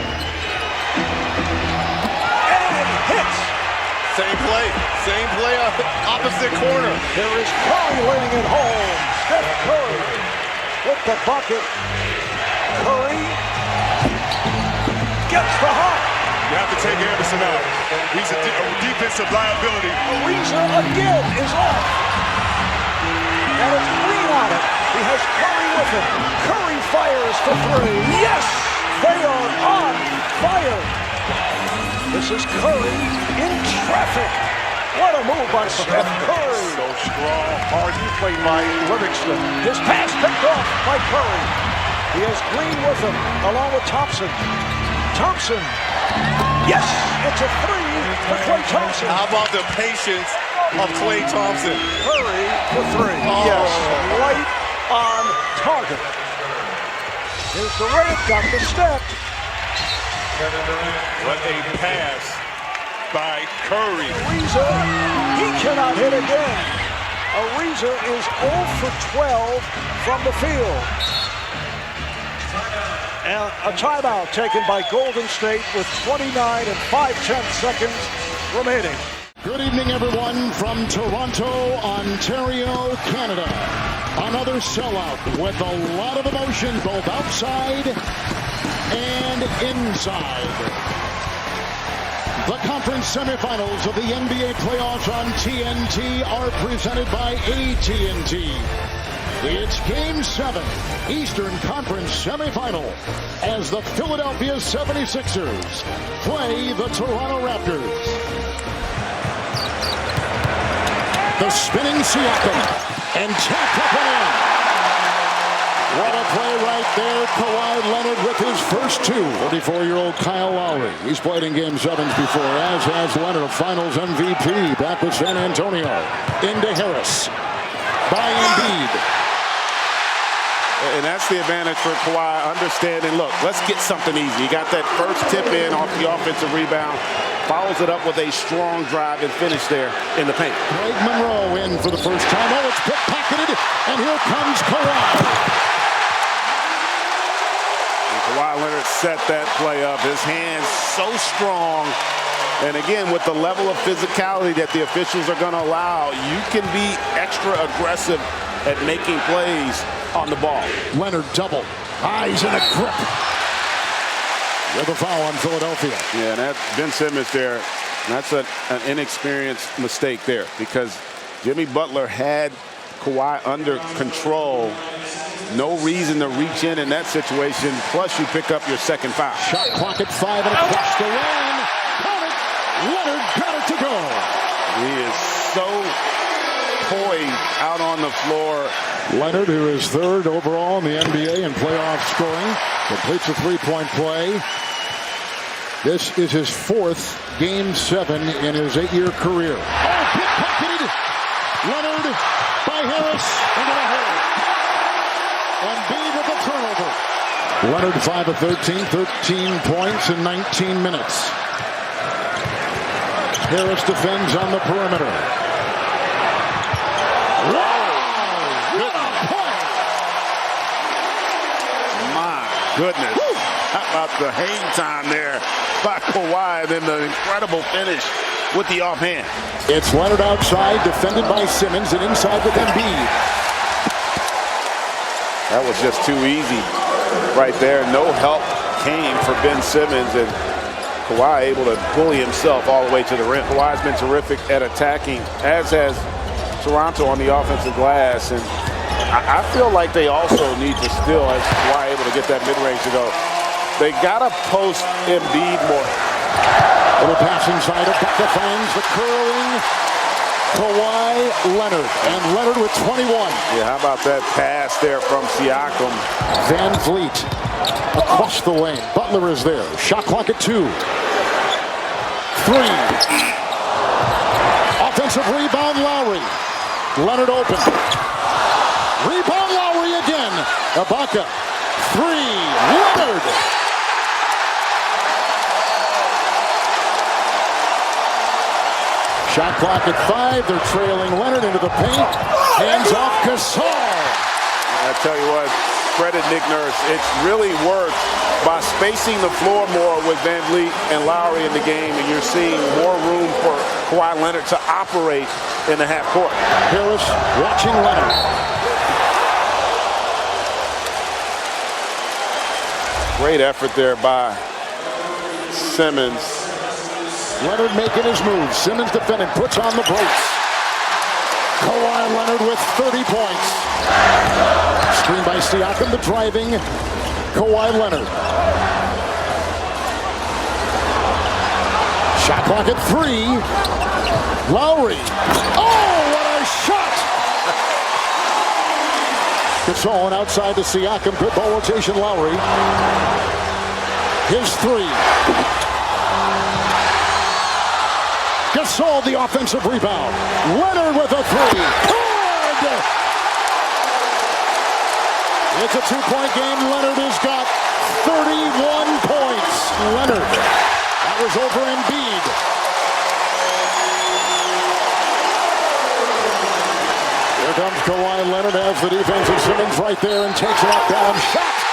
And hits. Same play opposite corner. There is Curry leading it home. Steph Curry with the bucket. Curry gets the hop. You have to take Iverson out. He's a defensive liability. Ariza again is off. And it's Green on it. He has Curry with him. Curry fires for three. Yes! They are on fire. This is Curry in traffic. What a move by Steph Curry. So strong. Harden played by Livingston. His pass picked off by Curry. He has Green with him, along with Thompson. Thompson. Yes, it's a three for Klay Thompson. How about the patience of Klay Thompson? Curry for three. Oh. Yes, right on target. Here's Durant, got the step. What a pass by Curry. Ariza, he cannot hit again. Ariza is 0 for 12 from the field. And a timeout taken by Golden State with 29 and 5/10 seconds remaining. Good evening, everyone, from Toronto, Ontario, Canada. Another sellout with a lot of emotion both outside and inside. The conference semifinals of the NBA playoffs on TNT are presented by AT&T. It's Game 7, Eastern Conference semifinal, as the Philadelphia 76ers play the Toronto Raptors. The spinning Siakam. And tapped up and in. What a play right there. Kawhi Leonard with his first two. 34-year-old Kyle Lowry. He's played in Game 7s before, as has Leonard, a Finals MVP, back with San Antonio. Into Harris. By Embiid. And that's the advantage for Kawhi, understanding, look, let's get something easy. He got that first tip in off the offensive rebound, follows it up with a strong drive and finish there in the paint. Greg Monroe in for the first time. Oh, it's pickpocketed, and here comes Kawhi. And Kawhi Leonard set that play up. His hands so strong. And again, with the level of physicality that the officials are going to allow, you can be extra aggressive at making plays on the ball. Leonard double. Eyes in a grip. With a foul on Philadelphia. Yeah, and that Ben Simmons there, that's an inexperienced mistake there because Jimmy Butler had Kawhi under control. No reason to reach in that situation. Plus, you pick up your second foul. Shot clock at 5 and across the lane. Leonard got it to go. He is so poised out on the floor. Leonard, who is third overall in the NBA in playoff scoring, completes a three-point play. This is his fourth Game 7 in his 8-year career. Oh, pickpocketed! Leonard by Harris into the hole. Embiid with the turnover. Leonard 5 of 13, 13 points in 19 minutes. Harris defends on the perimeter. Goodness. How about the hang time there by Kawhi, then the incredible finish with the offhand. It's Leonard outside, defended by Simmons, and inside with Embiid. That was just too easy right there. No help came for Ben Simmons, and Kawhi able to bully himself all the way to the rim. Kawhi's been terrific at attacking, as has Toronto on the offensive glass, and I feel like they also need to still, as Kawhi able to get that mid-range to go, they got to post Embiid more. Little pass inside, Ibaka finds the curling Kawhi Leonard, and Leonard with 21. Yeah, how about that pass there from Siakam? Van Vliet across the lane. Butler is there. Shot clock at 2. 3. Offensive rebound, Lowry. Leonard open. Rebound, Lowry again. Ibaka. 3. Leonard. Shot clock at 5. They're trailing Leonard into the paint. Hands off Gasol. I tell you what, credit Nick Nurse. It's really worked by spacing the floor more with Van Vliet and Lowry in the game, and you're seeing more room for Kawhi Leonard to operate in the half court. Harris watching Leonard. Great effort there by Simmons. Leonard making his move. Simmons defending, puts on the brakes. Kawhi Leonard with 30 points. Screen by Siakam, the driving Kawhi Leonard. Shot clock at 3. Lowry. Oh, what a shot! Gasol and outside to Siakam. Good ball rotation, Lowry. His 3. Gasol, the offensive rebound. Leonard with a 3. Good! It's a 2-point game. Leonard has got 31 points. Leonard. That was over Embiid. Here comes Kawhi Leonard, has the defensive Simmons right there and takes it off down. Shot!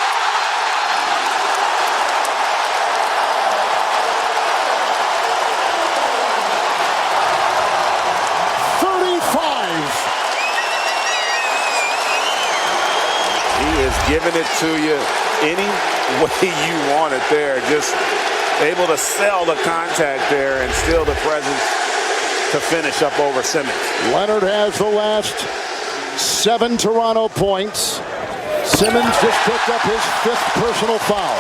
Giving it to you any way you want it there. Just able to sell the contact there and still the presence to finish up over Simmons. Leonard has the last 7 Toronto points. Simmons just picked up his 5th personal foul.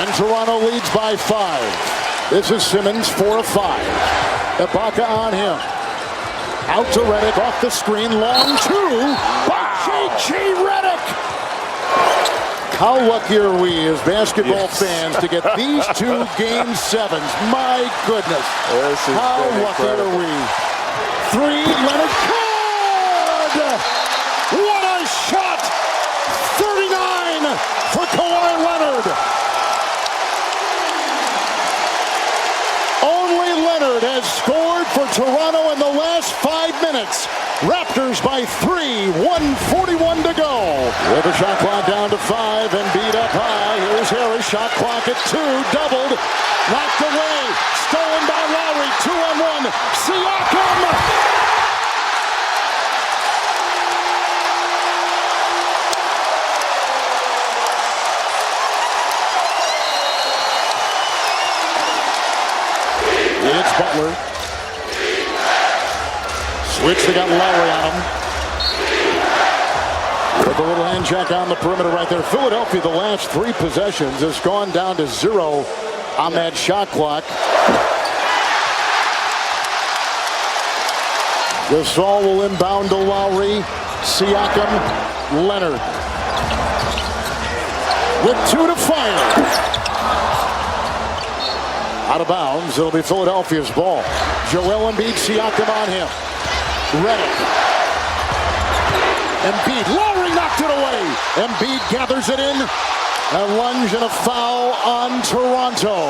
And Toronto leads by 5. This is Simmons, 4 of 5. Ibaka on him. Out to Redick, off the screen, long two by J.J. Redick. How lucky are we as basketball fans to get these two Game 7s? My goodness. How lucky are we? Three, Leonard. Good! What a shot! 39 for Kawhi Leonard. Only Leonard has scored for Toronto in the last 5 minutes. Raptors by 3, 1:41 to go. With the shot clock down to 5 and beat up high. Here's Harris, shot clock at 2, doubled, knocked away, stolen by Lowry, 2-on-1, Siakam! It's Butler. Switch, they got Lowry on him. With a little hand check on the perimeter right there. Philadelphia, the last 3 possessions, has gone down to 0 on that shot clock. Gasol will inbound to Lowry. Siakam, Leonard. With 2 to fire. Out of bounds, it'll be Philadelphia's ball. Joel Embiid, Siakam on him. Redick. Embiid, Lowry knocked it away. Embiid gathers it in. A lunge and a foul on Toronto.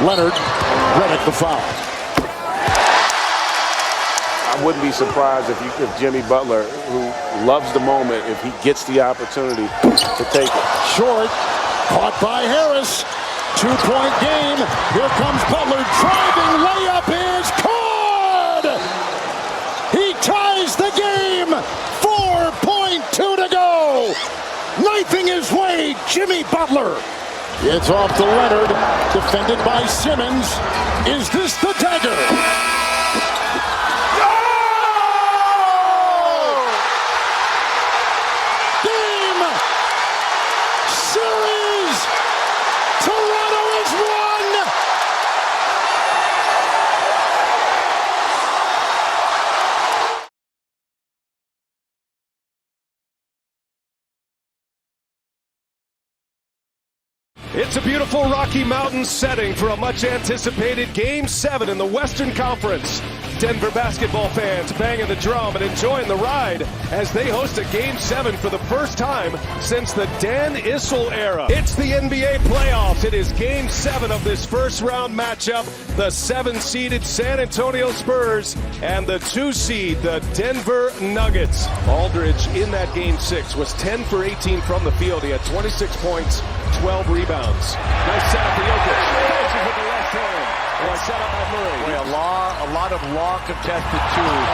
Leonard, Redick the foul. I wouldn't be surprised if Jimmy Butler, who loves the moment, if he gets the opportunity to take it. Short. Caught by Harris. 2-point game. Here comes Butler driving. Layup is good. He ties the game. 4.2 to go. Knifing his way, Jimmy Butler. It's off to Leonard. Defended by Simmons. Is this the dagger? It's a beautiful Rocky Mountain setting for a much-anticipated Game 7 in the Western Conference. Denver basketball fans banging the drum and enjoying the ride as they host a Game 7 for the first time since the Dan Issel era. It's the NBA playoffs. It is Game 7 of this first-round matchup. The 7-seeded San Antonio Spurs and the 2-seed, the Denver Nuggets. Aldridge in that Game 6 was 10 for 18 from the field. He had 26 points, 12 rebounds. Nice setup for Jokic. Finishes with the left hand. Well, set up by Murray. Boy, a lot of long contested twos.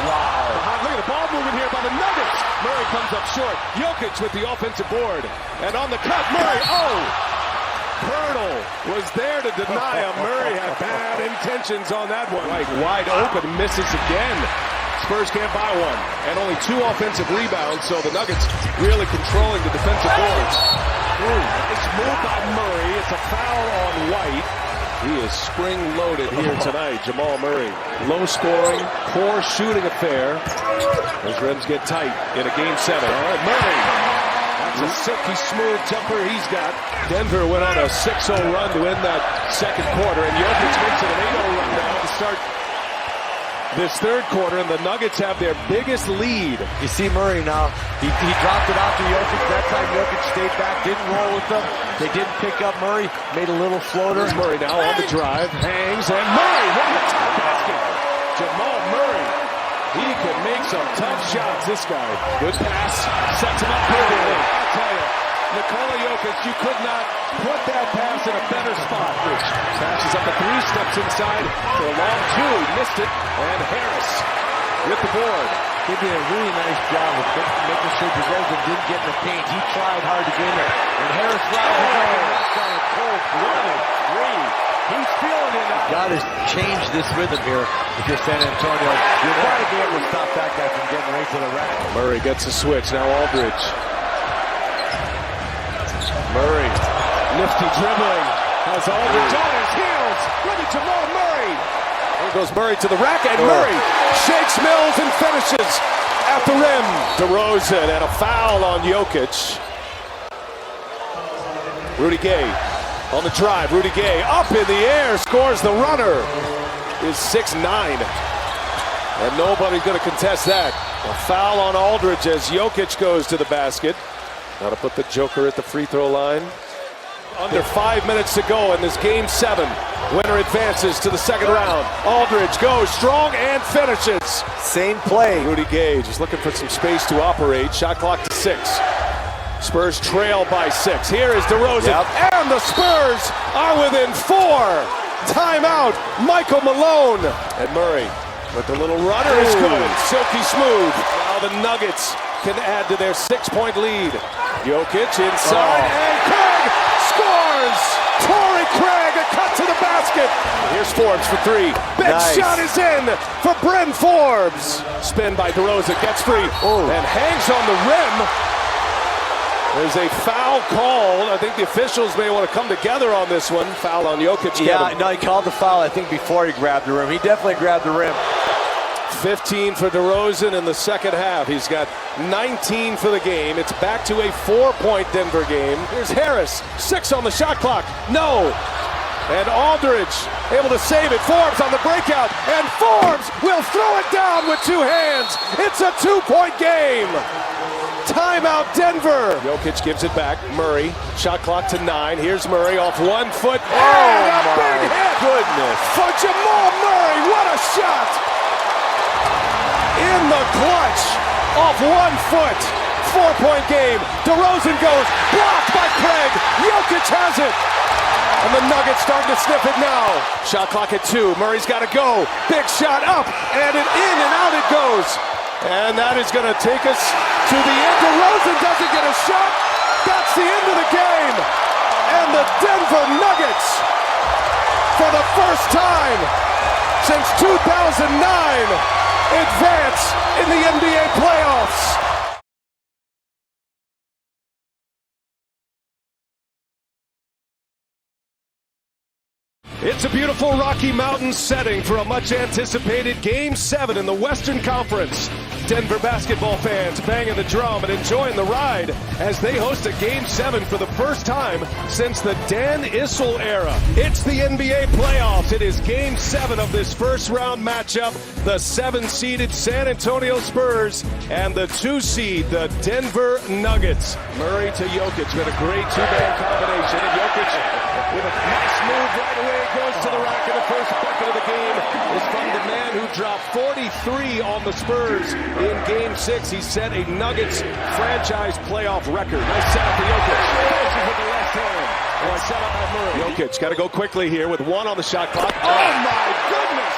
Wow. Look at the ball movement here by the Nuggets. Murray comes up short. Jokic with the offensive board. And on the cut, Murray. Oh! Pirtle was there to deny him. Murray had bad intentions on that one. Right, wide open, misses again. Spurs can't buy one. And only 2 offensive rebounds, so the Nuggets really controlling the defensive boards. It's moved by Murray. It's a foul on White. He is spring-loaded here tonight, Jamal Murray. Low scoring, poor shooting affair. Those Rebs get tight in a Game 7. All right, Murray. That's a silky smooth jumper he's got. Denver went on a 6-0 run to end that second quarter, and Jokic makes it an 8-0 run now to start this third quarter, and the Nuggets have their biggest lead. You see Murray now. He dropped it out to Jokic. That time Jokic stayed back, didn't roll with them. They didn't pick up Murray. Made a little floater. Here's Murray now on the drive. Hangs, and Murray, what a top basket. Jamal Murray. He could make some tough shots, this guy. Good pass. Sets him up perfectly. I'll tell you, Nikola Jokic, you could not put that pass in a better spot. Rich passes up the 3, steps inside for a long 2. He missed it. And Harris with the board. He did a really nice job of making sure DeRozan didn't get in the paint. He tried hard to get in there. And Harris rises up and knocks on a cold-blooded 3. He's feeling it now. Got to change this rhythm here if you're San Antonio. You're not going to be able to stop that guy from getting right to the rack. Murray gets a switch. Now Aldridge. Murray, nifty dribbling. Has Aldridge on his heels. Look at Jamal Murray. Here goes Murray to the rack, and Murray shakes Mills and finishes at the rim. DeRozan and a foul on Jokic. Rudy Gay on the drive. Rudy Gay up in the air, scores the runner. Is 6'9", and nobody's going to contest that. A foul on Aldridge as Jokic goes to the basket. Now to put the Joker at the free throw line. Under 5 minutes to go in this game 7. Winner advances to the second round. Aldridge goes strong and finishes. Same play. Rudy Gay just looking for some space to operate. Shot clock to 6. Spurs trail by 6. Here is DeRozan, and the Spurs are within 4. Timeout, Michael Malone. And Murray with the little runner is good. Silky smooth. Now the Nuggets can add to their 6-point lead. Jokic inside, and Craig scores! Torrey Craig, a cut to the basket. Here's Forbes for 3. Big shot is in for Bryn Forbes. Spin by DeRozan, gets free, and hangs on the rim. There's a foul called. I think the officials may want to come together on this one. Foul on Jokic. Yeah, no, he called the foul, I think, before he grabbed the rim. He definitely grabbed the rim. 15 for DeRozan in the second half. He's got 19 for the game. It's back to a 4-point Denver game. Here's Harris, 6 on the shot clock. No. And Aldridge able to save it. Forbes on the breakout, and Forbes will throw it down with 2 hands. It's a 2-point game. Timeout Denver. Jokic gives it back. Murray, shot clock to 9. Here's Murray off 1 foot. And a big hit. Goodness. For Jamal Murray. What a shot. In the clutch. Off 1 foot. 4-point game. DeRozan goes. Blocked by Craig. Jokic has it. And the Nuggets starting to sniff it now. Shot clock at 2. Murray's got to go. Big shot up. And in and out it goes. And that is going to take us to the end. DeRozan doesn't get a shot. That's the end of the game. And the Denver Nuggets, for the first time since 2009, advance in the NBA playoffs. It's a beautiful Rocky Mountain setting for a much-anticipated Game 7 in the Western Conference. Denver basketball fans banging the drum and enjoying the ride as they host a Game 7 for the first time since the Dan Issel era. It's the NBA playoffs. It is Game 7 of this first-round matchup. The 7-seeded San Antonio Spurs and the 2-seed, the Denver Nuggets. Murray to Jokic with a great 2-man combination. And Jokic with a nice move right away. Goes to the rack, and the first bucket of the game is from the man who dropped 43 on the Spurs in Game 6. He set a Nuggets franchise playoff record. Nice setup for Jokic. Finishes with the left hand. And set up by Murray. Jokic got to go quickly here with 1 on the shot clock. Oh my goodness!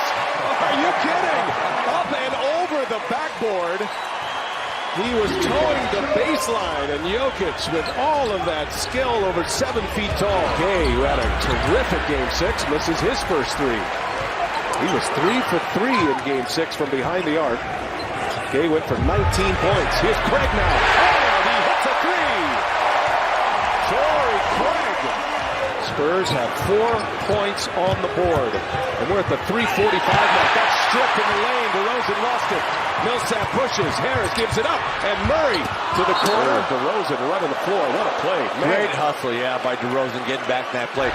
Are you kidding? Up and over the backboard. He was towing the baseline, and Jokic with all of that skill over 7 feet tall. Gay, who had a terrific Game 6, misses his first 3. He was 3 for 3 in Game 6 from behind the arc. Gay went for 19 points. Here's Craig now. And he hits a 3. Torrey Craig. Spurs have 4 points on the board. And we're at the 3:45 mark. That's stripped in the lane. DeRozan lost it. Millsap pushes. Harris gives it up. And Murray to the corner. DeRozan running the floor. What a play. Great hustle, by DeRozan getting back in that play.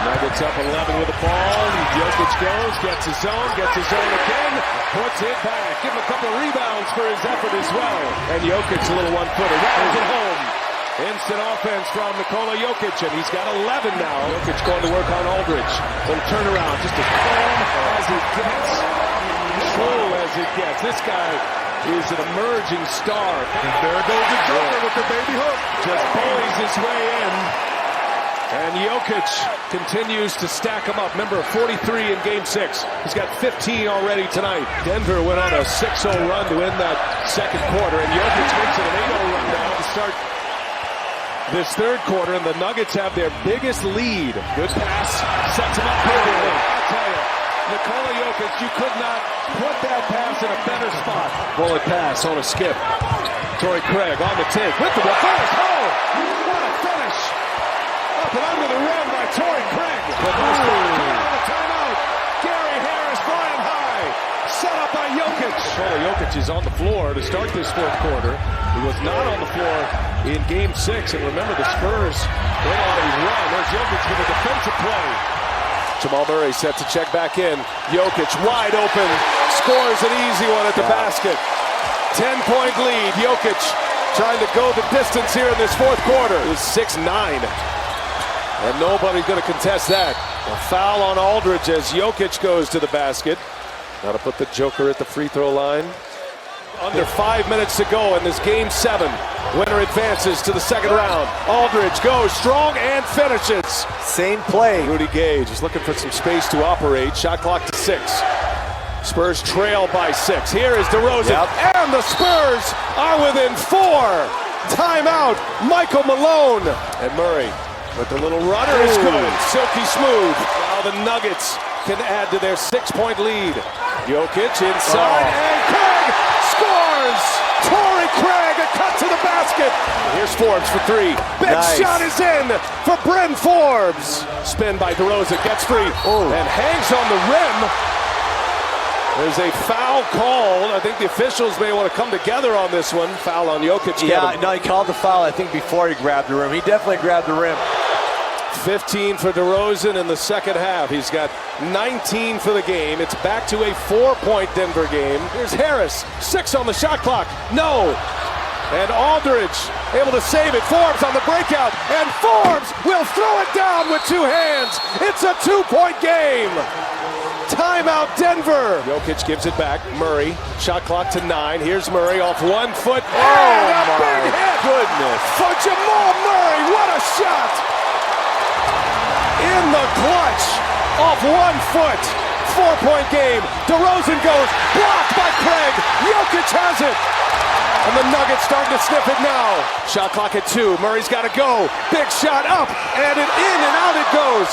Nuggets up 11 with the ball. Jokic goes, gets his own again, puts it back. Give him a couple of rebounds for his effort as well. And Jokic, a little one-footer, rounds it home. Instant offense from Nikola Jokic, and he's got 11 now. Jokic going to work on Aldridge. Little turnaround, just as calm as it gets. Slow as it gets. This guy is an emerging star. And there goes the Joker with the baby hook. Just bullies his way in. And Jokic continues to stack them up. Remember, 43 in Game 6. He's got 15 already tonight. Denver went on a 6-0 run to end that second quarter, and Jokic makes it an 8-0 run now to start this third quarter, and the Nuggets have their biggest lead. Good pass, sets him up perfectly. I'll tell you, Nikola Jokic, you could not put that pass in a better spot. Bullet pass on a skip. Torrey Craig on the take with the reverse. Oh, what a finish! Up and under the rim by Torrey Craig. But on the timeout, Gary Harris set up by Jokic. Jokic is on the floor to start this fourth quarter. He was not on the floor in Game 6. And remember, the Spurs went on a run. There's Jokic with a defensive play. Jamal Murray set to check back in. Jokic wide open. Scores an easy one at the basket. 10-point lead. Jokic trying to go the distance here in this fourth quarter. It was 6-9. And nobody's going to contest that. A foul on Aldridge as Jokic goes to the basket. Now to put the Joker at the free throw line. Under 5 minutes to go in this Game 7. Winner advances to the second round. Aldridge goes strong and finishes. Same play. Rudy Gage is looking for some space to operate. Shot clock to 6. Spurs trail by 6. Here is DeRozan. And the Spurs are within 4. Timeout, Michael Malone. And Murray with the little runner is good. Silky smooth. Now the Nuggets can add to their 6-point lead. Jokic inside, and Craig scores! Torrey Craig, a cut to the basket. Here's Forbes for 3. Big shot is in for Bryn Forbes. Spin by DeRozan, gets free, and hangs on the rim. There's a foul called. I think the officials may want to come together on this one. Foul on Jokic. Yeah, no, he called the foul, I think, before he grabbed the rim. He definitely grabbed the rim. 15 for DeRozan in the second half. He's got 19 for the game. It's back to a 4-point Denver game. Here's Harris, 6 on the shot clock. No. And Aldridge able to save it. Forbes on the breakout. And Forbes will throw it down with 2 hands. It's a 2-point game. Timeout Denver. Jokic gives it back. Murray, shot clock to 9. Here's Murray off 1 foot. And a big hit. Goodness. For Jamal Murray. What a shot. In the clutch, off 1 foot, 4-point game. DeRozan goes, blocked by Craig. Jokic has it. And the Nuggets starting to sniff it now. Shot clock at 2. Murray's got to go. Big shot up, and in and out it goes.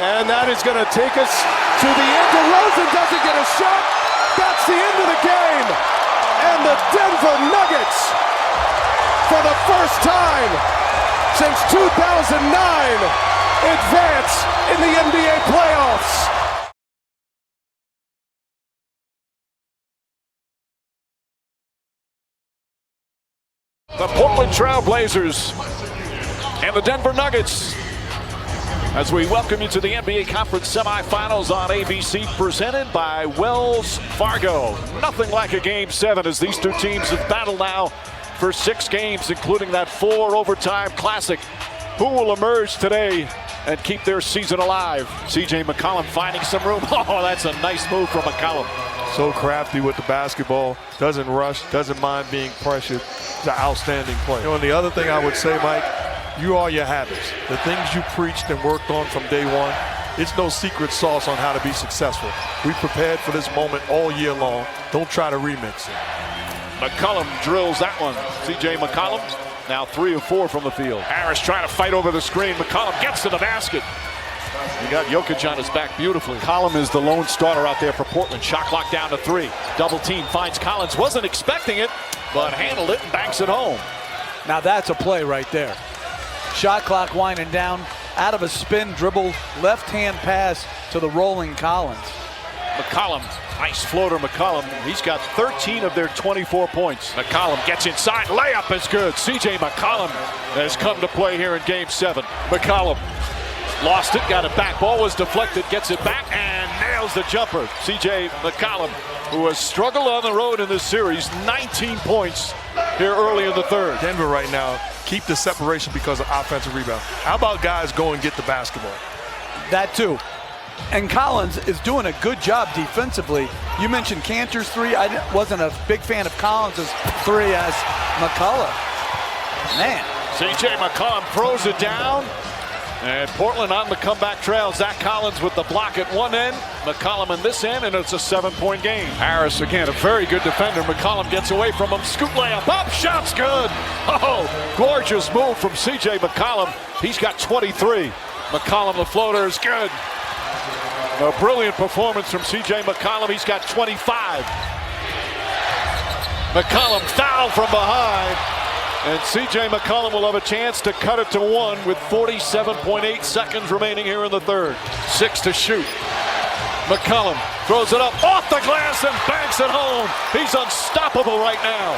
And that is going to take us to the end. DeRozan doesn't get a shot. That's the end of the game. And the Denver Nuggets, for the first time since 2009, advance in the NBA playoffs. The Portland Trail Blazers and the Denver Nuggets, as we welcome you to the NBA Conference semifinals on ABC, presented by Wells Fargo. Nothing like a Game 7 as these two teams have battled now for 6 games, including that 4 overtime classic. Who will emerge today and keep their season alive? C.J. McCollum finding some room. Oh, that's a nice move from McCollum. So crafty with the basketball. Doesn't rush, doesn't mind being pressured. It's an outstanding play. You know, and the other thing I would say, Mike, you are your habits. The things you preached and worked on from day one. It's no secret sauce on how to be successful. We prepared for this moment all year long. Don't try to remix it. McCollum drills that one. C.J. McCollum now 3 of 4 from the field. Harris trying to fight over the screen. McCollum gets to the basket. He got Jokic on his back beautifully. McCollum is the lone starter out there for Portland. Shot clock down to 3. Double team finds Collins. Wasn't expecting it, but handled it and banks it home. Now that's a play right there. Shot clock winding down. Out of a spin dribble, left-hand pass to the rolling Collins. McCollum, nice floater McCollum. He's got 13 of their 24 points. McCollum gets inside, layup is good. C.J. McCollum has come to play here in Game 7. McCollum lost it, got it back. Ball was deflected, gets it back, and nails the jumper. C.J. McCollum, who has struggled on the road in this series, 19 points here early in the third. Denver right now, keep the separation because of offensive rebound. How about guys go and get the basketball? That too. And Collins is doing a good job defensively. You mentioned Cantor's 3. I wasn't a big fan of Collins' 3 as McCullough. Man. C.J. McCollum throws it down. And Portland on the comeback trail. Zach Collins with the block at one end. McCollum in this end, and it's a 7-point game. Harris, again, a very good defender. McCollum gets away from him. Scoop layup up. Shot's good. Oh, gorgeous move from C.J. McCollum. He's got 23. McCollum, the floater, is good. A brilliant performance from C.J. McCollum. He's got 25. McCollum fouled from behind. And C.J. McCollum will have a chance to cut it to 1 with 47.8 seconds remaining here in the third. 6 to shoot. McCollum Throws it up off the glass and banks it home. He's unstoppable right now.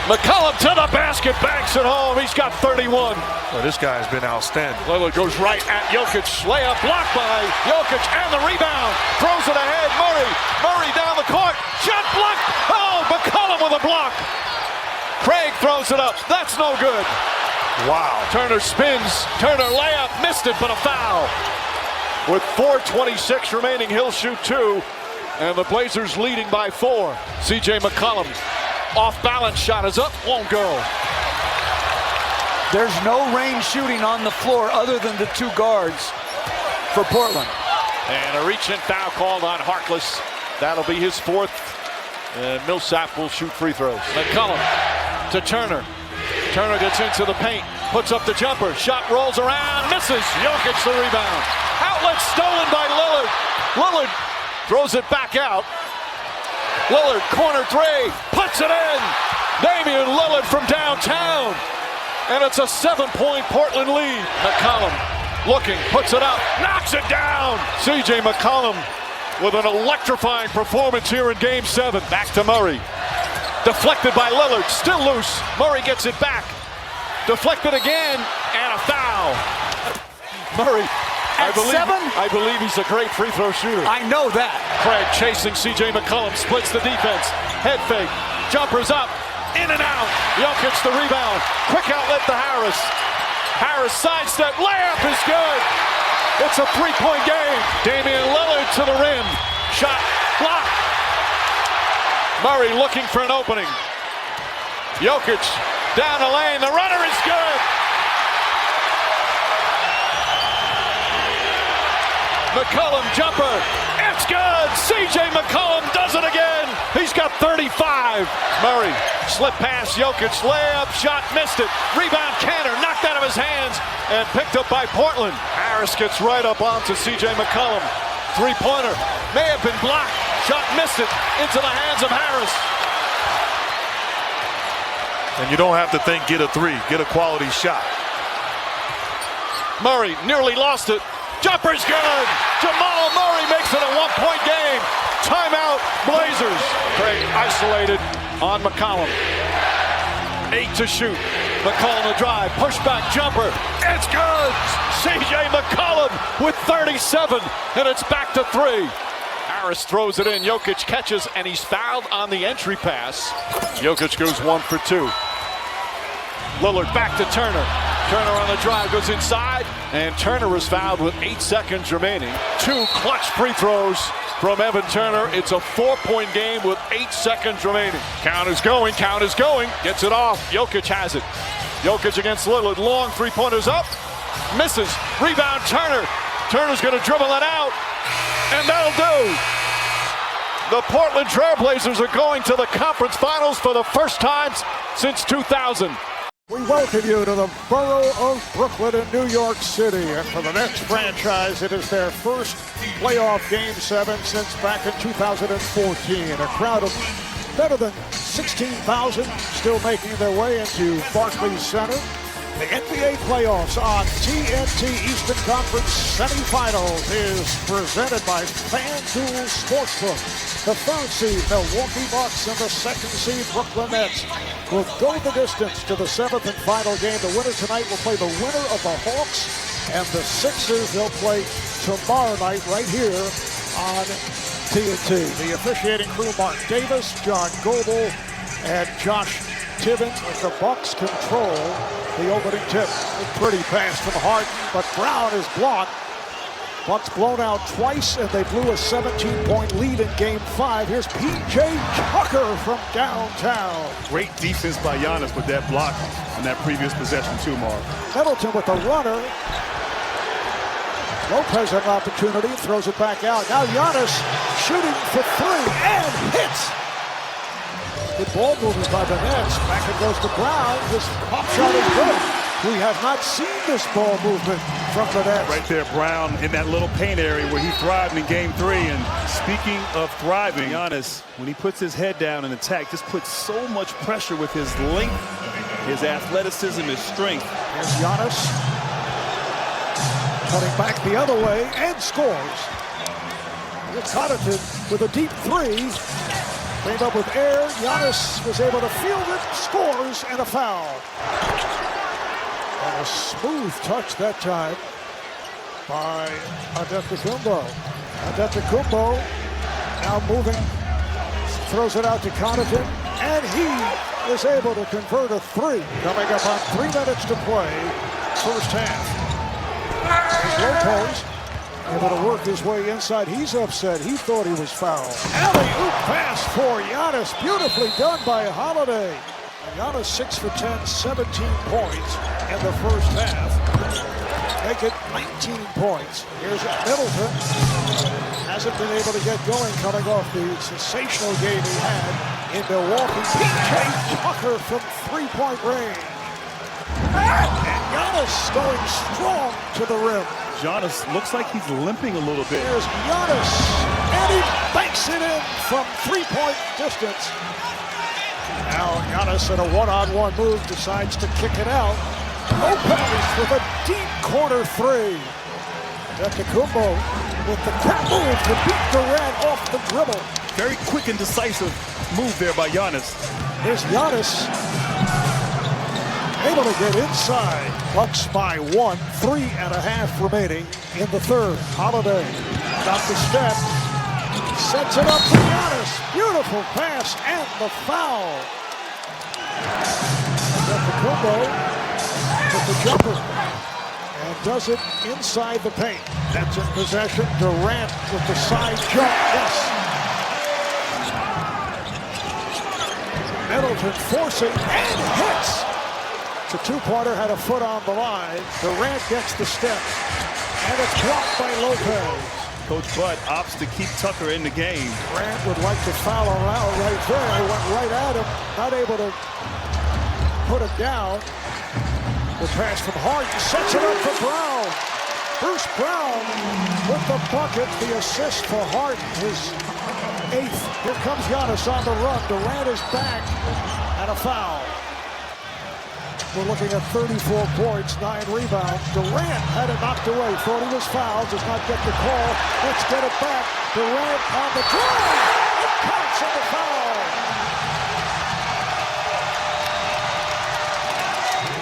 McCollum to the basket, banks it home. He's got 31. Well, this guy's been outstanding. Lillard goes right at Jokic. Layup blocked by Jokic and the rebound. Throws it ahead. Murray down the court. Shot blocked. Oh, McCollum with a block. Craig throws it up. That's no good. Wow. Turner spins. Turner layup. Missed it, but a foul. With 4:26 remaining, he'll shoot 2. And the Blazers leading by 4. C.J. McCollum. Off balance shot is up. Won't go. There's no range shooting on the floor other than the 2 guards for Portland. And a reach-in foul called on Harkless. That'll be his 4th. And Millsap will shoot free throws. McCollum to Turner. Turner gets into the paint. Puts up the jumper. Shot rolls around. Misses. Jokic the rebound. Outlet stolen by Lillard. Lillard throws it back out. Lillard, corner 3, puts it in. Damian Lillard from downtown. And it's a 7-point Portland lead. McCollum looking, puts it up, knocks it down. C.J. McCollum with an electrifying performance here in Game 7. Back to Murray. Deflected by Lillard, still loose. Murray gets it back. Deflected again, and a foul. Murray. I believe he's a great free throw shooter. I know that. Craig chasing C.J. McCollum, splits the defense. Head fake, jumpers up, in and out. Jokic the rebound. Quick outlet to Harris. Harris sidestep, layup is good. It's a 3-point game. Damian Lillard to the rim. Shot blocked. Murray looking for an opening. Jokic down the lane. The runner is good. McCollum jumper, it's good! C.J. McCollum does it again! He's got 35! Murray, slip past Jokic, layup, shot, missed it. Rebound, Cantor, knocked out of his hands and picked up by Portland. Harris gets right up onto C.J. McCollum. 3-pointer, may have been blocked. Shot, missed it, into the hands of Harris. And you don't have to think get a 3, get a quality shot. Murray nearly lost it. Jumper's good. Jamal Murray makes it a 1-point game. Timeout, Blazers. Craig isolated on McCollum. 8 to shoot. McCollum to drive. Pushback jumper. It's good. C.J. McCollum with 37, and it's back to 3. Harris throws it in. Jokic catches, and he's fouled on the entry pass. Jokic goes 1 for 2. Lillard back to Turner. Turner on the drive, goes inside, and Turner is fouled with 8 seconds remaining. 2 clutch free throws from Evan Turner. It's a 4-point game with 8 seconds remaining. Count is going, gets it off. Jokic has it. Jokic against Lillard, long 3-pointers up, misses, rebound Turner. Turner's gonna dribble it out, and that'll do. The Portland Trailblazers are going to the conference finals for the first time since 2000. We welcome you to the borough of Brooklyn in New York City. And for the Nets franchise, it is their first playoff Game 7 since back in 2014. A crowd of better than 16,000 still making their way into Barclays Center. The NBA playoffs on TNT Eastern Conference semifinals is presented by FanDuel Sportsbook. The 3rd seed Milwaukee Bucks and the 2nd seed Brooklyn Nets will go the distance to the 7th and final game. The winner tonight will play the winner of the Hawks and the Sixers. They'll play tomorrow night right here on TNT. The officiating crew, Mark Davis, John Goebel, and Josh Tibbin as the Bucks control the opening tip. A pretty pass from Harden, but Brown is blocked. Bucks blown out twice, and they blew a 17-point lead in Game 5. Here's P.J. Tucker from downtown. Great defense by Giannis with that block on that previous possession too, Mark. Middleton with the runner. Lopez had an opportunity, throws it back out. Now Giannis shooting for 3 and hits. Good ball movement by the Nets. Back it goes to Brown. This pop shot is good. We have not seen this ball movement from the Nets. Right there, Brown in that little paint area where he thrived in Game 3. And speaking of thriving, Giannis, when he puts his head down and attack, just puts so much pressure with his length, his athleticism, his strength. Here's Giannis. Cutting back the other way and scores. Here's Connaughton with a deep three. Came up with air. Giannis was able to field it, scores, and a foul. And a smooth touch that time by Antetokounmpo. Antetokounmpo now moving, throws it out to Connaughton, and he is able to convert a three. Coming up on 3 minutes to play, first half. Lopez able to work his way inside. He's upset. He thought he was fouled. Alley-oop pass for Giannis. Beautifully done by Holiday. Giannis 6 for 10, 17 points in the first half. Make it 19 points. Here's Middleton. Hasn't been able to get going coming off the sensational game he had in Milwaukee. PJ Tucker from three-point range. And Giannis going strong to the rim. Giannis looks like he's limping a little bit. There's Giannis, and he banks it in from three-point distance. Now Giannis in a one-on-one move decides to kick it out. Lopez with a deep corner three. Antetokounmpo with the quick move to beat Durant off the dribble. Very quick and decisive move there by Giannis. Here's Giannis able to get inside. Bucks by 1, 3.5 remaining in the third. Holiday got the step, sets it up to Giannis. Beautiful pass and the foul. Antetokounmpo with the jumper and does it inside the paint. That's in possession. Durant with the side jump. Yes. Middleton forcing and hits. It's a two-pointer, had a foot on the line. Durant gets the step, and it's blocked by Lopez. Coach Bud opts to keep Tucker in the game. Durant would like to foul him out right there. He went right at him, not able to put it down. The pass from Harden sets it up for Brown. Bruce Brown with the bucket, the assist for Harden, his 8th. Here comes Giannis on the run. Durant is back, and a foul. We're looking at 34 points, 9 rebounds. Durant had it knocked away. Thought he was fouled. Does not get the call. Let's get it back. Durant on the drive. It counts on the foul.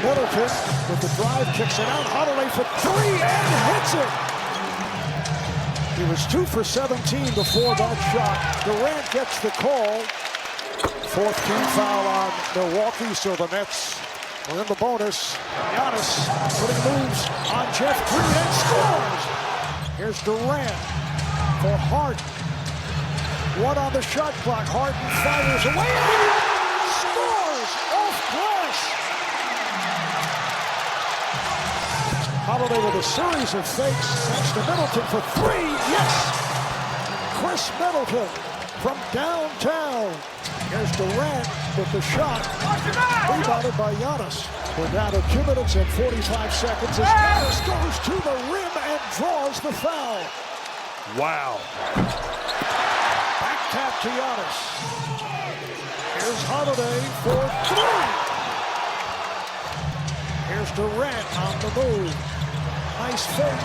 Middleton with the drive, kicks it out. Holiday for 3 and hits it. He was 2 for 17 before that shot. Durant gets the call. 4th team foul on Milwaukee, so the Nets we're in the bonus. Giannis putting moves on Jeff Green and scores. Here's Durant for Harden. 1 on the shot clock. Harden fires away and scores off glass. Holiday with a series of fakes. That's to Middleton for 3. Yes. Chris Middleton from downtown. Here's Durant with the shot. Rebounded by Giannis. We're down to 2 minutes and 45 seconds as Giannis goes to the rim and draws the foul. Wow. Back tap to Giannis. Here's Holiday for 3. Here's Durant on the move. Nice fake.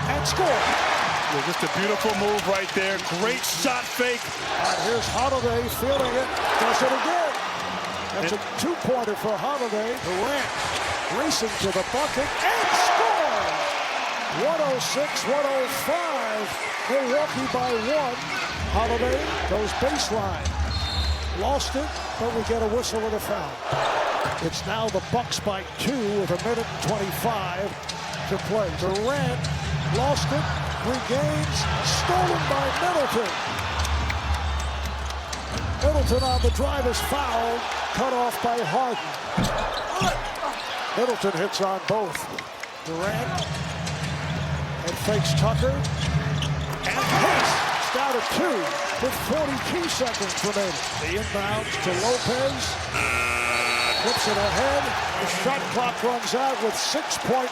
And score. Yeah, just a beautiful move right there. Great shot fake. And here's Holiday fielding it. Does it again. That's a two-pointer for Holiday. Durant racing to the bucket and score. 106-105. Milwaukee by 1. Holiday goes baseline. Lost it, but we get a whistle with a foul. It's now the Bucks by 2 with 1:25 to play. Durant lost it. Regains, stolen by Middleton. Middleton on the drive is fouled, cut off by Harden. Middleton hits on both. Durant and fakes Tucker and hits. It's down to 2 with 42 seconds remaining. The inbounds to Lopez. Flips it ahead. The shot clock runs out with 6.1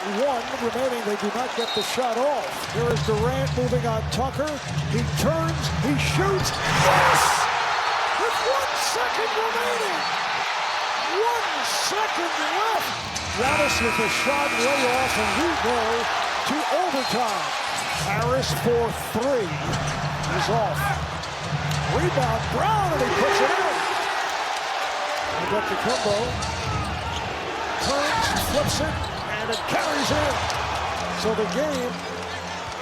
remaining. They do not get the shot off. Here is Durant moving on Tucker. He turns. He shoots. Yes! With 1 second remaining. 1 second left. Giannis with the shot way off, and we go to overtime. Harris for 3. is off. Rebound, Bron, and he puts it in. And get the combo. Turns, flips it, and it carries in. So the game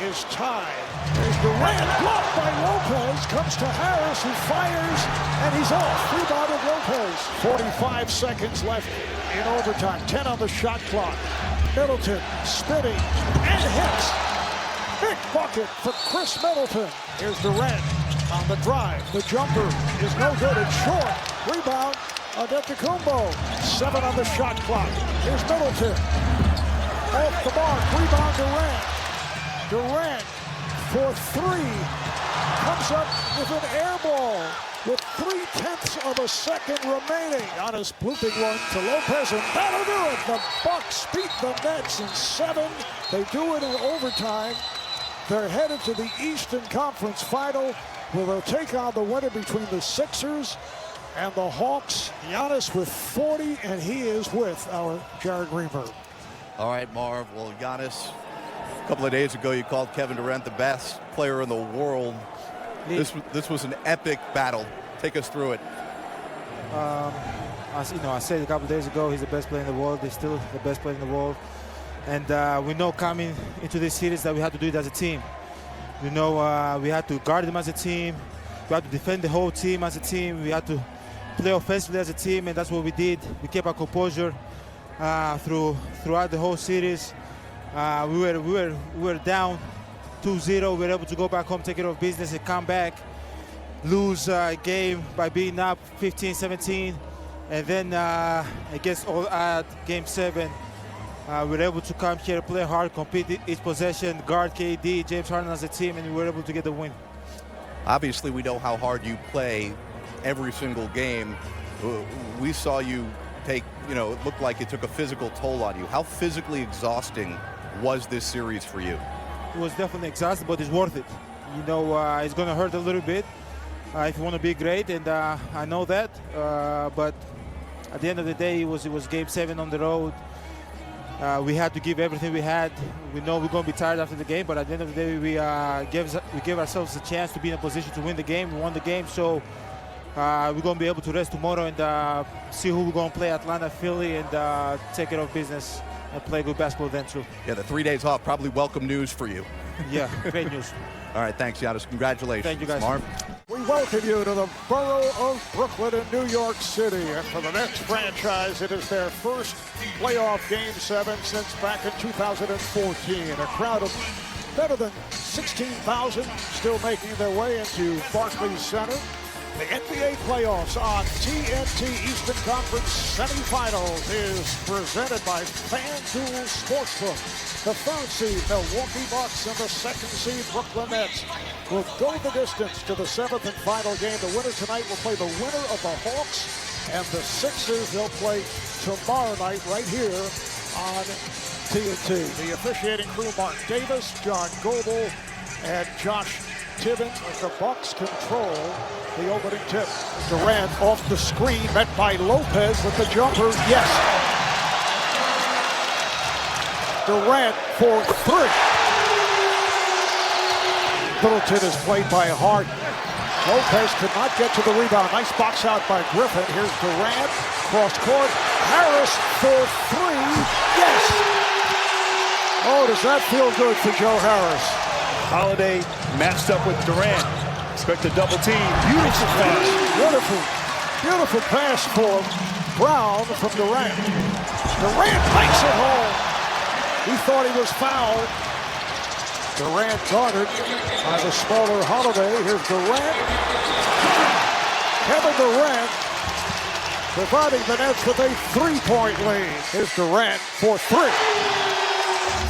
is tied. There's Durant, blocked by Lopez, comes to Harris, who fires, and he's off. Rebounded Lopez. 45 seconds left in overtime. 10 on the shot clock. Middleton spinning and hits. Big bucket for Chris Middleton. Here's Durant on the drive. The jumper is no good. It's short. Rebound. Antetokounmpo. 7 on the shot clock. Here's Middleton. Off the mark. Rebound Durant. Durant for 3. Comes up with an air ball with 0.3 of a second remaining on his blooping one to Lopez, and that'll do it. The Bucks beat the Nets in 7. They do it in overtime. They're headed to the Eastern Conference Final, where they'll take on the winner between the Sixers and the Hawks. Giannis with 40, and he is with our Jared Greenberg. All right, Marv. Well, Giannis, a couple of days ago, you called Kevin Durant the best player in the world. This was an epic battle. Take us through it. I said a couple of days ago, he's the best player in the world. He's still the best player in the world. And we know coming into this series that we had to do it as a team. We know we had to guard him as a team. We had to defend the whole team as a team. We had to play offensively as a team, and that's what we did. We kept our composure throughout the whole series. We were down 2-0. We were able to go back home, take care of business, and come back, lose a game by being up 15-17, and then against all at Game 7, we were able to come here, play hard, compete each possession, guard KD, James Harden as a team, and we were able to get the win. Obviously, we know how hard you play every single game. We saw you take, it looked like it took a physical toll on you. How physically exhausting was this series for you? It was definitely exhausting, but it's worth it. It's going to hurt a little bit if you want to be great, and I know that. But at the end of the day, it was Game 7 on the road. We had to give everything we had. We know we're going to be tired after the game, but at the end of the day, we gave ourselves a chance to be in a position to win the game. We won the game, so we're going to be able to rest tomorrow and see who we're going to play, Atlanta, Philly, and take care of business and play good basketball then too. Yeah, the 3 days off, probably welcome news for you. Yeah, great news. All right, thanks, Giannis. Congratulations. Thank you, guys. Marv. We welcome you to the borough of Brooklyn in New York City. And for the Nets franchise, it is their first playoff Game 7 since back in 2014. A crowd of better than 16,000 still making their way into Barclays Center. The NBA playoffs on TNT Eastern Conference semifinals is presented by FanDuel Sportsbook. The 3rd seed Milwaukee Bucks and the 2nd seed Brooklyn Nets will go the distance to the 7th and final game. The winner tonight will play the winner of the Hawks and the Sixers. They'll play tomorrow night right here on TNT. The officiating crew, Mark Davis, John Goebel, and Josh Tibbin, as the Bucks control the opening tip. Durant off the screen, met by Lopez with the jumper. Yes. Durant for 3. Middleton is played by Harden. Lopez could not get to the rebound. Nice box out by Griffin. Here's Durant, cross court. Harris for 3. Yes. Oh, does that feel good for Joe Harris? Holiday matched up with Durant. Expect a double team. Beautiful pass. Beautiful pass for Brown from Durant. Durant makes it home. He thought he was fouled. Durant guarded by the smaller Holiday. Here's Durant. Kevin Durant providing the Nets with a 3-point lead. Here's Durant for 3.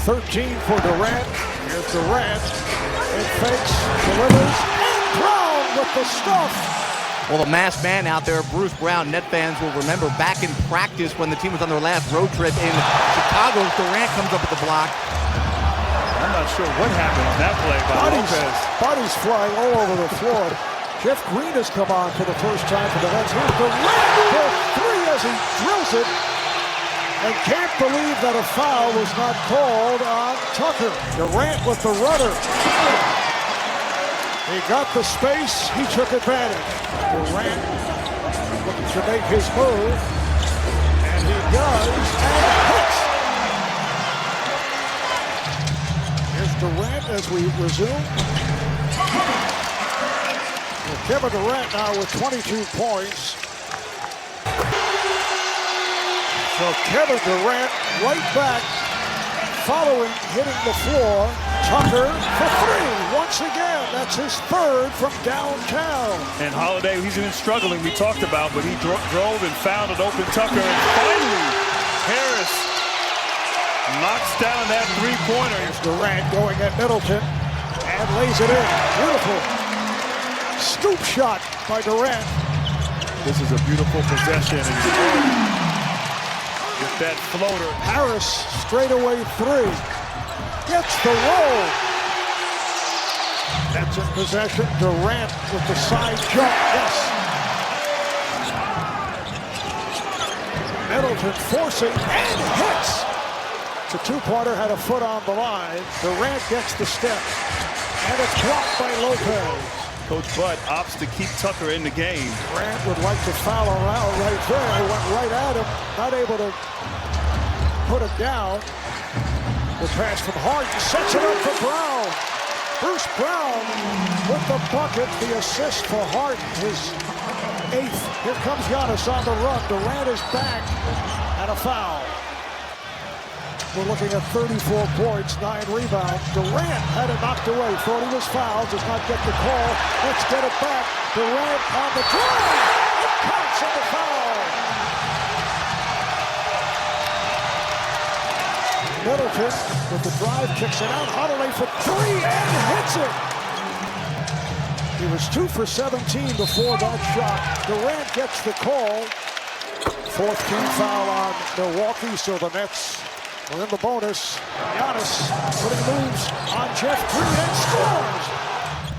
13 for Durant. Here's Durant. It fakes, delivers, and Brown with the stuff. Well, the masked man out there, Bruce Brown, Net fans will remember back in practice when the team was on their last road trip in Chicago. Durant comes up with the block. I'm not sure what happened on that play by Lopez. Bodies flying all over the floor. Jeff Green has come on for the first time for the Nets. Here's Durant for 3 as he drills it. And can't believe that a foul was not called on Tucker. Durant with the rudder. He got the space. He took advantage. Durant looking to make his move. And he does. And hits. Here's Durant as we resume. Well, Kevin Durant now with 22 points. So Kevin Durant right back, following, hitting the floor. Tucker for three once again. That's his third from downtown. And Holiday, he's been struggling, we talked about, but he drove and found an open Tucker. And finally, Harris knocks down that three-pointer. Here's Durant going at Middleton and lays it in. Beautiful. Scoop shot by Durant. This is a beautiful possession. With that floater. Harris straightaway three. Gets the roll. That's in possession. Durant with the side jump. Yes. Middleton forcing and hits. It's a two-pointer, had a foot on the line. Durant gets the step. And it's blocked by Lopez. Coach Bud opts to keep Tucker in the game. Durant would like to foul around right there. He went right at him. Not able to put it down. The pass from Harden sets it up for Brown. Bruce Brown with the bucket, the assist for Harden, his eighth. Here comes Giannis on the run. Durant is back and a foul. We're looking at 34 points, 9 rebounds. Durant had it knocked away. Thought he was fouled, does not get the call. Let's get it back. Durant on the drive. It counts on the foul. Middleton with the drive, kicks it out. Holiday for three and hits it. He was 2 for 17 before that shot. Durant gets the call. Fourth team foul on Milwaukee, so the Nets are in the bonus. Giannis putting moves on Jeff Green and scores.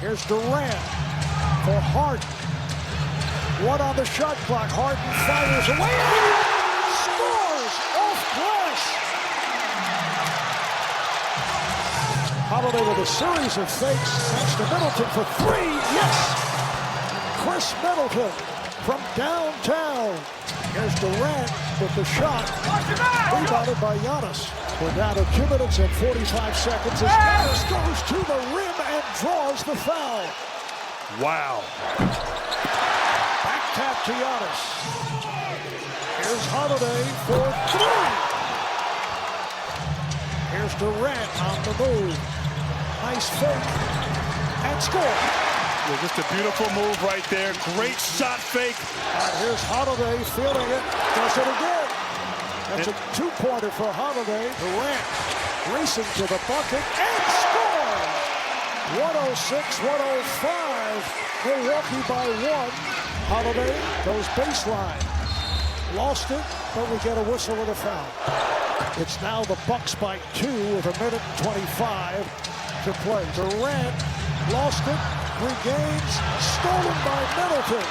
Here's Durant for Harden. One on the shot clock. Harden fires away and scores off glass. Holiday with a series of fakes. Thanks to Middleton for three. Yes! Chris Middleton from downtown. Here's Durant with the shot. Rebounded by Giannis. We're down to 2 minutes and 45 seconds as Giannis goes to the rim and draws the foul. Wow. Back tap to Giannis. Here's Holiday for three. Here's Durant on the move. Nice fake. And score. Yeah, just a beautiful move right there. Great shot fake. And here's Holiday feeling it. Does it again. That's a two-pointer for Holiday. Durant racing to the bucket and scores. 106-105. Milwaukee by one. Holiday goes baseline. Lost it, but we get a whistle with a foul. It's now the Bucks by 2 with 1:25 to play. Durant lost it, regains, stolen by Middleton.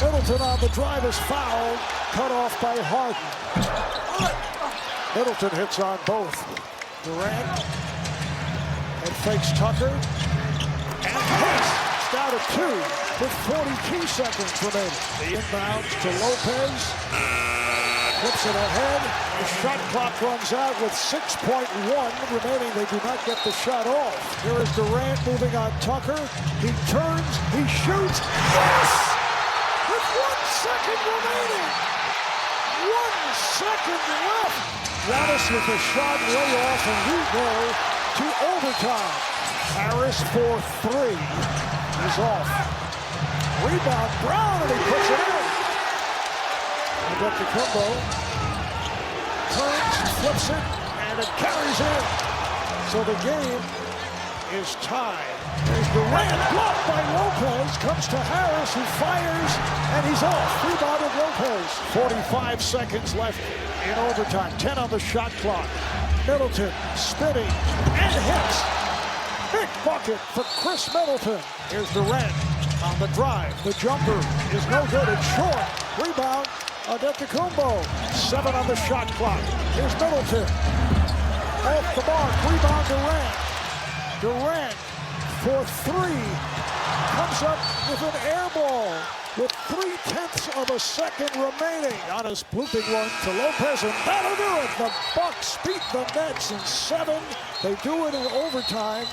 Middleton on the drive is fouled, cut off by Harden. Middleton hits on both. Durant and fakes Tucker and hits. It's down to 2 with 42 seconds remaining. The inbounds to Lopez. Flips it ahead. The shot clock runs out with 6.1 remaining. They do not get the shot off. Here is Durant moving on Tucker. He turns, he shoots. Yes! With 1 second remaining. 1 second left. Giannis with a shot way off, and we go to overtime. Harris for 3. He's off. Rebound, Bron, and he puts it in. Antetokounmpo turns, flips it, and it carries in. So the game is tied. There's Durant, blocked by Lopez, comes to Harris, who fires, and he's off. Rebounded Lopez. 45 seconds left in overtime. 10 on the shot clock. Middleton spinning and hits. Big bucket for Chris Middleton. Here's Durant on the drive. The jumper is no good. It's short. Rebound. Antetokounmpo, 7 on the shot clock. Here's Middleton. Off the mark, rebound Durant. Durant for three. Comes up with an air ball with 0.3 of a second remaining. Giannis looping one to Lopez, and that'll do it. The Bucks beat the Nets in 7. They do it in overtime.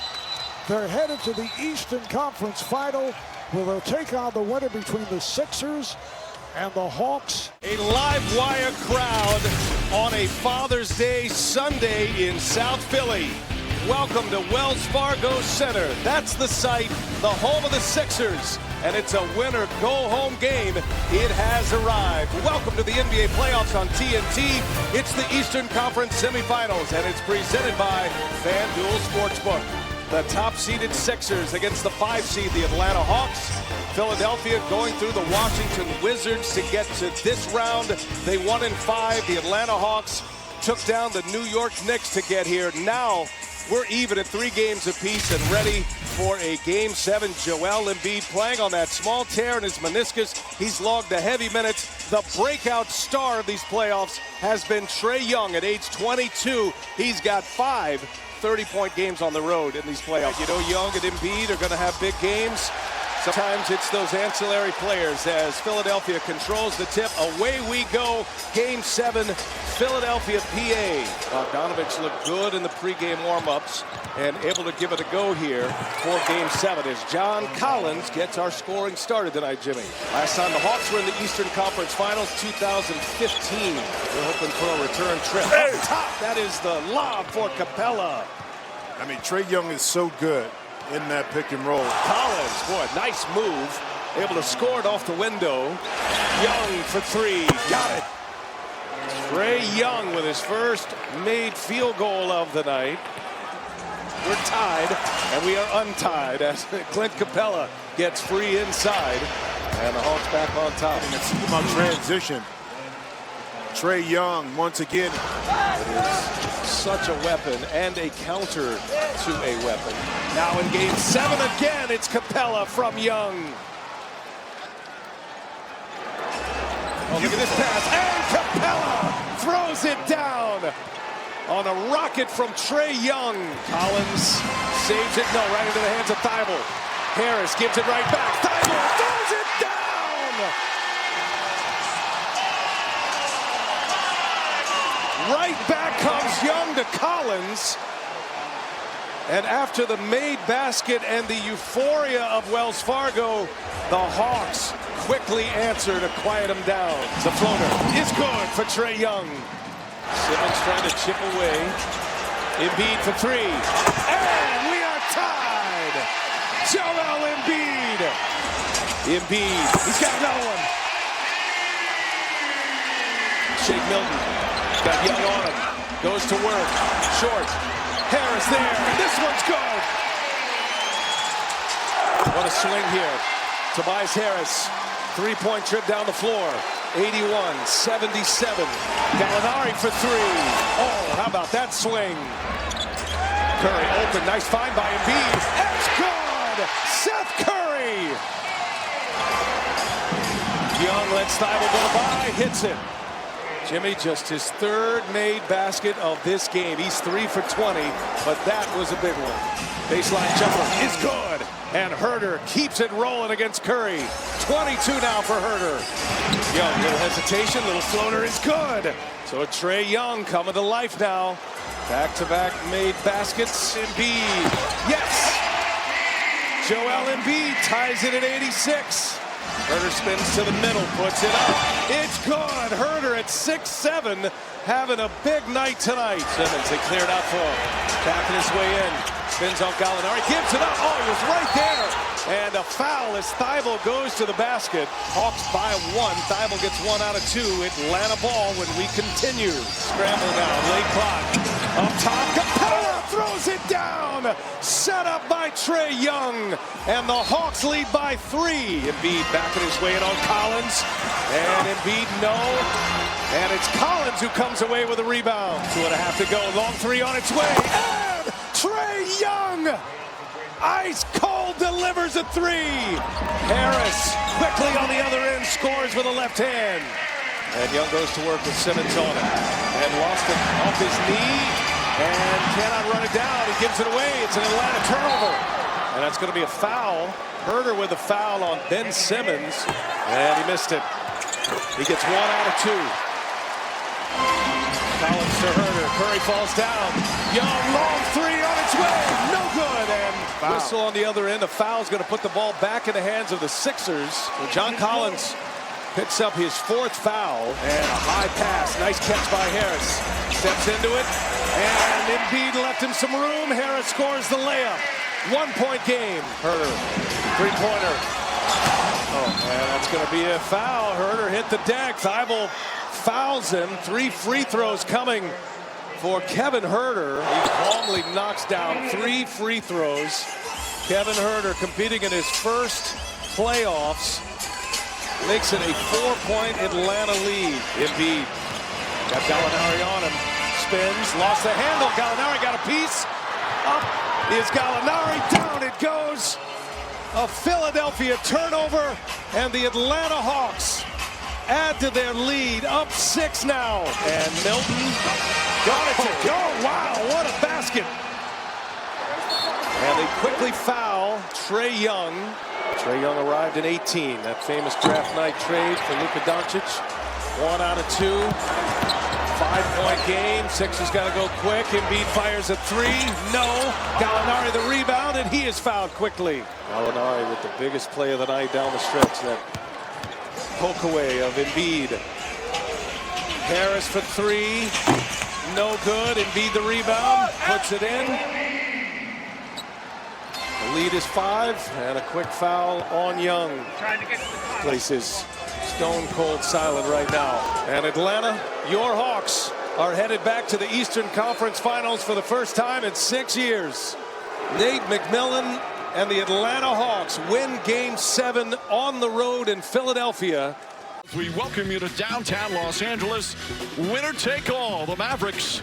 They're headed to the Eastern Conference Final, where they'll take on the winner between the Sixers and the Hawks. A live wire crowd on a Father's Day Sunday in South Philly. Welcome to Wells Fargo Center. That's the site, the home of the Sixers. And it's a winner-go-home game. It has arrived. Welcome to the NBA playoffs on TNT. It's the Eastern Conference semifinals, and it's presented by FanDuel Sportsbook. The top-seeded Sixers against the 5 seed, the Atlanta Hawks. Philadelphia going through the Washington Wizards to get to this round. They won in 5. The Atlanta Hawks took down the New York Knicks to get here. Now we're even at 3 games apiece and ready for a Game 7. Joel Embiid playing on that small tear in his meniscus. He's logged the heavy minutes. The breakout star of these playoffs has been Trae Young at age 22. He's got 5 30-point games on the road in these playoffs. You know, Young and Embiid are going to have big games. Sometimes it's those ancillary players as Philadelphia controls the tip. Away we go. Game 7, Philadelphia, PA. Bogdanovich looked good in the pregame warm-ups and able to give it a go here for Game 7 as John Collins gets our scoring started tonight, Jimmy. Last time the Hawks were in the Eastern Conference Finals, 2015. We're hoping for a return trip. Up top, that is the lob for Capella. I mean, Trae Young is so good in that pick and roll. Collins, boy, nice move. Able to score it off the window. Young for 3, got it. Trae Young with his first made field goal of the night. We're tied, and we are untied as Clint Capella gets free inside. And the Hawks back on top. And it's about transition. Trae Young, once again. It is such a weapon and a counter to a weapon. Now in Game 7 again, it's Capella from Young. Oh, look at this pass, and Capella throws it down on a rocket from Trae Young. Collins saves it, no, right into the hands of Thibault. Harris gives it right back. Thibault throws it down! Right back comes Young to Collins. And after the made basket and the euphoria of Wells Fargo, the Hawks quickly answer to quiet him down. The floater is good for Trae Young. Simmons trying to chip away. Embiid for 3. And we are tied. Joel Embiid. Embiid, he's got no one. Shake Milton, got Young on him. Goes to work, short. Harris there, and this one's good. What a swing here. Tobias Harris, 3-point trip down the floor. 81-77. Gallinari for 3. Oh, how about that swing? Curry open, nice find by Embiid. It's good! Seth Curry! Young lets Thibault go by, hits it. Jimmy, just his 3rd made basket of this game. He's 3 for 20, but that was a big one. Baseline jumper is good, and Herder keeps it rolling against Curry. 22 now for Herder. Young, little hesitation, little floater is good. So Trae Young coming to life now. Back-to-back made baskets. Embiid, yes! Joel Embiid ties it at 86. Herder spins to the middle, puts it up. It's good. Herder at 6'7", having a big night tonight. Simmons, they cleared out for him. Backing his way in. Spins on Gallinari, gives it up. Oh, he was right there. And a foul as Thibault goes to the basket. Hawks by 1. Thibault gets 1 out of 2. Atlanta ball when we continue. Scramble now, late clock. Up top, Capella throws it down. Set up by Trae Young. And the Hawks lead by 3. Embiid backing his way in on Collins. And Embiid, no. And it's Collins who comes away with a rebound. 2.5 to go. Long 3 on its way. And Trae Young, ice cold, delivers a 3. Harris quickly on the other end scores with a left hand. And Young goes to work with Simmons on it. And lost it off his knee. And cannot run it down. He gives it away. It's an Atlanta turnover. And that's going to be a foul. Herder with a foul on Ben Simmons. And he missed it. He gets 1 out of 2. Collins to Herder. Curry falls down. Young, long three on its way. No good. And whistle on the other end. A foul is going to put the ball back in the hands of the Sixers. John Collins picks up his 4th foul. And a high pass. Nice catch by Harris. Steps into it. And Embiid left him some room. Harris scores the layup. 1-point game. Herder. 3-pointer. Oh, man, that's going to be a foul. Herder hit the deck. Thibault fouls him. 3 free throws coming for Kevin Herder. He calmly knocks down 3 free throws. Kevin Herder competing in his first playoffs. Makes it a 4-point Atlanta lead. Embiid got Gallinari on him. Spins, lost the handle. Gallinari got a piece. Up is Gallinari. Down it goes. A Philadelphia turnover, and the Atlanta Hawks add to their lead, up 6 now. And Milton got it to go. Wow, what a basket. And they quickly foul Trae Young. Trae Young arrived in 18, that famous draft night trade for Luka Doncic. 1 out of 2. 5-point game. Sixers got to go quick. Embiid fires a 3. No. Gallinari the rebound, and he is fouled quickly. Gallinari with the biggest play of the night down the stretch. That poke away of Embiid. Harris for 3. No good. Embiid the rebound. Puts it in. The lead is 5. And a quick foul on Young. Places stone cold silent right now. And Atlanta, your Hawks, are headed back to the Eastern Conference Finals for the first time in 6 years. Nate McMillan and the Atlanta Hawks win Game 7 on the road in Philadelphia. We welcome you to downtown Los Angeles. Winner take all, the Mavericks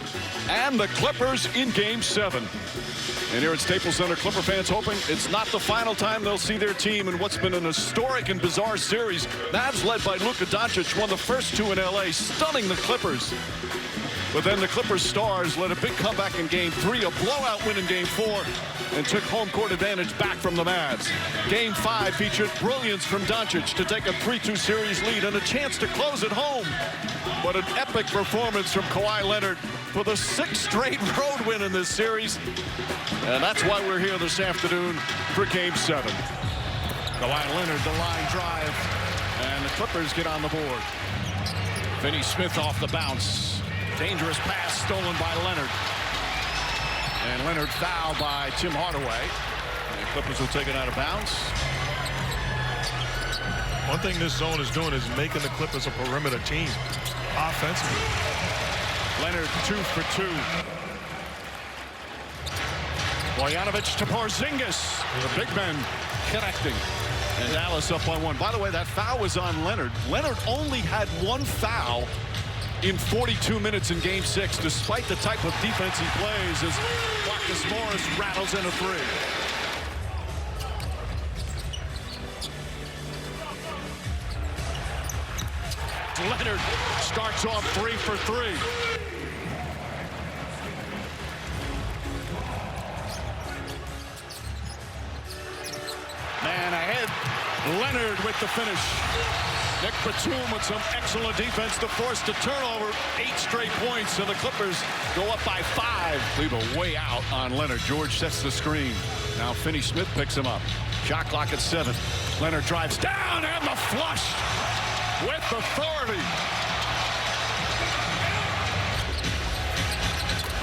and the Clippers in Game 7. And here at Staples Center, Clipper fans hoping it's not the final time they'll see their team in what's been an historic and bizarre series. Mavs led by Luka Doncic won the first 2 in LA, stunning the Clippers. But then the Clippers stars led a big comeback in Game 3, a blowout win in Game 4, and took home court advantage back from the Mavs. Game 5 featured brilliance from Doncic to take a 3-2 series lead and a chance to close at home. But an epic performance from Kawhi Leonard for the 6th straight road win in this series. And that's why we're here this afternoon for Game 7. Kawhi Leonard, the line drive, and the Clippers get on the board. Finney Smith off the bounce. Dangerous pass stolen by Leonard. And Leonard fouled by Tim Hardaway. And the Clippers will take it out of bounds. One thing this zone is doing is making the Clippers a perimeter team offensively. Leonard 2 for 2. Bojanovic to Porzingis. The big men connecting. And Dallas up by 1. By the way, that foul was on Leonard. Leonard only had 1 foul in 42 minutes in Game 6, despite the type of defense he plays, as Marcus Morris rattles in a 3. Leonard starts off 3 for 3. Man ahead. Leonard with the finish. Nick Batum with some excellent defense to force the turnover. 8 straight points, and the Clippers go up by 5. Leave a way out on Leonard. George sets the screen. Now Finney Smith picks him up. Shot clock at 7. Leonard drives down, and the flush with authority.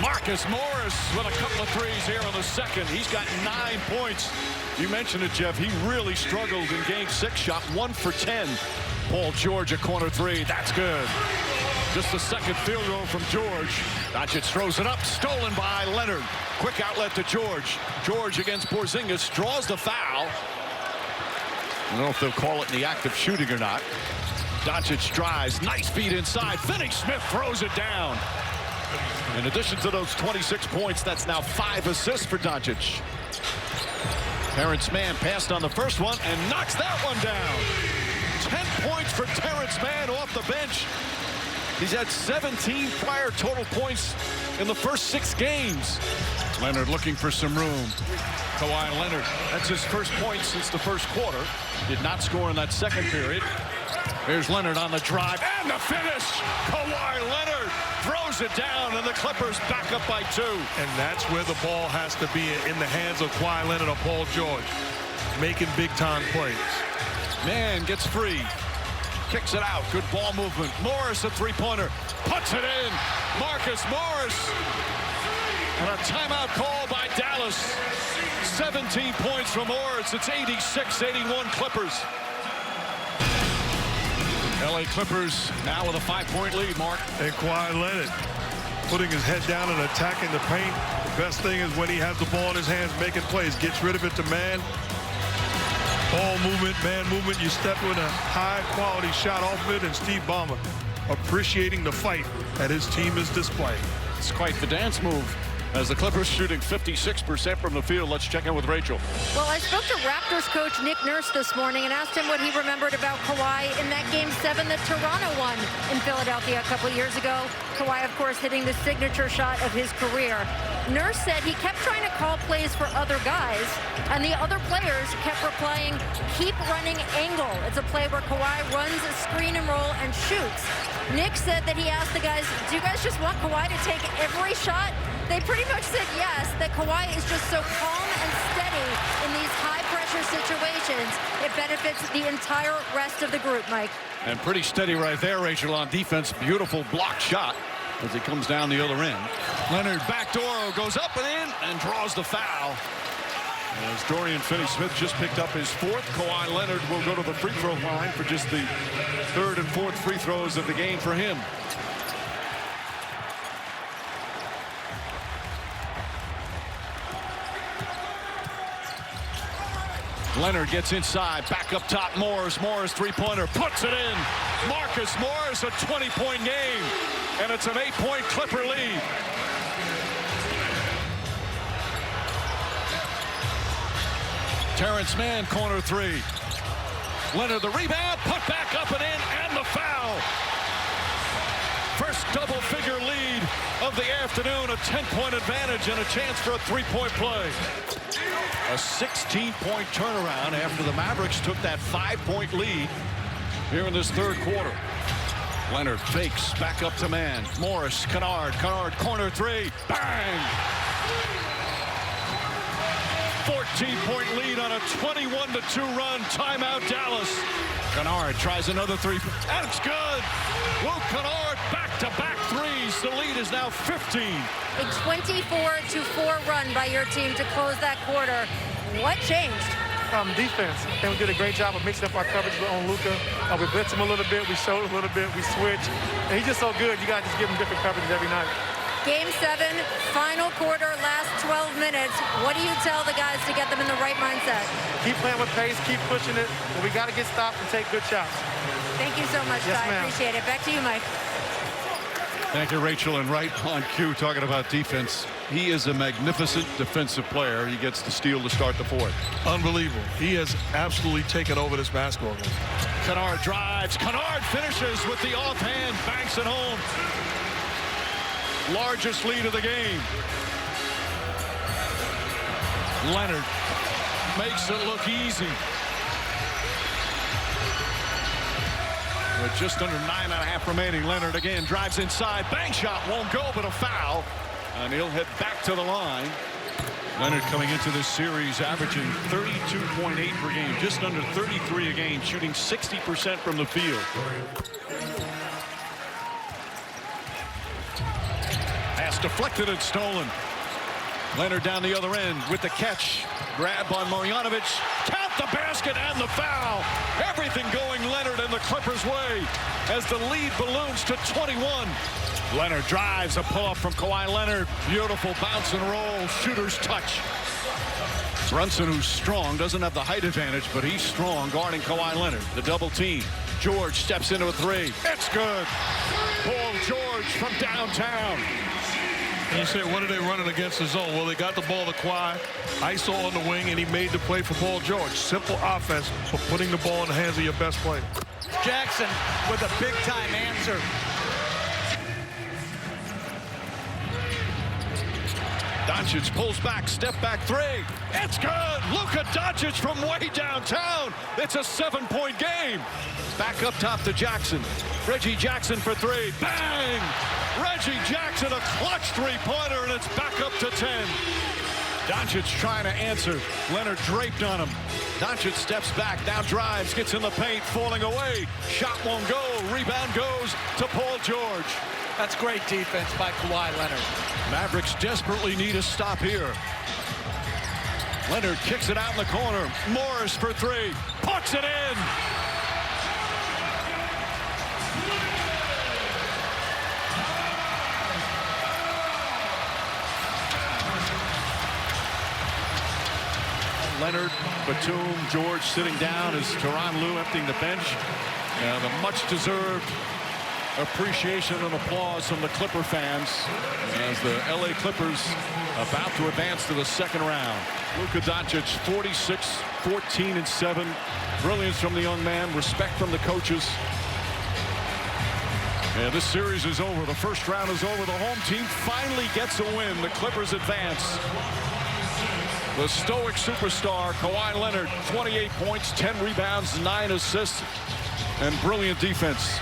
Marcus Morris with a couple of threes here on the second. He's got 9 points. You mentioned it, Jeff. He really struggled in Game 6. Shot 1 for 10. Paul George, a corner 3. That's good. Just the second field goal from George. Doncic throws it up. Stolen by Leonard. Quick outlet to George. George against Porzingis. Draws the foul. I don't know if they'll call it in the act of shooting or not. Doncic drives. Nice feed inside. Finney Smith throws it down. In addition to those 26 points, that's now 5 assists for Doncic. Terrence Mann passed on the first one and knocks that one down. 10 points for Terrence Mann off the bench. He's had 17 prior total points in the first 6 games. Leonard looking for some room. Kawhi Leonard, that's his first point since the first quarter. Did not score in that second period. Here's Leonard on the drive and the finish. Kawhi Leonard throws it down, and the Clippers back up by 2. And that's where the ball has to be, in the hands of Kawhi Leonard or Paul George, making big-time plays. Man gets free. Kicks it out. Good ball movement. Morris, a three-pointer. Puts it in. Marcus Morris. And a timeout call by Dallas. 17 points from Morris. It's 86-81 Clippers. LA Clippers now with a 5-point lead, Mark. And Kawhi Leonard putting his head down and attacking the paint. The best thing is when he has the ball in his hands making plays. Gets rid of it to man. Ball movement, man movement. You step with a high-quality shot off of it, and Steve Ballmer appreciating the fight that his team is displaying. It's quite the dance move. As the Clippers shooting 56% from the field. Let's check in with Rachel. Well, I spoke to Raptors coach Nick Nurse this morning and asked him what he remembered about Kawhi in that Game 7 that Toronto won in Philadelphia a couple years ago. Kawhi, of course, hitting the signature shot of his career. Nurse said he kept trying to call plays for other guys, and the other players kept replying, "Keep running angle." It's a play where Kawhi runs a screen and roll and shoots. Nick said that he asked the guys, "Do you guys just want Kawhi to take every shot?" They pretty much said yes, that Kawhi is just so calm and steady in these high-pressure situations. It benefits the entire rest of the group, Mike. And pretty steady right there, Rachel, on defense. Beautiful block shot as he comes down the other end. Leonard backdoor goes up and in and draws the foul. As Dorian Finney-Smith just picked up his 4th, Kawhi Leonard will go to the free throw line for just the 3rd and 4th free throws of the game for him. Leonard gets inside, back up top, Morris, three-pointer, puts it in. Marcus Morris, a 20-point game, and it's an 8-point Clipper lead. Terrence Mann, corner 3. Leonard, the rebound, put back up and in, and the foul. First double-figure lead of the afternoon, a 10-point advantage and a chance for a 3-point play. A 16-point turnaround after the Mavericks took that 5-point lead here in this 3rd quarter. Leonard fakes, back up to man. Morris, Kennard, corner 3, bang! 14-point lead on a 21-2 run. Timeout, Dallas. Kennard tries another 3, and it's good. Luke Kennard, back-to-back threes. The lead is now 15. A 24-4 run by your team to close that quarter. What changed? Defense. I think we did a great job of mixing up our coverage on Luka. We blitzed him a little bit, we showed a little bit, we switched. And he's just so good, you got to just give him different coverages every night. Game 7, final quarter, last 12 minutes. What do you tell the guys to get them in the right mindset? Keep playing with pace, keep pushing it, but we got to get stopped and take good shots. Thank you so much, yes, Ty. Appreciate it. Back to you, Mike. Thank you, Rachel. And right on cue, talking about defense, he is a magnificent defensive player. He gets the steal to start the 4th. Unbelievable. He has absolutely taken over this basketball game. Kennard drives. Kennard finishes with the offhand, banks it home. Largest lead of the game. Leonard makes it look easy. With just under 9.5 remaining, Leonard again drives inside. Bang shot won't go, but a foul. And he'll head back to the line. Leonard coming into this series averaging 32.8 per game, just under 33 a game, shooting 60% from the field. Pass deflected and stolen. Leonard down the other end with the catch. Grab on Marjanovic. Count the basket and the foul. Everything going Leonard and the Clippers' way as the lead balloons to 21. Leonard drives, a pull-up from Kawhi Leonard. Beautiful bounce and roll. Shooter's touch. Brunson, who's strong, doesn't have the height advantage, but he's strong guarding Kawhi Leonard. The double team. George steps into a 3. It's good. Paul George from downtown. And you say, what are they running against the zone? Well, they got the ball to Kawhi, ISO on the wing, and he made the play for Paul George. Simple offense for putting the ball in the hands of your best player. Jackson with a big-time answer. Doncic pulls back, step back three. It's good. Luka Doncic from way downtown. It's a 7-point game. Back up top to Jackson. Reggie Jackson for three. Bang! Reggie Jackson, a clutch three-pointer, and it's back up to 10. Doncic trying to answer. Leonard draped on him. Doncic steps back, now drives, gets in the paint, falling away. Shot won't go. Rebound goes to Paul George. That's great defense by Kawhi Leonard. Mavericks desperately need a stop here. Leonard kicks it out in the corner. Morris for three. Puts it in. Leonard, Batum, George sitting down as Tyronn Lue emptying the bench. And a much-deserved appreciation and applause from the Clipper fans as the LA Clippers about to advance to the second round. Luka Doncic, 46, 14, and 7. Brilliance from the young man. Respect from the coaches. And this series is over. The first round is over. The home team finally gets a win. The Clippers advance. The stoic superstar, Kawhi Leonard, 28 points, 10 rebounds, 9 assists, and brilliant defense.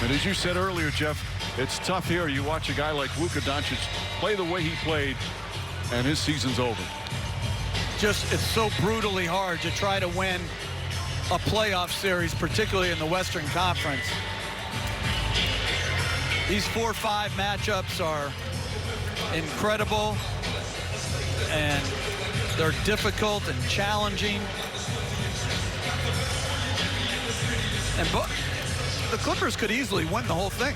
And as you said earlier, Jeff, it's tough here. You watch a guy like Luka Doncic play the way he played, and his season's over. Just, it's so brutally hard to try to win a playoff series, particularly in the Western Conference. These 4-5 matchups are incredible, and they're difficult and challenging. And the Clippers could easily win the whole thing.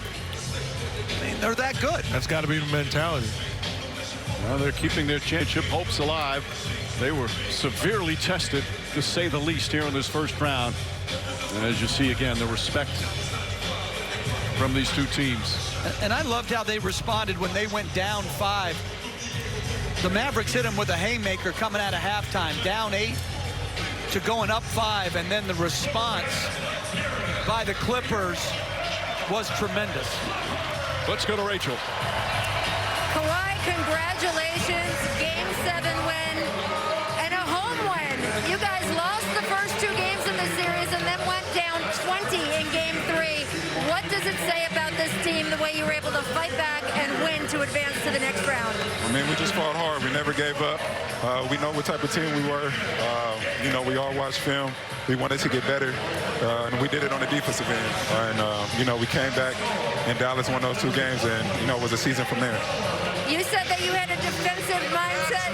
I mean, they're that good. That's got to be the mentality. Well, they're keeping their championship hopes alive. They were severely tested, to say the least, here in this first round. And as you see again, the respect from these two teams. And I loved how they responded when they went down 5. The Mavericks hit them with a haymaker coming out of halftime, down 8 to going up 5, and then the response by the Clippers was tremendous. Let's go to Rachel. Kawhi, congratulations. Game 7 win and a home win. You guys lost the first 2 games in the series and then went down 20 in Game 3. What does it say about this team, the way you were able to fight back and win to advance to the next round? I mean, we just fought hard. We never gave up. We know what type of team we were. You know, we all watched film. We wanted to get better, and we did it on the defensive end. And, you know, we came back, and Dallas won those 2 games, and, you know, it was a season from there. You said that you had a defensive mindset.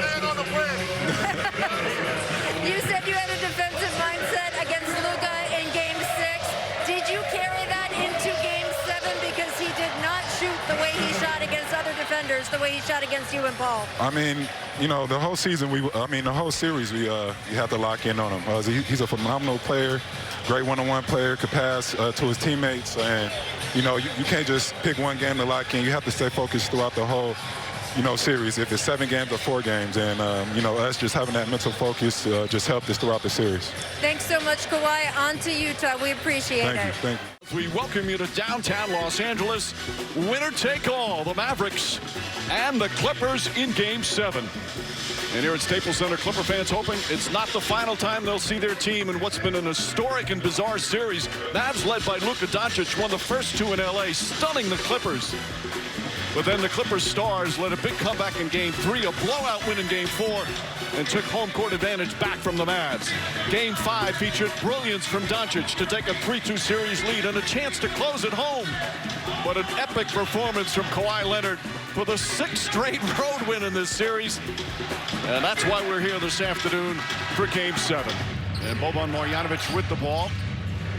You said you had a defensive mindset against Luka in Game 6. Did you carry that into Game 7? Because he did not shoot the way he shot against other defenders, the way he shot against you and Paul. I mean, you know, the whole season, the whole series, we have to lock in on him. He's a phenomenal player, great one-on-one player, could pass to his teammates. And, you know, you can't just pick one game to lock in. You have to stay focused throughout the whole, you know, series, if it's 7 games or 4 games. And, you know, us just having that mental focus just helped us throughout the series. Thanks so much, Kawhi. On to Utah. We appreciate it. Thank you. We welcome you to downtown Los Angeles. Winner take all, the Mavericks and the Clippers in Game 7. And here at Staples Center, Clipper fans hoping it's not the final time they'll see their team in what's been an historic and bizarre series. Mavs led by Luka Doncic won the first 2 in LA, stunning the Clippers. But then the Clippers stars led a big comeback in Game 3, a blowout win in Game 4, and took home court advantage back from the Mavs. Game 5 featured brilliance from Doncic to take a 3-2 series lead and a chance to close at home. But an epic performance from Kawhi Leonard for the 6th straight road win in this series. And that's why we're here this afternoon for Game 7. And Boban Marjanovic with the ball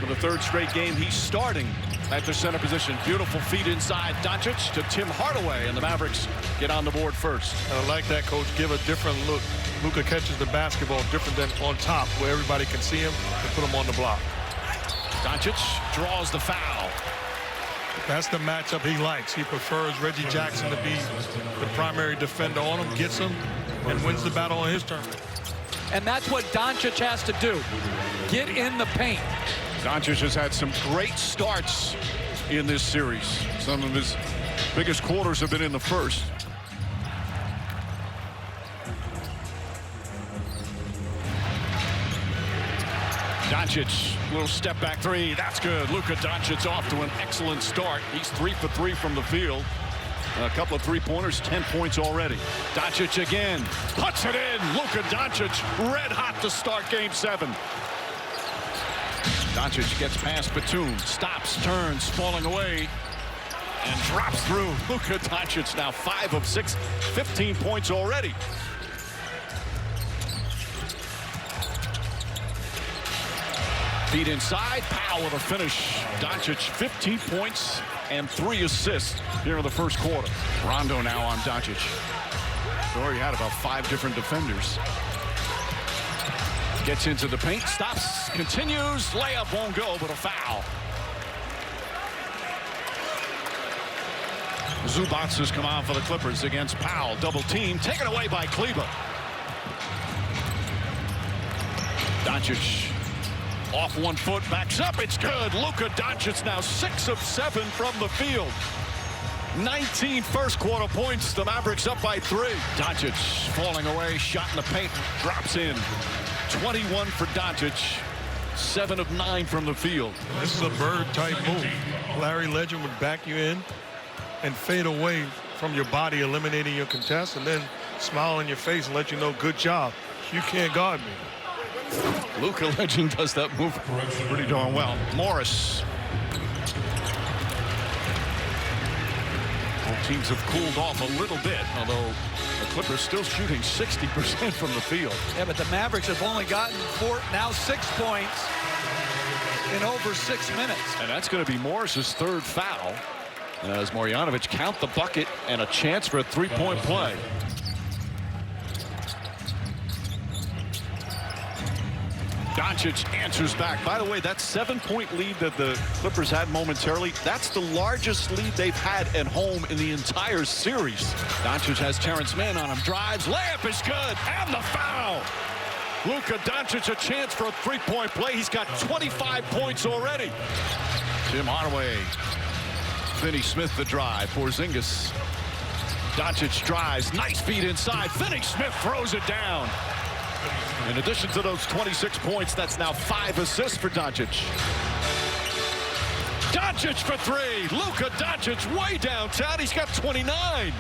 for the 3rd straight game. He's starting at the center position. Beautiful feed inside. Doncic to Tim Hardaway, and the Mavericks get on the board first. And I like that, Coach. Give a different look. Luka catches the basketball different than on top, where everybody can see him and put him on the block. Doncic draws the foul. That's the matchup he likes. He prefers Reggie Jackson to be the primary defender on him, gets him, and wins the battle on his turn. And that's what Doncic has to do. Get in the paint. Doncic has had some great starts in this series. Some of his Biggest quarters have been in the first. Doncic, little step back three. That's good. Luka Doncic off to an excellent start. He's 3 for 3 from the field. A couple of three-pointers, 10 points already. Doncic again, puts it in. Luka Doncic, red hot to start Game 7. Doncic gets past Batum, stops, turns, falling away, and drops through. Luka Doncic now 5 of 6, 15 points already. Feet inside, Powell with a finish. Doncic 15 points and 3 assists here in the first quarter. Rondo now on Doncic. He had about 5 different defenders. Gets into the paint, stops, continues, layup won't go, but a foul. Zubac has come on for the Clippers against Powell. Double team, taken away by Kleba. Doncic off 1 foot, backs up, it's good. Luka Doncic now 6 of 7 from the field. 19 first quarter points, the Mavericks up by 3. Doncic falling away, shot in the paint, drops in. 21 for Doncic, 7 of 9 from the field. This is a bird-type move. Larry Legend would back you in and fade away from your body, eliminating your contest, and then smile in your face and let you know, good job. You can't guard me. Luka Legend does that move pretty darn well. Morris. Both teams have cooled off a little bit, although the Clippers still shooting 60% from the field. Yeah, but the Mavericks have only gotten 6 points in over 6 minutes. And that's going to be Morris's 3rd foul, as Marjanovic count the bucket and a chance for a 3-point play. Doncic answers back. By the way, that 7-point lead that the Clippers had momentarily, that's the largest lead they've had at home in the entire series. Doncic has Terrence Mann on him, drives, layup is good, and the foul. Luka Doncic a chance for a 3-point play. He's got 25 points already. Tim Hardaway, Finney Smith the drive, Porzingis. Doncic drives, nice feed inside, Finney Smith throws it down. In addition to those 26 points, that's now 5 assists for Doncic. Doncic for 3. Luka Doncic way downtown. He's got 29.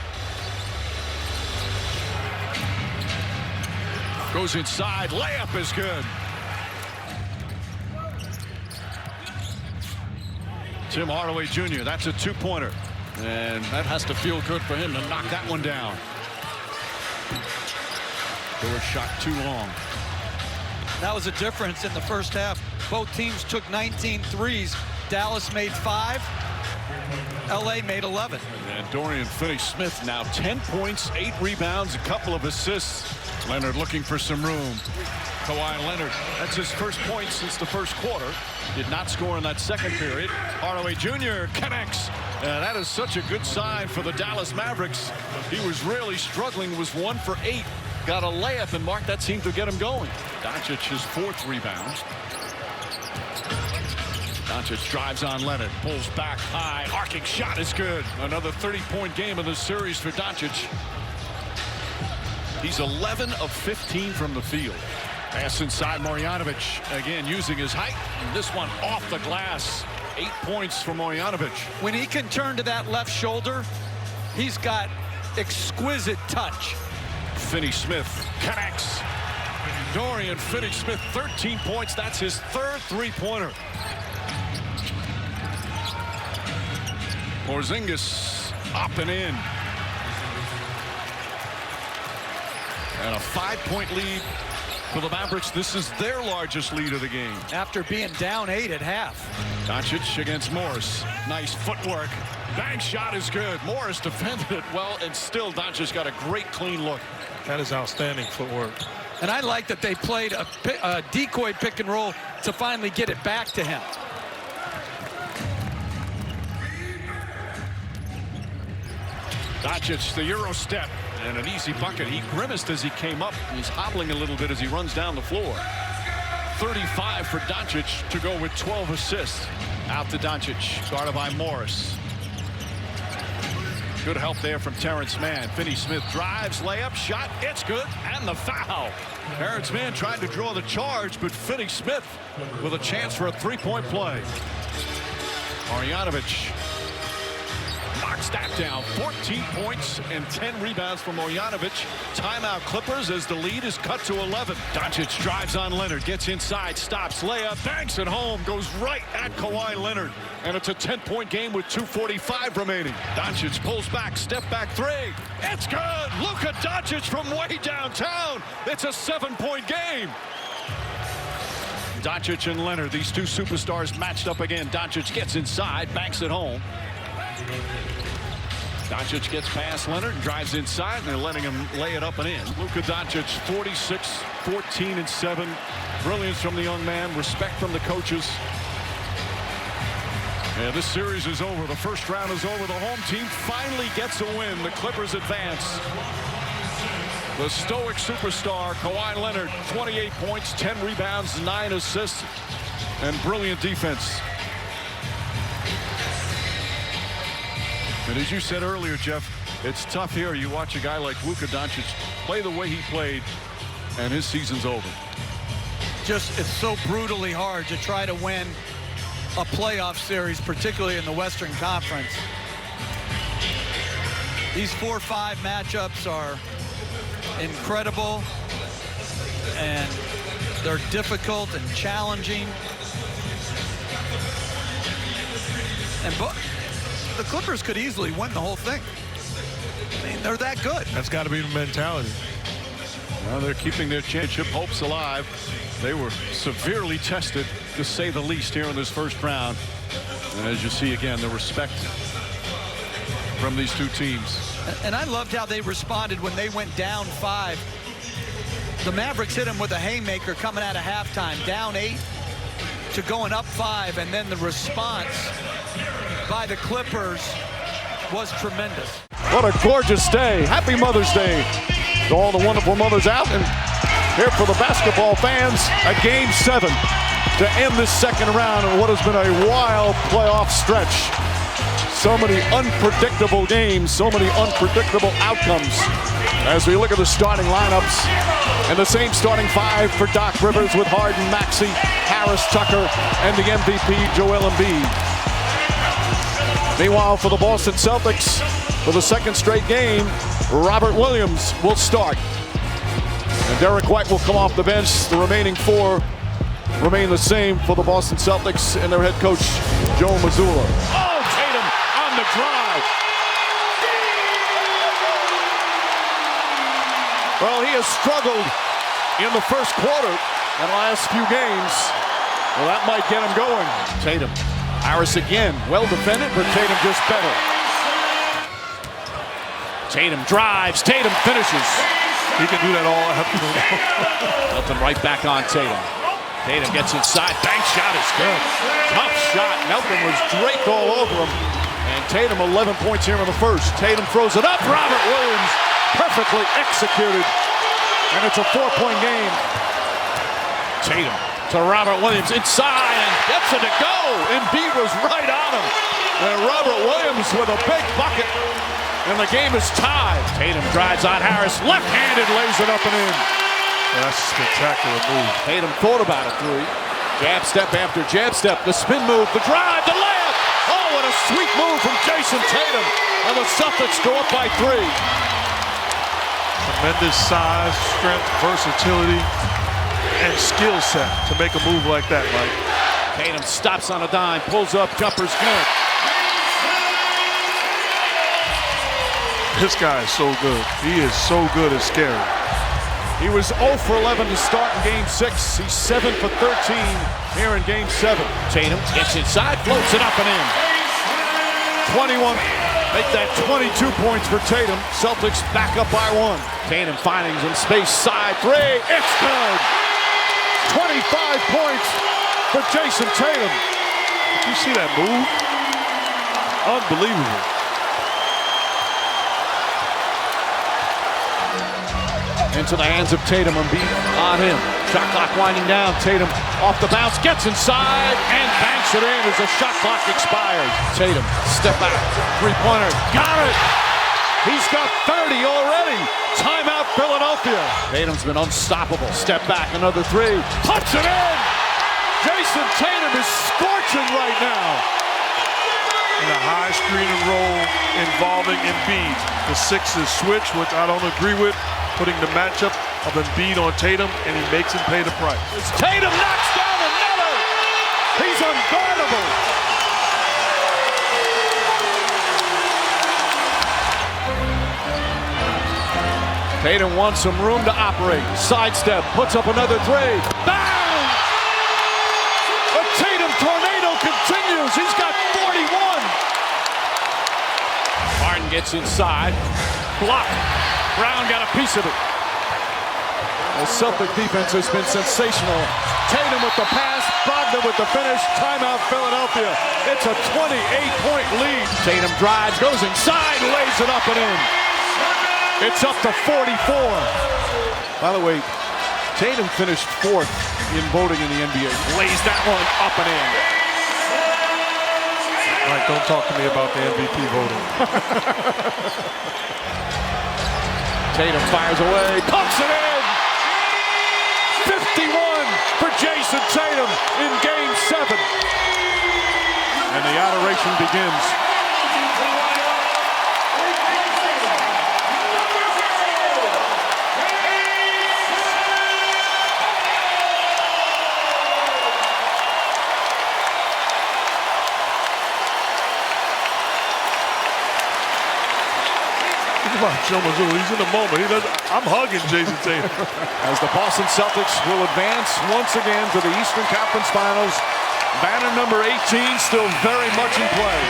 Goes inside. Layup is good. Tim Hardaway Jr., that's a 2-pointer. And that has to feel good for him to knock that one down. Door shot too long. That was a difference in the first half. Both teams took 19 threes. Dallas made 5. LA made 11. And Dorian Finney-Smith now 10 points, 8 rebounds, a couple of assists. Leonard looking for some room. Kawhi Leonard, that's his first point since the first quarter. Did not score in that second period. Hardaway Jr. connects. That is such a good sign for the Dallas Mavericks. He was really struggling, was 1 for 8. Got a layup, and Mark, that seemed to get him going. Doncic his 4th rebound. Doncic drives on Leonard, pulls back high, arcing shot is good. Another 30-point game in this series for Doncic. He's 11 of 15 from the field. Pass inside Marjanovic, again using his height. And this one off the glass. 8 points for Marjanovic. When he can turn to that left shoulder, he's got exquisite touch. Finney-Smith connects. Dorian Finney-Smith, 13 points. That's his 3rd 3-pointer. Porzingis up and in. And a 5-point lead for the Mavericks. This is their largest lead of the game. After being down 8 at half. Doncic against Morris. Nice footwork. Bank shot is good. Morris defended it well, and still Doncic got a great clean look. That is outstanding footwork. And I like that they played a decoy pick and roll to finally get it back to him. Doncic, the Euro step, and an easy bucket. He grimaced as he came up. He's hobbling a little bit as he runs down the floor. 35 for Doncic to go with 12 assists. Out to Doncic, guarded by Morris. Good help there from Terrence Mann. Finney-Smith drives, layup, shot, it's good, and the foul. Terrence Mann tried to draw the charge, but Finney-Smith with a chance for a three-point play. Marjanovic knocks that down. 14 points and 10 rebounds for Marjanovic. Timeout Clippers as the lead is cut to 11. Doncic drives on Leonard, gets inside, stops, layup, banks it home, goes right at Kawhi Leonard. And it's a 10-point game with 2:45 remaining. Doncic pulls back, step back three. It's good. Luka Doncic from way downtown. It's a 7-point game. Doncic and Leonard, these two superstars matched up again. Doncic gets inside, banks it home. Doncic gets past Leonard and drives inside, and they're letting him lay it up and in. Luka Doncic, 46, 14, and 7. Brilliance from the young man. Respect from the coaches. Yeah, this series is over. The first round is over. The home team finally gets a win. The Clippers advance. The stoic superstar, Kawhi Leonard, 28 points, 10 rebounds, 9 assists, and brilliant defense. And as you said earlier, Jeff, it's tough here. You watch a guy like Luka Doncic play the way he played, and his season's over. Just, it's so brutally hard to try to win a playoff series, particularly in the Western Conference. These 4-5 matchups are incredible, and they're difficult and challenging. And the Clippers could easily win the whole thing. I mean, they're that good. That's got to be the mentality. Well, they're keeping their championship hopes alive. They were severely tested, to say the least, here in this first round. And as you see again, the respect from these two teams. And I loved how they responded when they went down 5. The Mavericks hit them with a haymaker coming out of halftime, down 8 to going up 5, and then the response by the Clippers was tremendous. What a gorgeous day. Happy Mother's Day to all the wonderful mothers out. And here for the basketball fans, a Game 7 to end this second round in what has been a wild playoff stretch. So many unpredictable games, so many unpredictable outcomes. As we look at the starting lineups, and the same starting 5 for Doc Rivers with Harden, Maxey, Harris, Tucker, and the MVP, Joel Embiid. Meanwhile, for the Boston Celtics, for the second straight game, Robert Williams will start. And Derek White will come off the bench. The remaining 4 remain the same for the Boston Celtics and their head coach, Joe Mazzulla. Oh, Tatum on the drive. Well, he has struggled in the first quarter in the last few games. Well, that might get him going. Tatum. Harris again, well defended, but Tatum just better. Tatum drives, Tatum finishes. He can do that all afternoon. Melton right back on Tatum. Tatum gets inside, bank shot is good. Tough shot, Melton was draped all over him. And Tatum 11 points here in the first. Tatum throws it up, Robert Williams perfectly executed. And it's a 4-point game. Tatum to Robert Williams inside and gets it to go. Embiid was right on him. And Robert Williams with a big bucket. And the game is tied. Tatum drives on Harris. Left-handed lays it up and in. That's a spectacular move. Tatum thought about a 3. Jab step after jab step. The spin move, the drive, the layup. Oh, what a sweet move from Jason Tatum. And the Celtics go up by 3. Tremendous size, strength, versatility, and skill set to make a move like that, Mike. Tatum stops on a dime, pulls up, jumper's good. This guy is so good. He is so good, it's scary. He was 0 for 11 to start in Game 6. He's 7 for 13 here in Game 7. Tatum gets inside, floats it up and in. 21, make that 22 points for Tatum. Celtics back up by 1. Tatum finding some space, side 3, it's good. 25 points for Jason Tatum. Did you see that move? Unbelievable. Into the hands of Tatum, Embiid on him. Shot clock winding down. Tatum off the bounce, gets inside and banks it in as the shot clock expires. Tatum, step back, 3-pointer, got it! He's got 30 already. Timeout, Philadelphia. Tatum's been unstoppable. Step back, another three. Puts it in. Jason Tatum is scorching right now. In a high screen and roll involving Embiid. The Sixers switch, which I don't agree with, putting the matchup of Embiid on Tatum, and he makes him pay the price. Tatum knocks down another. He's unguardable. Tatum wants some room to operate. Sidestep, puts up another three. Bang! The Tatum tornado continues. He's got 41. Harden gets inside. Block. Brown got a piece of it. The Celtic defense has been sensational. Tatum with the pass, Brogdon with the finish. Timeout, Philadelphia. It's a 28-point lead. Tatum drives, goes inside, lays it up and in. It's up to 44. By the way, Tatum finished 4th in voting in the NBA. Lays that one up and in. All right, don't talk to me about the MVP voting. Tatum fires away, pumps it in. 51 for Jason Tatum in Game 7. And the adoration begins. He's in the moment. I'm hugging Jason Tatum. As the Boston Celtics will advance once again to the Eastern Conference Finals. Banner number 18 still very much in play.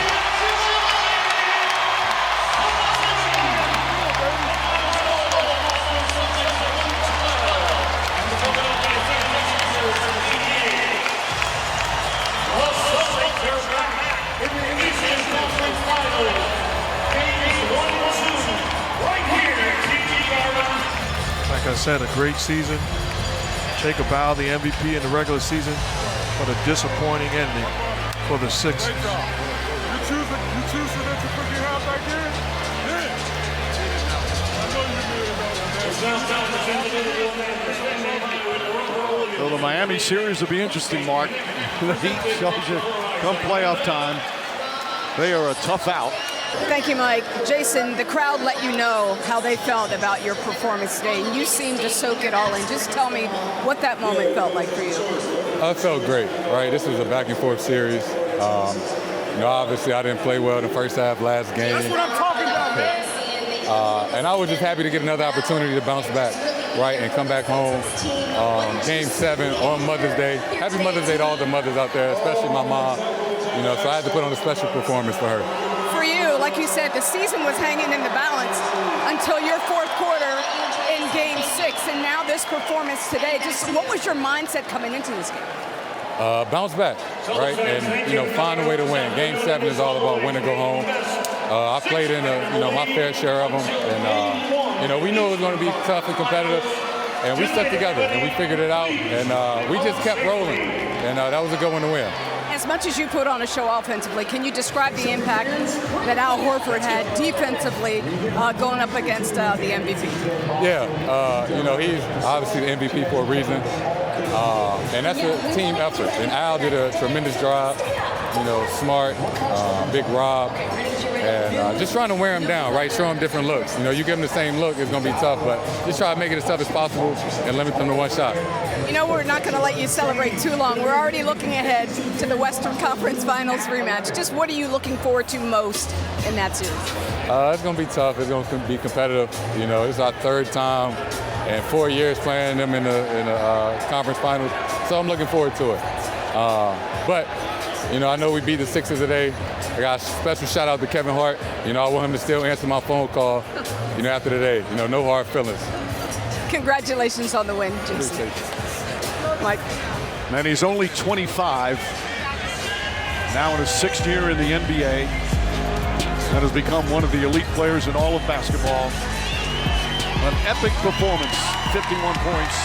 Like I said, a great season. Take a bow, the MVP in the regular season, but a disappointing ending for the Sixers. You choose to put your house back there? Yeah. So the Miami series will be interesting, Mark. The Heat shows you come playoff time. They are a tough out. Thank you, Mike. Jason, the crowd let you know how they felt about your performance today, and you seemed to soak it all in. Just tell me what that moment felt like for you. It felt great, right? This was a back-and-forth series. Obviously, I didn't play well in the first half last game. That's what I'm talking about, man. And I was just happy to get another opportunity to bounce back, right, and come back home. Game 7 on Mother's Day. Happy Mother's Day to all the mothers out there, especially my mom. So I had to put on a special performance for her. For you, like you said, the season was hanging in the balance until your fourth quarter in Game 6, and now this performance today. Just what was your mindset coming into this game? Bounce back, right, and find a way to win. Game 7 is all about win and go home. I played in my fair share of them, and we knew it was going to be tough and competitive, and we stuck together and we figured it out, and we just kept rolling, and that was a good one to win. As much as you put on a show offensively, can you describe the impact that Al Horford had defensively going up against the MVP? Yeah, he's obviously the MVP for a reason, and that's a team effort. And Al did a tremendous job, smart, big Rob, and just trying to wear him down, right? Show him different looks. You give him the same look, it's going to be tough, but just try to make it as tough as possible and limit them to one shot. We're not going to let you celebrate too long. We're already looking ahead to the Western Conference Finals rematch. Just what are you looking forward to most in that series? It's going to be tough. It's going to be competitive. It's our third time and 4 years playing them in the conference finals, so I'm looking forward to it. But I know we beat the Sixers today. I got a special shout out to Kevin Hart. I want him to still answer my phone call, after today. No hard feelings. Congratulations on the win, Jason. Mike. And he's only 25, now in his 6th year in the NBA, and has become one of the elite players in all of basketball. An epic performance, 51 points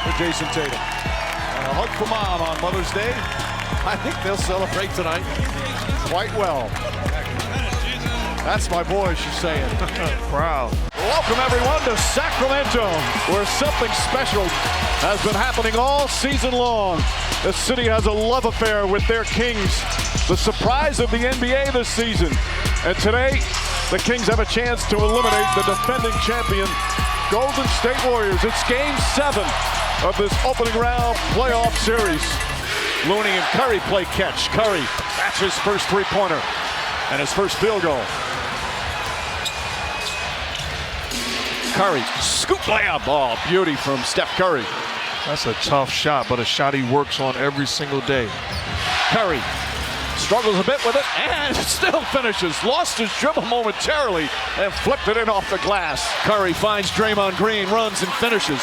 for Jason Tatum. And a hug for Mom on Mother's Day. I think they'll celebrate tonight quite well. That's my boy, she's saying. Proud. Welcome, everyone, to Sacramento, where something special has been happening all season long. The city has a love affair with their Kings, the surprise of the NBA this season. And today, the Kings have a chance to eliminate the defending champion, Golden State Warriors. It's Game 7 of this opening round playoff series. Looney and Curry play catch. Curry, that's his first three-pointer and his first field goal. Curry, scoop layup. Oh, beauty from Steph Curry. That's a tough shot, but a shot he works on every single day. Curry struggles a bit with it and still finishes. Lost his dribble momentarily and flipped it in off the glass. Curry finds Draymond Green, runs and finishes.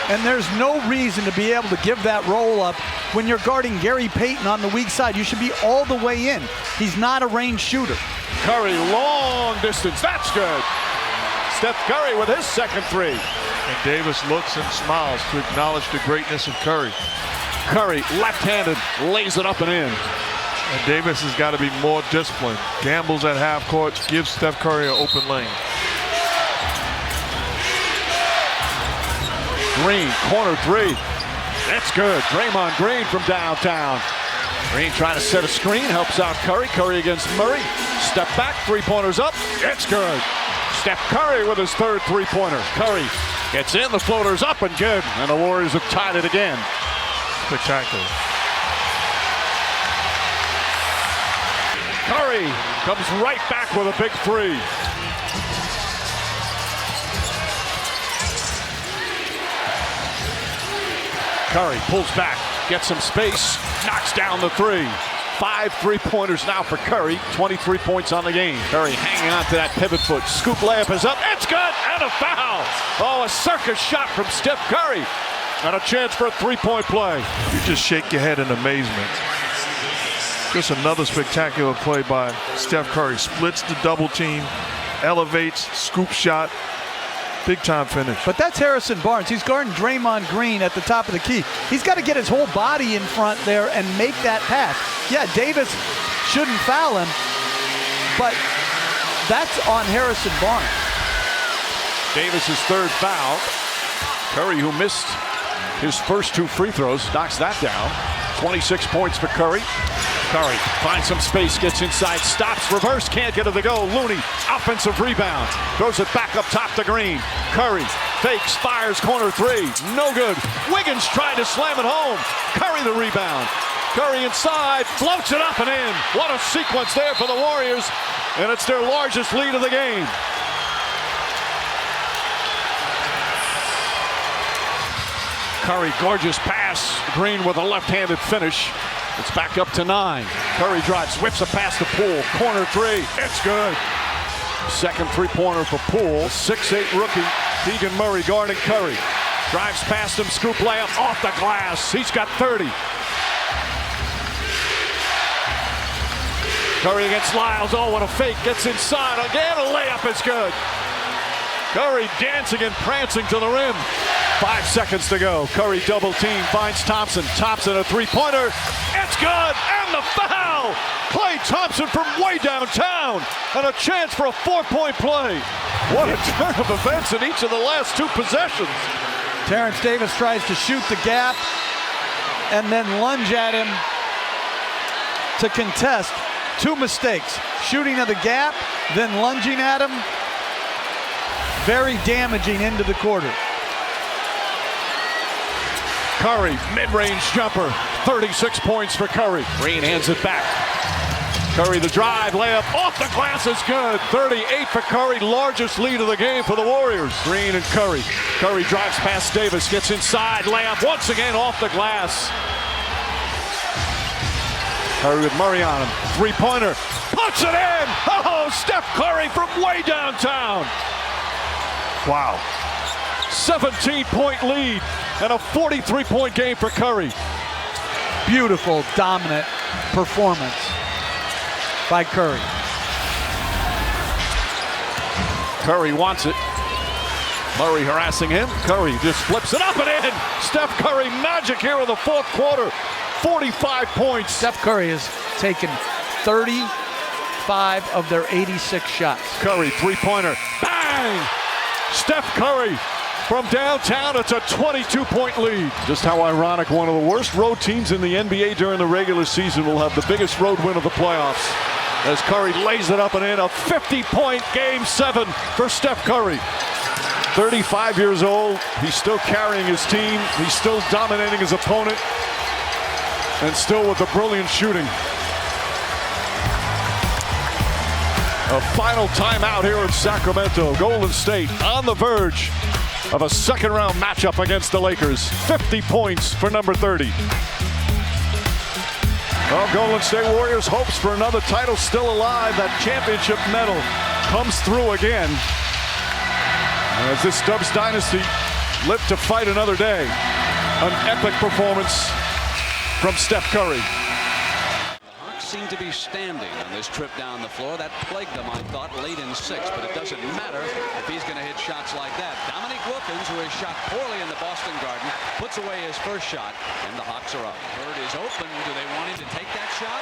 And there's no reason to be able to give that roll up when you're guarding Gary Payton on the weak side. You should be all the way in. He's not a range shooter. Curry, long distance. That's good. Steph Curry with his second three. And Davis looks and smiles to acknowledge the greatness of Curry. Curry, left-handed, lays it up and in. And Davis has got to be more disciplined. Gambles at half court, gives Steph Curry an open lane. Green, corner three. That's good. Draymond Green from downtown. Green trying to set a screen, helps out Curry. Curry against Murray. Step back, three-pointers up. It's good. Steph Curry with his third three-pointer. Curry gets in, the floater's up and good. And the Warriors have tied it again. Spectacular. Curry comes right back with a big three. Curry pulls back, gets some space, knocks down the three. 5 3-pointers now for Curry, 23 points on the game. Curry hanging on to that pivot foot. Scoop layup is up, it's good, and a foul. Oh, a circus shot from Steph Curry. And a chance for a three-point play. You just shake your head in amazement. Just another spectacular play by Steph Curry. Splits the double team, elevates, scoop shot. Big time finish. But that's Harrison Barnes. He's guarding Draymond Green at the top of the key. He's got to get his whole body in front there and make that pass. Yeah, Davis shouldn't foul him, but that's on Harrison Barnes. Davis's third foul. Curry, who missed his first 2 free throws, knocks that down. 26 points for Curry. Curry finds some space, gets inside, stops, reverse, can't get it to go. Looney, offensive rebound, throws it back up top to Green. Curry fakes, fires, corner three, no good. Wiggins tried to slam it home. Curry the rebound. Curry inside, floats it up and in. What a sequence there for the Warriors, and it's their largest lead of the game. Curry, gorgeous pass. Green with a left-handed finish. It's back up to 9. Curry drives, whips a pass to Poole. Corner three, it's good. Second three-pointer for Poole. 6'8" rookie, Keegan Murray guarding Curry. Drives past him, scoop layup off the glass. He's got 30. Curry against Lyles, oh, what a fake. Gets inside, again, a layup is good. Curry dancing and prancing to the rim. 5 seconds to go. Curry double team, finds Thompson. Thompson a three-pointer. It's good, and the foul! Klay Thompson from way downtown, and a chance for a 4-point play. What a turn of events in each of the last 2 possessions. Terrence Davis tries to shoot the gap and then lunge at him to contest. 2 mistakes. Shooting of the gap, then lunging at him. Very damaging into the quarter. Curry, mid-range jumper, 36 points for Curry. Green hands it back. Curry the drive, layup off the glass is good. 38 for Curry, largest lead of the game for the Warriors. Green and Curry. Curry drives past Davis, gets inside, layup once again off the glass. Curry with Murray on him, three-pointer, puts it in! Oh, Steph Curry from way downtown. Wow. 17-point lead and a 43-point game for Curry. Beautiful, dominant performance by Curry. Curry wants it. Murray harassing him. Curry just flips it up and in. Steph Curry magic here in the 4th quarter. 45 points. Steph Curry has taken 30 45 of their 86 shots. Curry, three-pointer. Bang! Steph Curry from downtown. It's a 22-point lead. Just how ironic, one of the worst road teams in the NBA during the regular season will have the biggest road win of the playoffs. As Curry lays it up and in, a 50-point Game 7 for Steph Curry. 35 years old, he's still carrying his team, he's still dominating his opponent, and still with the brilliant shooting. A final timeout here in Sacramento. Golden State on the verge of a second-round matchup against the Lakers. 50 points for number 30. Well, Golden State Warriors hopes for another title still alive. That championship medal comes through again. As this Dubs dynasty lived to fight another day. An epic performance from Steph Curry. Seem to be standing on this trip down the floor. That plagued them, I thought, late in 6, but it doesn't matter if he's going to hit shots like that. Dominique Wilkins, who has shot poorly in the Boston Garden, puts away his first shot, and the Hawks are up. Bird is open. Do they want him to take that shot?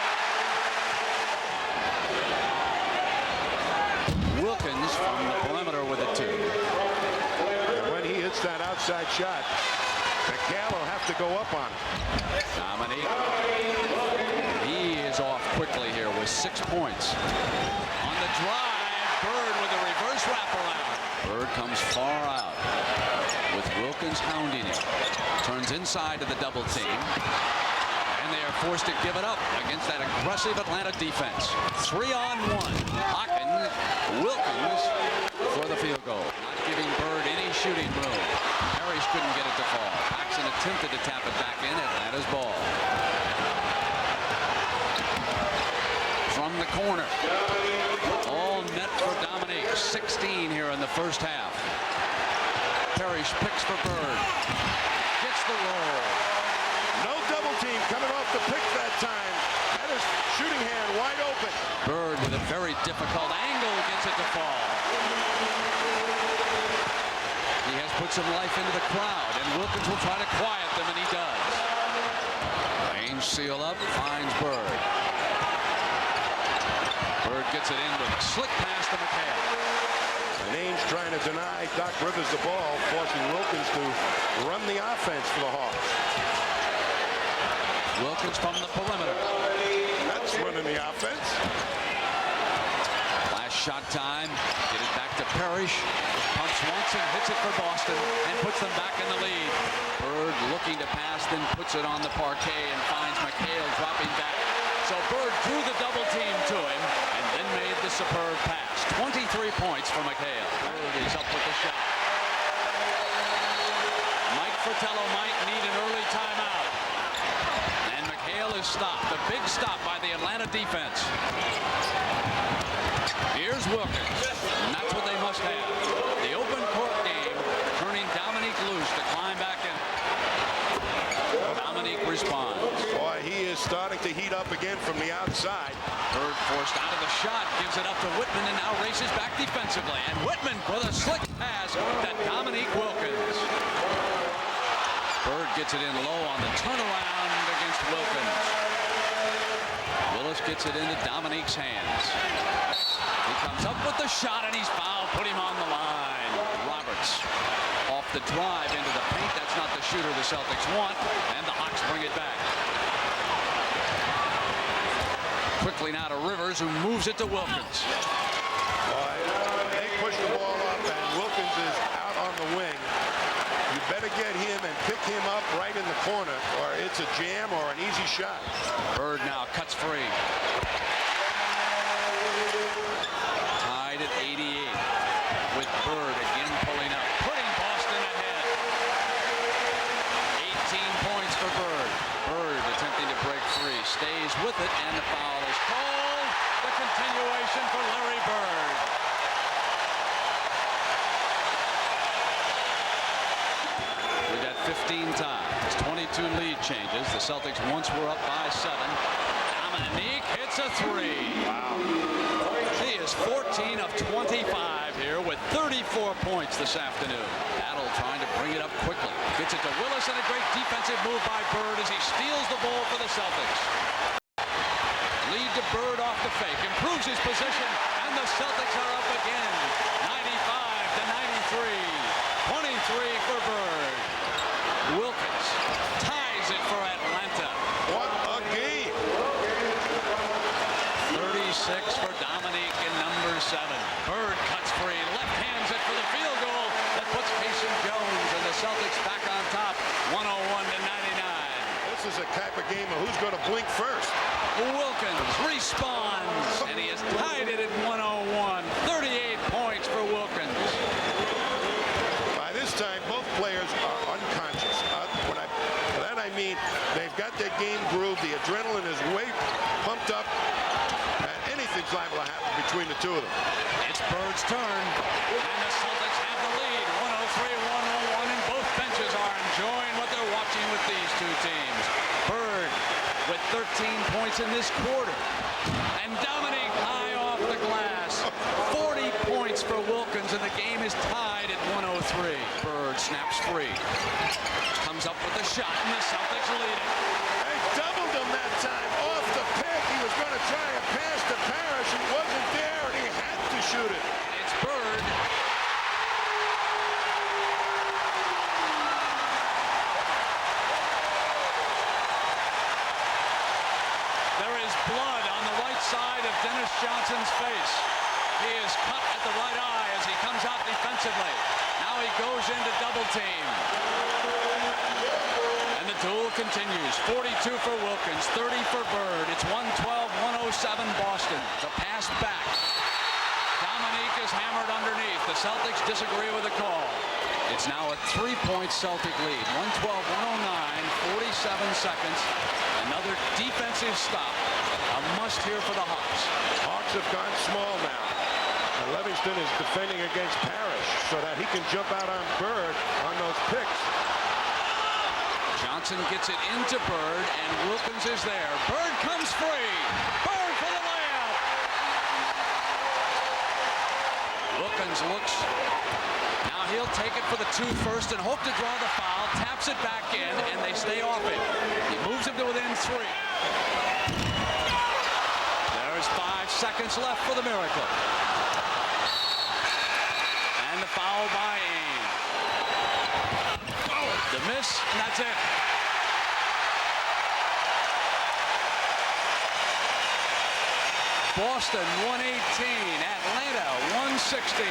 Wilkins from the perimeter with a 2. And when he hits that outside shot, McHale will have to go up on him. Dominique. Off quickly here with 6 points. On the drive, Bird with a reverse wraparound. Bird comes far out with Wilkins hounding him. Turns inside to the double team. And they are forced to give it up against that aggressive Atlanta defense. 3-on-1. Hawkins, Wilkins for the field goal. Not giving Bird any shooting room. Harris couldn't get it to fall. Paxson attempted to tap it back in. Atlanta's ball. From the corner. All net for Dominique. 16 here in the first half. Parrish picks for Bird. Gets the roll. No double team coming off the pick that time. That is shooting hand wide open. Bird with a very difficult angle gets it to fall. He has put some life into the crowd, and Wilkins will try to quiet them, and he does. Ainge seal up, finds Bird. Bird gets it in with a slick pass to McHale. And Ainge trying to deny Doc Rivers the ball, forcing Wilkins to run the offense for the Hawks. Wilkins from the perimeter. That's running the offense. Last shot time. Get it back to Parrish. Pumps once and hits it for Boston and puts them back in the lead. Bird looking to pass, then puts it on the parquet and finds McHale dropping back. So Bird drew the double team to him and then made the superb pass. 23 points for McHale. Bird is up with the shot. Mike Fratello might need an early timeout. And McHale is stopped. The big stop by the Atlanta defense. Here's Wilkins. And that's what they must have. The open court game turning Dominique loose to climb back in. Dominique responds. Boy, he is starting to heat up again from the outside. Bird forced out of the shot, gives it up to Whitman, and now races back defensively. And Whitman with a slick pass to Dominique Wilkins. Bird gets it in low on the turnaround against Wilkins. Willis gets it into Dominique's hands. He comes up with the shot, and he's fouled. Put him on the line. Roberts off the drive into the paint. That's not the shooter the Celtics want, and the Hawks bring it back. Quickly now to Rivers, who moves it to Wilkins. Boy, they push the ball up, and Wilkins is out on the wing. You better get him and pick him up right in the corner, or it's a jam or an easy shot. Bird now cuts free. Tied at 88 with Bird again pulling up, putting Boston ahead. 18 points for Bird. Bird attempting to break free, stays with it, and the foul is called. The continuation for Larry Bird. We got 15 times, 22 lead changes. The Celtics once were up by 7. Dominique hits a 3. Wow. He is 14 of 25 here with 34 points this afternoon. Battle trying to bring it up quickly. Gets it to Willis, and a great defensive move by Bird as he steals the ball for the Celtics. lead to Bird off the fake. Improves his position, and the Celtics are up again. 95-93. 23 for Bird. Wilkins ties it for Atlanta. What a game. 36 for Dominique in number 7. Bird cuts free, left hands it for the field goal that puts Mason Jones and the Celtics back on top, 101-99. This is a type of game of who's going to blink first. Wilkins responds, and he has tied it at 101. 38 points for Wilkins. By this time, both players are unconscious. By that I mean they've got their game groove. The adrenaline is way pumped up. And anything's liable to happen between the two of them. It's Bird's turn, and the Celtics have the lead. 103-101, and both benches are enjoying what they're watching with these two teams. Bird with 13 points in this quarter, and Dominique high off the glass. 40 points for Wilkins, and the game is tied at 103. Bird snaps free, comes up with a shot, and the Celtics lead it. They doubled him that time off the pick. He was going to try a pass to Parrish. He wasn't there, and he had to shoot it. It's Bird. There is blood on the right side of Dennis Johnson's face. He is cut at the right eye as he comes out defensively. Now he goes into double team. And the duel continues. 42 for Wilkins, 30 for Bird. It's 112-107 Boston. The pass back. Dominique is hammered underneath. The Celtics disagree with the call. It's now a 3-point Celtic lead. 112-109, 47 seconds. Another defensive stop. A must here for the Hawks. Hawks have gone small now. And Livingston is defending against Parrish so that he can jump out on Bird on those picks. Johnson gets it into Bird, and Wilkins is there. Bird comes free. Bird for the layup. Wilkins looks. Now he'll take it for the 2 first and hope to draw the foul. Taps it back in, and they stay off it. He moves him to within 3. There's 5 seconds left for the Miracle. And the foul by Ames. The miss, and that's it. Boston 118, Atlanta 116.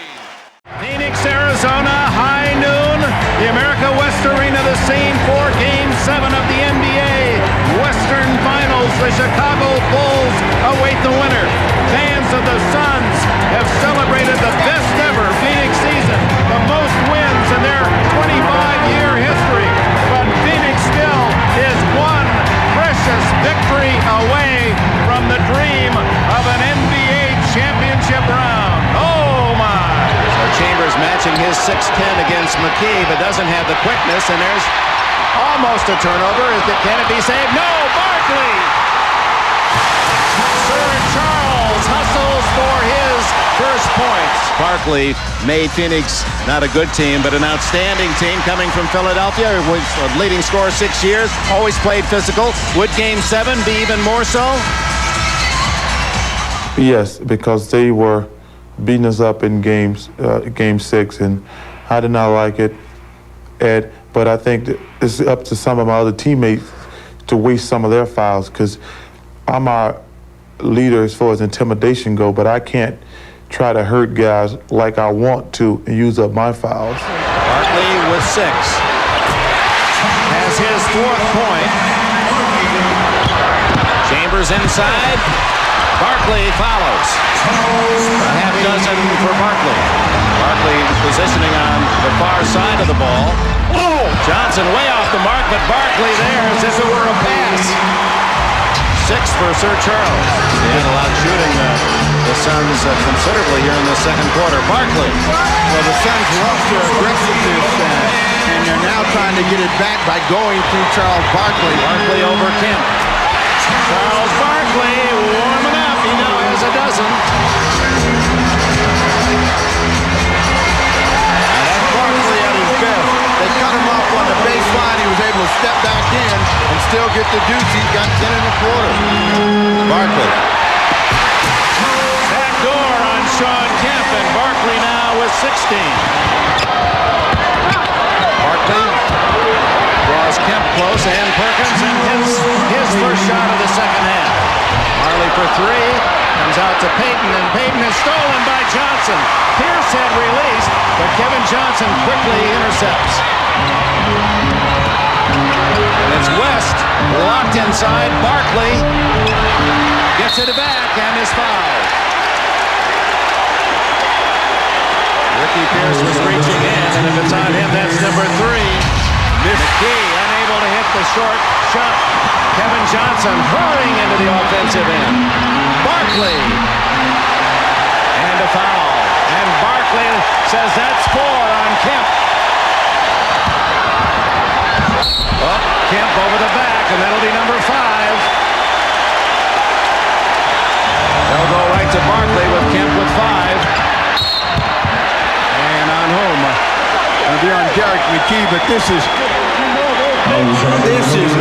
Phoenix, Arizona, high noon. The America West Arena, the scene for Game 7 of the NBA Western Finals. The Chicago Bulls await the winner. Fans of the Suns have celebrated the best ever Phoenix season, the most wins in their 25-year history. But Phoenix still is one precious victory away from the dream of an NBA championship round. Oh my! So Chambers matching his 6'10 against McKee, but doesn't have the quickness, and there's almost a turnover. Can it be saved? No! Barkley! Sir Charles hustles for his first points. Barkley made Phoenix not a good team, but an outstanding team coming from Philadelphia. It was a leading scorer 6 years, always played physical. Would Game 7 be even more so? Yes, because they were beating us up in Game 6, and I did not like it. But I think that it's up to some of my other teammates to waste some of their fouls, because I'm our leader as far as intimidation go, but I can't try to hurt guys like I want to and use up my fouls. Barkley with 6. Has his 4th point. Chambers inside. Barkley follows. A half dozen for Barkley. Barkley positioning on the far side of the ball. Oh! Johnson way off the mark, but Barkley there as if it were a pass. 6 for Sir Charles. They had allowed shooting the Suns considerably here in the second quarter. Barkley. Well, the Suns lost their aggressiveness, and they're now trying to get it back by going through Charles Barkley. Barkley over Kemp. Charles Barkley warming up. He now has a dozen. That's Barkley at his best. They cut him off on the baseline. He was able to step back in and still get the deuce. He's got 10 and a quarter. Barkley Shawn Kemp, and Barkley now with 16. Barkley draws Kemp close, and Perkins, and his first shot of the second half. Marley for three, comes out to Payton, and Payton is stolen by Johnson. Pierce had released, but Kevin Johnson quickly intercepts. And it's West, locked inside. Barkley gets it back and is fouled. Ricky Pierce was reaching in, and if it's on him, that's number 3. McKee unable to hit the short shot. Kevin Johnson hurrying into the offensive end. Barkley. And a foul. And Barkley says that's 4 on Kemp. Oh, Kemp over the back, and that'll be number 5. They'll go right to Barkley with Kemp with 5. And on whom? It'll be on Derek McKee, but this is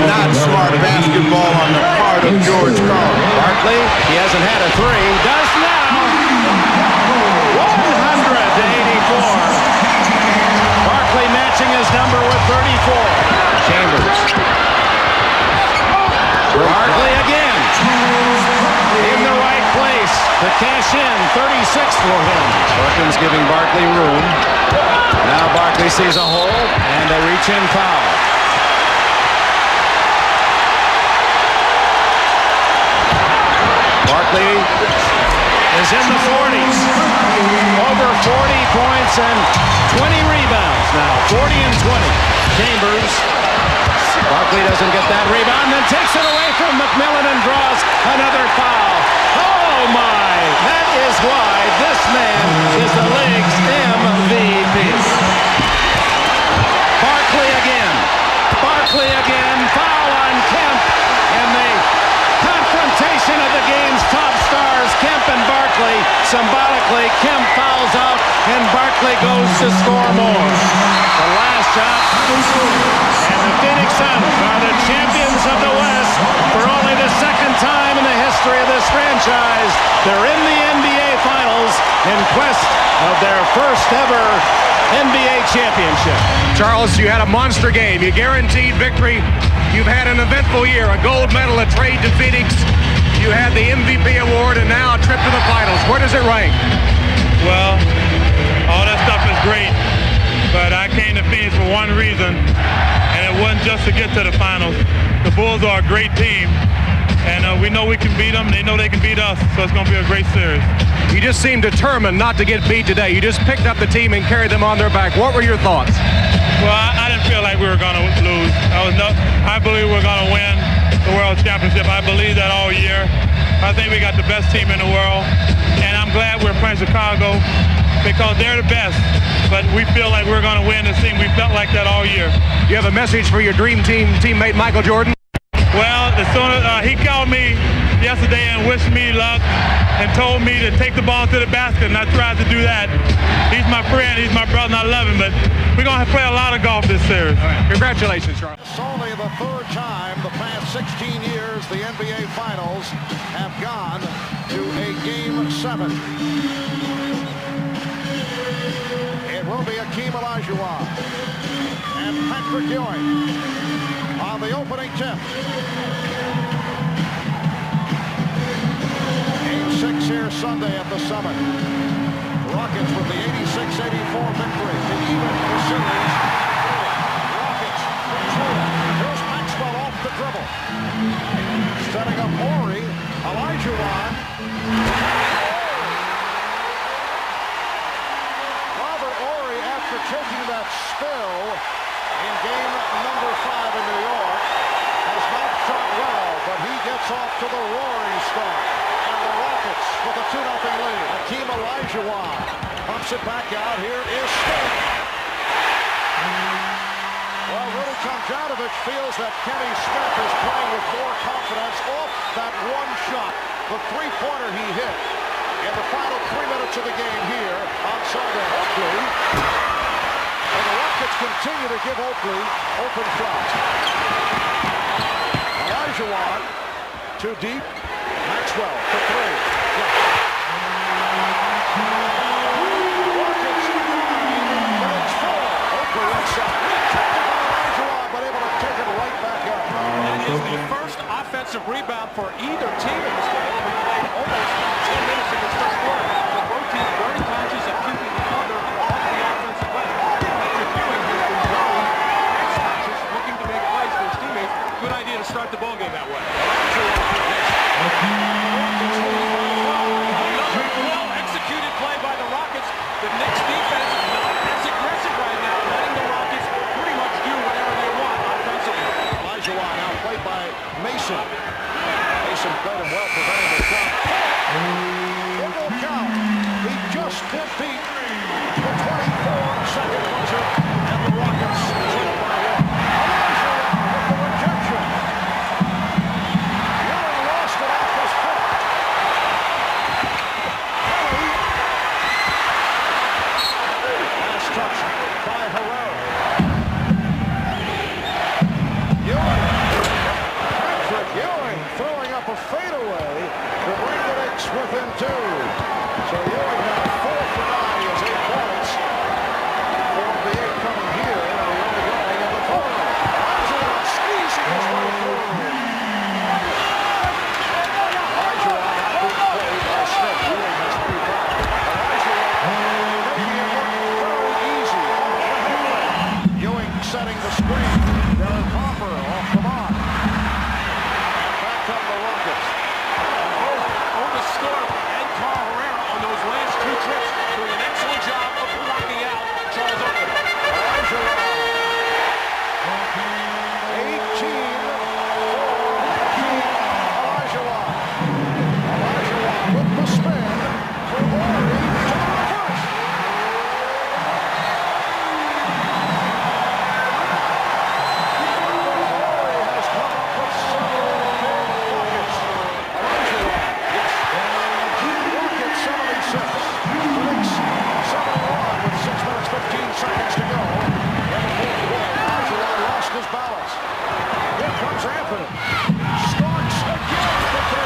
not smart basketball on the part of George Karl. Barkley, he hasn't had a 3, does now. 100-84. Barkley matching his number with 34. Chambers. Barkley again. In the right place to cash in. 36 for him. Perkins giving Barkley room. Now Barkley sees a hole and a reach-in foul. Barkley is in the 40s. Over 40 points and 20 rebounds now. 40 and 20. Chambers. Barkley doesn't get that rebound, then takes it away from McMillan and draws another foul. Oh my! That is why this man is the league's MVP. Barkley again. Barkley again. Foul on Kemp. And the confrontation of the game's top stars, Kemp and Barkley. Symbolically, Kemp fouls out, and Barkley goes to score more. The last shot, and the Phoenix Suns are the champions of the West for only the second time in the history of this franchise. They're in the NBA Finals in quest of their first ever NBA championship. Charles, you had a monster game. You guaranteed victory. You've had an eventful year, a gold medal, a trade to Phoenix. You had the MVP award and now a trip to the finals. Where does it rank? Well, all that stuff is great, but I came to Phoenix for one reason, and it wasn't just to get to the finals. The Bulls are a great team, and we know we can beat them. They know they can beat us, so it's going to be a great series. You just seemed determined not to get beat today. You just picked up the team and carried them on their back. What were your thoughts? Well, I didn't feel like we were going to lose. I believe we're going to win the World Championship. I believe that all year. I think we got the best team in the world, and I'm glad we're playing Chicago because they're the best. But we feel like we're going to win this thing. We felt like that all year. You have a message for your dream team teammate Michael Jordan? Well, as soon as he called me yesterday and wished me luck and told me to take the ball to the basket, and I tried to do that. He's my friend, he's my brother, and I love him, but we're going to play a lot of golf this series. Congratulations, Charles. It's only the 3rd time the past 16 years the NBA Finals have gone to a Game 7. It will be Akeem Olajuwon and Patrick Ewing on the opening tip. Game 6 here Sunday at the Summit. Rockets with the 86-84 victory to even the series. Rockets from 2. Here's Maxwell off the dribble. Setting up Horry. Olajuwon. Robert Horry, after taking that spill in game number 5 in New York, has not shot well, but he gets off to the roaring start. And the Rockets with a 2-0 lead. Akeem Olajuwon pumps it back out. Here is Steph. Well, Rudy Tomjanovich feels that Kenny Steph is playing with more confidence off that one shot, the three-pointer he hit in the final 3 minutes of the game here on Sunday. Oakley. And the Rockets continue to give Oakley open shots. Olajuwon, too deep. Maxwell for 3. offensive rebound for either team in this game. We played almost 10 minutes in this first quarter. The both teams very conscious of keeping the other off the offensive glass. Patrick Ewing has been very conscious, looking to make plays for his teammates. Good idea to start the ballgame that way. Another well-executed play by the Rockets. The Knicks defense not as aggressive right now, letting the Rockets pretty much do whatever they want offensively. Elijah now played by Mason. Mason played him well, preventing the shot. It will count. He just did beat the 24-second buzzer, and the Rockets win by one. Elijah with the rejection. Ewing lost it off his foot. Last touch by Herrera. Ewing throwing up a fadeaway to bring the Knicks within 2. So Ewing now 4 for 9. He has 8 points. 4 of the 8 coming here, and the only going in the corner. Elijah squeezing his way through. Elijah now being played by Smith. Ewing has 3 fouls. Elijah making it look very easy on the play. Ewing setting the screen. Derek Harper off the mark. Come the Rockets. Both Otis Thorpe and Carl Herrera on those last 2 trips doing an excellent job of blocking out Charles Oakley. Elijah 18 Elijah with the spin for Lowry to the reverse. Lowry has come up with several buckets. Rockets 76. Knicks 71 with 6 minutes 15 seconds to go. In the fourth quarter, Elijah lost his balance. Here comes Anthony. Starks again for 3.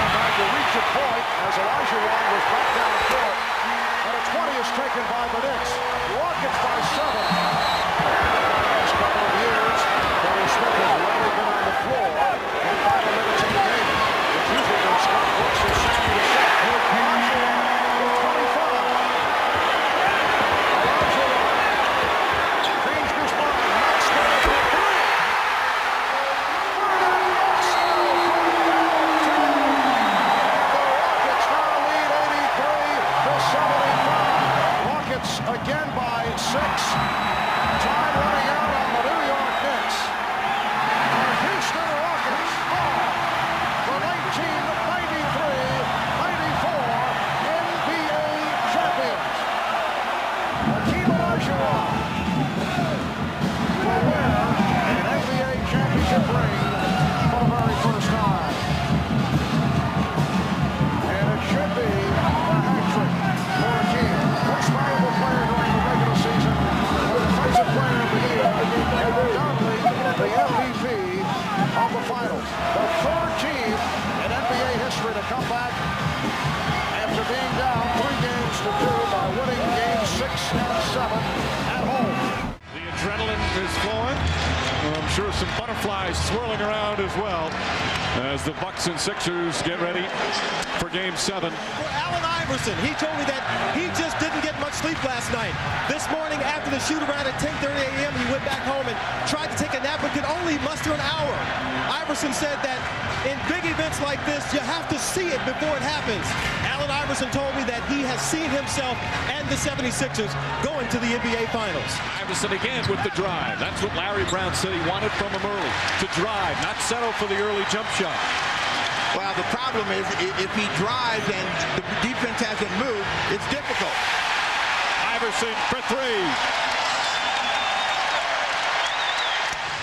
Now to reach a point as Elijah was back down the court. And a 20 is taken by the Knicks. Rockets by 7. Last couple of years, Dennis Smith has rarely been on the floor in 5 minutes in the game. It's usually when Scott Brooks is setting the set. Elijah with 25. Elijah changed his mind. Knocks down for 3. Again by 6. Time running out on the New York Knicks. The Houston Rockets are the 1993-94 NBA champions. Hakeem Olajuwon will wear an NBA championship ring for the very first time. And it should be a hat trick for Hakeem. Most valuable player during the regular season, the defensive player of the year, and undoubtedly the MVP of the finals. The 3rd team in NBA history to come back after being down 3 games to 2 by winning games 6 and 7 at home. The adrenaline is flowing. I'm sure some butterflies swirling around as well as the Bucks and Sixers get ready for Game 7. For Allen Iverson, he told me that he just didn't get much sleep last night. This morning after the shoot-around at 10:30 a.m., he went back home and tried to take a nap but could only muster an hour. Iverson said that in big events like this, you have to see it before it happens. Allen Iverson told me that he has seen himself and the 76ers going to the NBA Finals. Iverson again with the drive. That's what Larry Brown said he wanted from him early. To drive, not settle for the early jump shot. Well, the problem is if he drives and the defense hasn't moved, it's difficult. Iverson for 3.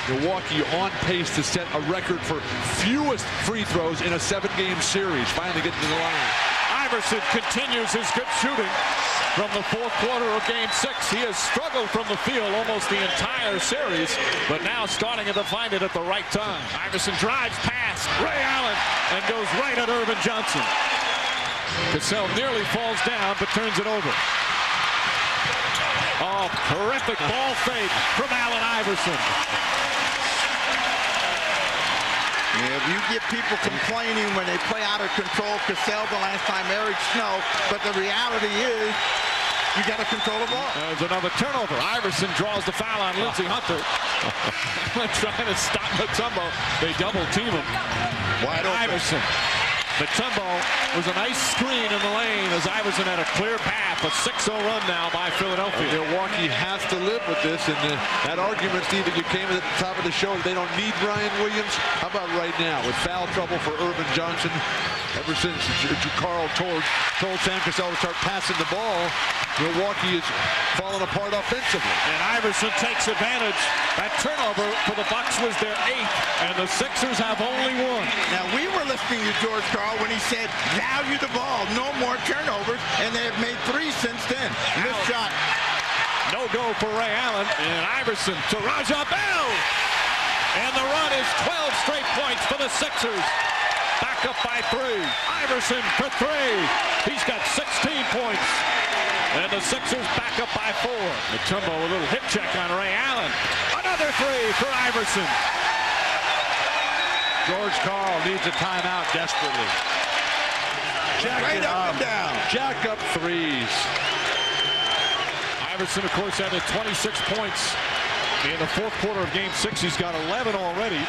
Milwaukee on pace to set a record for fewest free throws in a 7-game series. Finally getting to the line. Iverson continues his good shooting from the fourth quarter of Game 6. He has struggled from the field almost the entire series, but now starting to find it at the right time. Iverson drives past Ray Allen and goes right at Irvin Johnson. Cassell nearly falls down, but turns it over. Oh, terrific ball fake from Allen Iverson. Yeah, you get people complaining when they play out of control. Cassell the last time, Eric Snow. But the reality is, you got to control the ball. There's another turnover. Iverson draws the foul on Lindsey Hunter. Trying to stop Mutombo. They double team him. Wide open. Iverson. Mutombo was a nice screen in the lane as Iverson had a clear path. A 6-0 run now by Philadelphia. Milwaukee has to live with this, and that argument, Steve, that you came at the top of the show, that they don't need Ryan Williams. How about right now with foul trouble for Irving Johnson? Ever since Carl told Sam Cassell to start passing the ball, Milwaukee is falling apart offensively. And Iverson takes advantage. That turnover for the Bucks was their 8th, and the Sixers have only 1. Now, we were listening to George Karl when he said, value the ball, no more turnovers, and they have made 3 since then. Missed shot. No go for Ray Allen, and Iverson to Raja Bell. And the run is 12 straight points for the Sixers. Back up by 3. Iverson for 3. He's got 16 points. And the Sixers back up by 4. Mutombo, a little hip check on Ray Allen. Another 3 for Iverson. George Karl needs a timeout desperately. Jack it up and down. Jack up threes. Iverson, of course, had 26 points in the fourth quarter of Game 6. He's got 11 already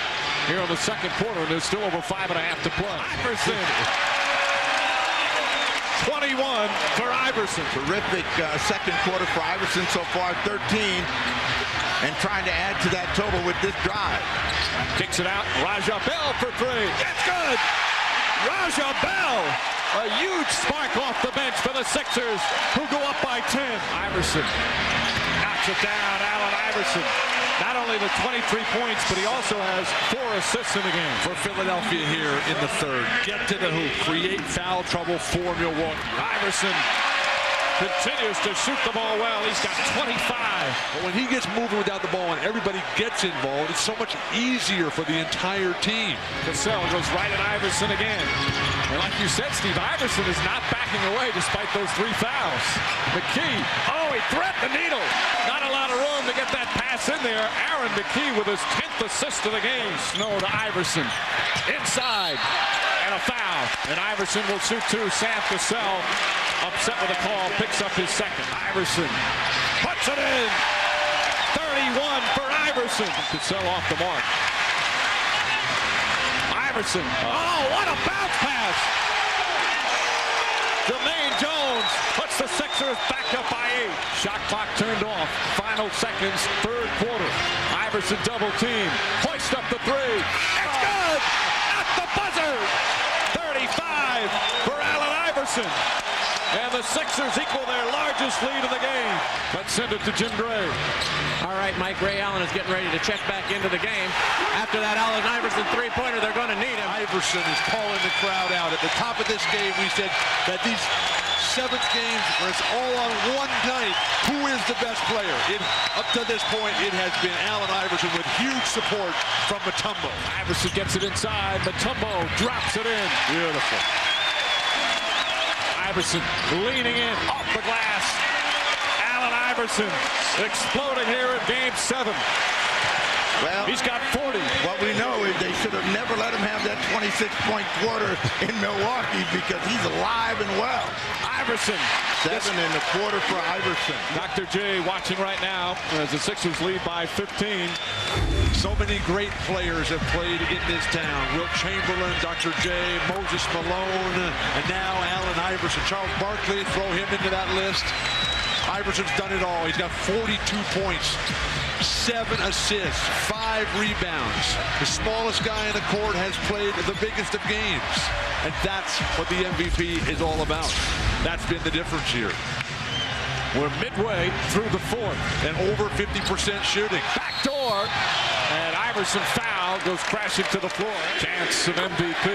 here in the second quarter, and there's still over 5.5 to play. Iverson. 21 for Iverson. Terrific second quarter for Iverson so far, 13. And trying to add to that total with this drive. Kicks it out. Raja Bell for 3. It's good. Raja Bell. A huge spark off the bench for the Sixers, who go up by 10. Iverson knocks it down. Allen Iverson. Not only the 23 points, but he also has 4 assists in the game. For Philadelphia here in the third. Get to the hoop. Create foul trouble for Milwaukee. Iverson continues to shoot the ball well. He's got 25. But when he gets moving without the ball and everybody gets involved, it's so much easier for the entire team. Cassell goes right at Iverson again. And like you said, Steve, Iverson is not backing away despite those 3 fouls. McKee, he threaded the needle. Not a lot of room to get that pass in there. Aaron McKee with his 10th assist of the game. Snow to Iverson. Inside. And a foul. And Iverson will shoot 2. Sam Cassell, upset with a call, picks up his second. Iverson puts it in. 31 for Iverson. Cassell off the mark. Iverson. What a bounce pass. Jermaine Jones puts the Sixers back up by 8. Shot clock turned off. Final seconds, third quarter. Iverson double team. Hoist up the 3. It's good. At the buzzer. 35 for Allen Iverson. And the Sixers equal their largest lead of the game. Let's send it to Jim Gray. All right, Mike, Ray Allen is getting ready to check back into the game. After that Allen Iverson three-pointer, they're going to need him. Iverson is calling the crowd out. At the top of this game, we said that these 7th games where it's all on one night, who is the best player? Up to this point, it has been Allen Iverson with huge support from Mutombo. Iverson gets it inside. Mutombo drops it in. Beautiful. Iverson leaning in off the glass. Allen Iverson exploding here in Game 7. Well, he's got 40. What we know is they should have never let him have that 26-point quarter in Milwaukee because he's alive and well. Iverson. 7 in the quarter for Iverson. Dr. J watching right now as the Sixers lead by 15. So many great players have played in this town. Wilt Chamberlain, Dr. J, Moses Malone, and now Allen Iverson. Charles Barkley, throw him into that list. Iverson's done it all. He's got 42 points, 7 assists, 5 rebounds. The smallest guy in the court has played the biggest of games. And that's what the MVP is all about. That's been the difference here. We're midway through the fourth. And over 50% shooting. Backdoor. And Iverson foul, goes crashing to the floor. Chance of MVP.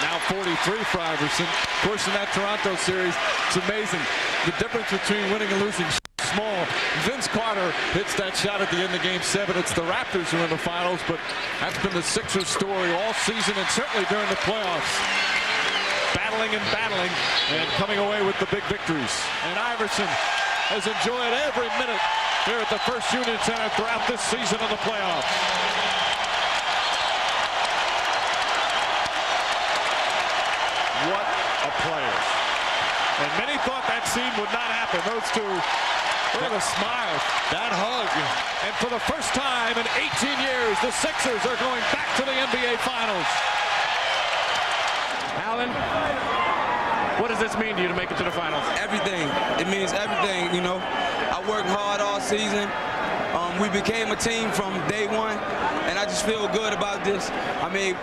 Now 43 for Iverson. Of course, in that Toronto series, it's amazing. The difference between winning and losing is small. Vince Carter hits that shot at the end of Game 7. It's the Raptors who are in the finals, but that's been the Sixers story all season and certainly during the playoffs. Battling and coming away with the big victories. And Iverson has enjoyed every minute here at the First Union Center throughout this season of the playoffs. What a player. And many thought that scene would not happen. Those two, look at the smile, that hug. And for the first time in 18 years, the Sixers are going back to the NBA Finals. Allen, what does this mean to you to make it to the finals? Everything. It means everything, you know. I worked hard all season. We became a team from day one, and I just feel good about this. I mean,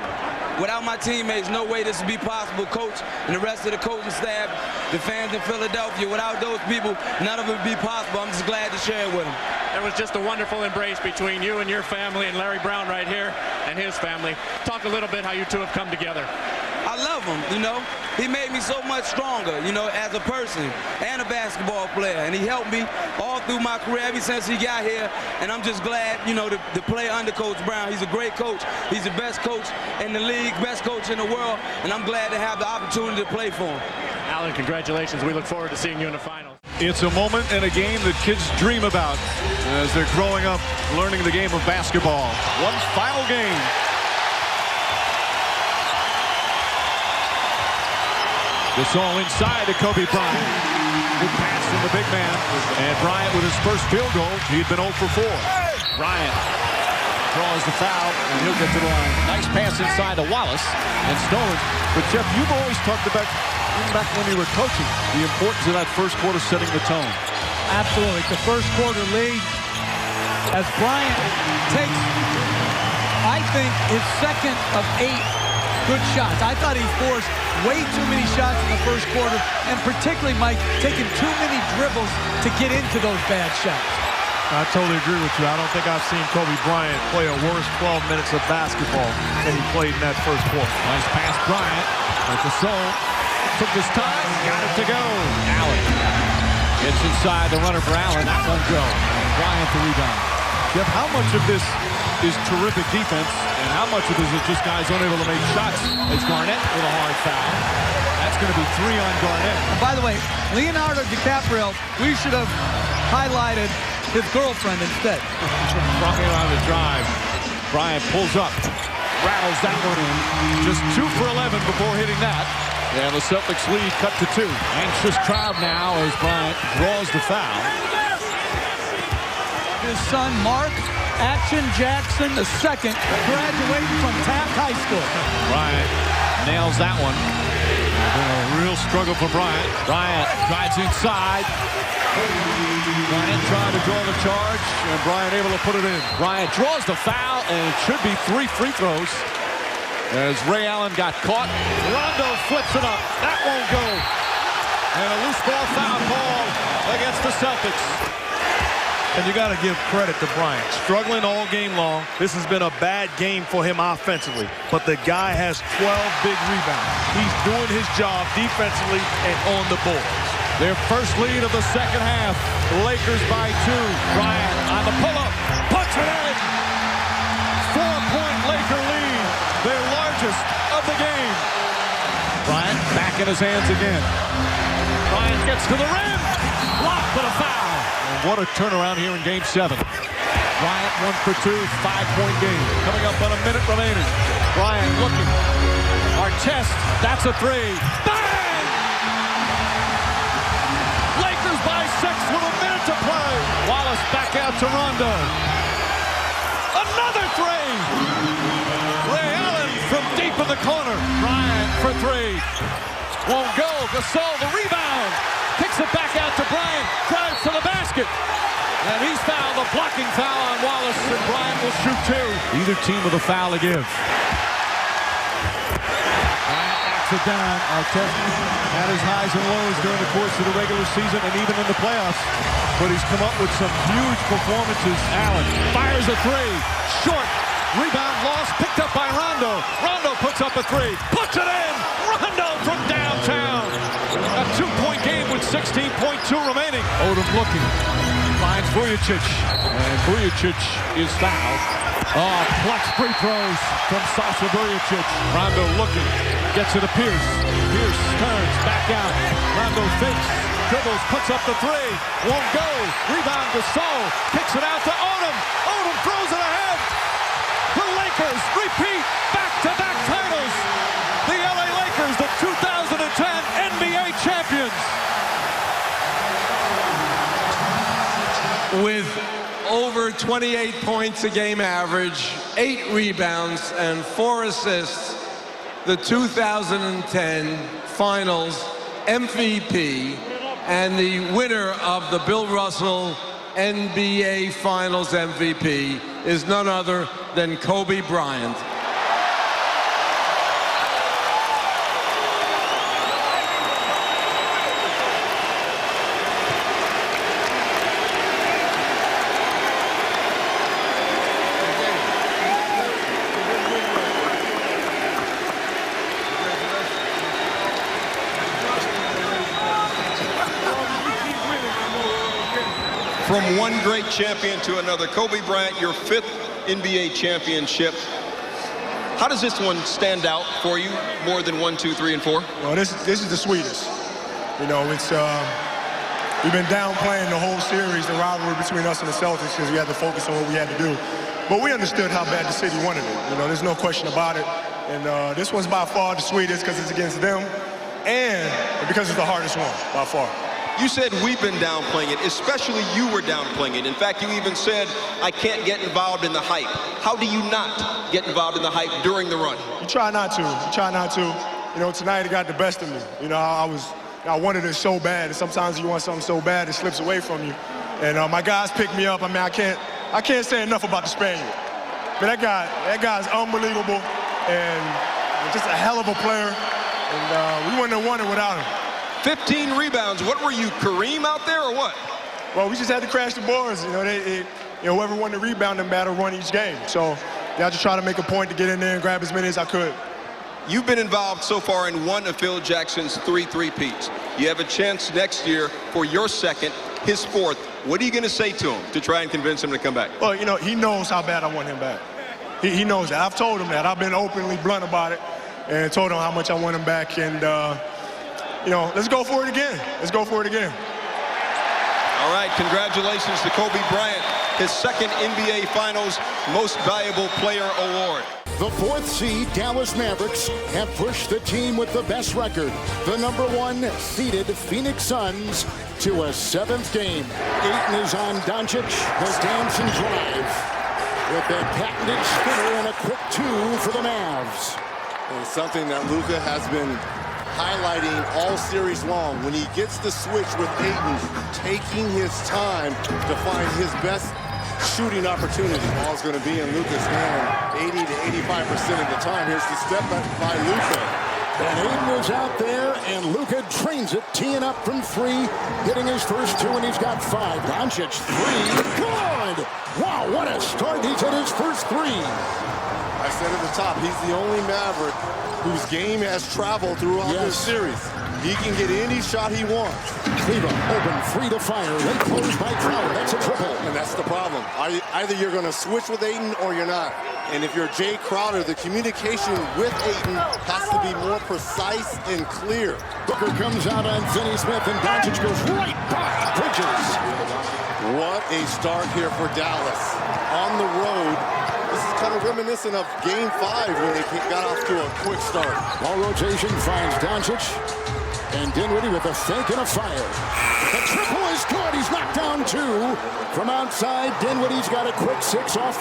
without my teammates, no way this would be possible. Coach and the rest of the coaching staff, the fans in Philadelphia, without those people, none of it would be possible. I'm just glad to share it with them. There was just a wonderful embrace between you and your family and Larry Brown right here and his family. Talk a little bit how you two have come together. I love him, you know. He made me so much stronger, you know, as a person and a basketball player. And he helped me all through my career ever since he got here. And I'm just glad, you know, to play under Coach Brown. He's a great coach. He's the best coach in the league, best coach in the world. And I'm glad to have the opportunity to play for him. Allen, congratulations. We look forward to seeing you in the finals. It's a moment and a game that kids dream about as they're growing up, learning the game of basketball. One final game. This all inside to Kobe Bryant. Good pass from the big man. And Bryant with his first field goal. He had been 0 for 4. Bryant draws the foul, and he'll get to the line. Nice pass inside to Wallace and stolen. But Jeff, you've always talked about, even back when you were coaching, the importance of that first quarter setting the tone. Absolutely. The first quarter lead as Bryant takes, I think, his second of 8 good shots. I thought he forced way too many shots in the first quarter, and particularly, Mike, taking too many dribbles to get into those bad shots. I totally agree with you. I don't think I've seen Kobe Bryant play a worse 12 minutes of basketball than he played in that first quarter. Nice pass, Bryant. At the soul. Took his time. Got it to go. Allen gets inside. The runner for Allen. That won't go. Bryant the rebound. Jeff, how much of this is terrific defense, and how much of this is just guys unable to make shots? It's Garnett with a hard foul. That's going to be 3 on Garnett. By the way, Leonardo DiCaprio, we should have highlighted his girlfriend instead. Rocking on the drive. Bryant pulls up, rattles that one in. Just 2 for 11 before hitting that. And the Celtics lead cut to 2. Anxious crowd now as Bryant draws the foul. His son, Mark Action Jackson II, graduating from Taft High School. Bryant nails that one. A real struggle for Bryant. Bryant drives inside. Bryant trying to draw the charge, and Bryant able to put it in. Bryant draws the foul, and it should be 3 free throws. As Ray Allen got caught, Rondo flips it up. That won't go. And a loose ball foul call against the Celtics. And you got to give credit to Bryant. Struggling all game long. This has been a bad game for him offensively. But the guy has 12 big rebounds. He's doing his job defensively and on the boards. Their first lead of the second half. Lakers by 2. Bryant on the pull-up. Puts it in. 4-point Laker lead. Their largest of the game. Bryant back in his hands again. Bryant gets to the rim. Blocked for the foul. What a turnaround here in Game 7. Bryant 1 for 2, 5-point game. Coming up on a minute remaining. Bryant looking. Artest, that's a 3. Bang! Lakers by 6 with a minute to play. Wallace back out to Rondo. Another 3! Ray Allen from deep in the corner. Bryant for 3. Won't go. Gasol the rebound. Kicks it back out to Bryant. Drives to the basket. And he's fouled. A blocking foul on Wallace. And Bryant will shoot 2. Either team with a foul to give. Bryant knocks it down. Artest had his highs and lows during the course of the regular season and even in the playoffs. But he's come up with some huge performances. Allen fires a 3. Short. Rebound lost. Picked up by Rondo. Rondo puts up a 3. Puts it in. Rondo from downtown. A 2-point game with 16.2 remaining. Odom looking. Finds Vujicic. And Vujicic is fouled. Oh, clutch free throws from Sasha Vujicic. Rondo looking. Gets it to Pierce. Pierce turns back out. Rondo fakes. Dribbles. Puts up the 3. Won't go. Rebound to Gasol. Kicks it out to Odom. Odom throws it ahead. The Lakers repeat back-to-back titles. The LA Lakers, the 2000 over 28 points a game average, 8 rebounds, and 4 assists, the 2010 Finals MVP and the winner of the Bill Russell NBA Finals MVP is none other than Kobe Bryant. From one great champion to another, Kobe Bryant, your 5th NBA championship. How does this one stand out for you more than 1, 2, 3, and 4? Well, this is the sweetest. You know, it's we've been downplaying the whole series, the rivalry between us and the Celtics, because we had to focus on what we had to do. But we understood how bad the city wanted it. You know, there's no question about it. And this one's by far the sweetest because it's against them, and because it's the hardest one by far. You said we've been downplaying it, especially you were downplaying it. In fact, you even said, I can't get involved in the hype. How do you not get involved in the hype during the run? You try not to. You try not to. You know, tonight it got the best of me. You know, I wanted it so bad, and sometimes you want something so bad it slips away from you. And my guys picked me up. I mean, I can't say enough about the Spaniard. But that guy's unbelievable and just a hell of a player. And we wouldn't have won it without him. 15 rebounds. What were you, Kareem out there or what? Well, we just had to crash the boards. You know, whoever won the rebounding battle won each game. So I just try to make a point to get in there and grab as many as I could. You've been involved so far in one of Phil Jackson's 3 three-peats. You have a chance next year for your 2nd, his 4th. What are you going to say to him to try and convince him to come back? Well, you know, he knows how bad I want him back. He knows that. I've told him that. I've been openly blunt about it and told him how much I want him back. And, you know, let's go for it again. Let's go for it again. All right, congratulations to Kobe Bryant, his 2nd NBA Finals Most Valuable Player Award. The 4th seed Dallas Mavericks have pushed the team with the best record, the number 1 seeded Phoenix Suns, to a 7th game. Ayton is on Doncic, the dancing drive, with that patented spinner and a quick 2 for the Mavs. And something that Luka has been highlighting all series long. When he gets the switch with Ayton, taking his time to find his best shooting opportunity. The ball's going to be in Luka's hand 80 to 85% of the time. Here's the step back by Luka. And Ayton is out there, and Luka trains it, teeing up from 3, hitting his first 2, and he's got 5. Doncic 3, good! Wow, what a start! He's hit his first 3. I said at the top, he's the only Maverick whose game has traveled throughout this series. He can get any shot he wants. Cleveland open, free to fire. They close by Crowder. That's a triple. And that's the problem. Either you're going to switch with Ayton or you're not. And if you're Jay Crowder, the communication with Ayton has to be more precise and clear. Booker comes out on Finney Smith, and Doncic goes right by Bridges. What a start here for Dallas. On the road. This is kind of reminiscent of Game 5 when they got off to a quick start. Ball rotation finds Doncic. And Dinwiddie with a fake and a fire. The triple is good. He's knocked down 2. From outside, Dinwiddie's got a quick 6 off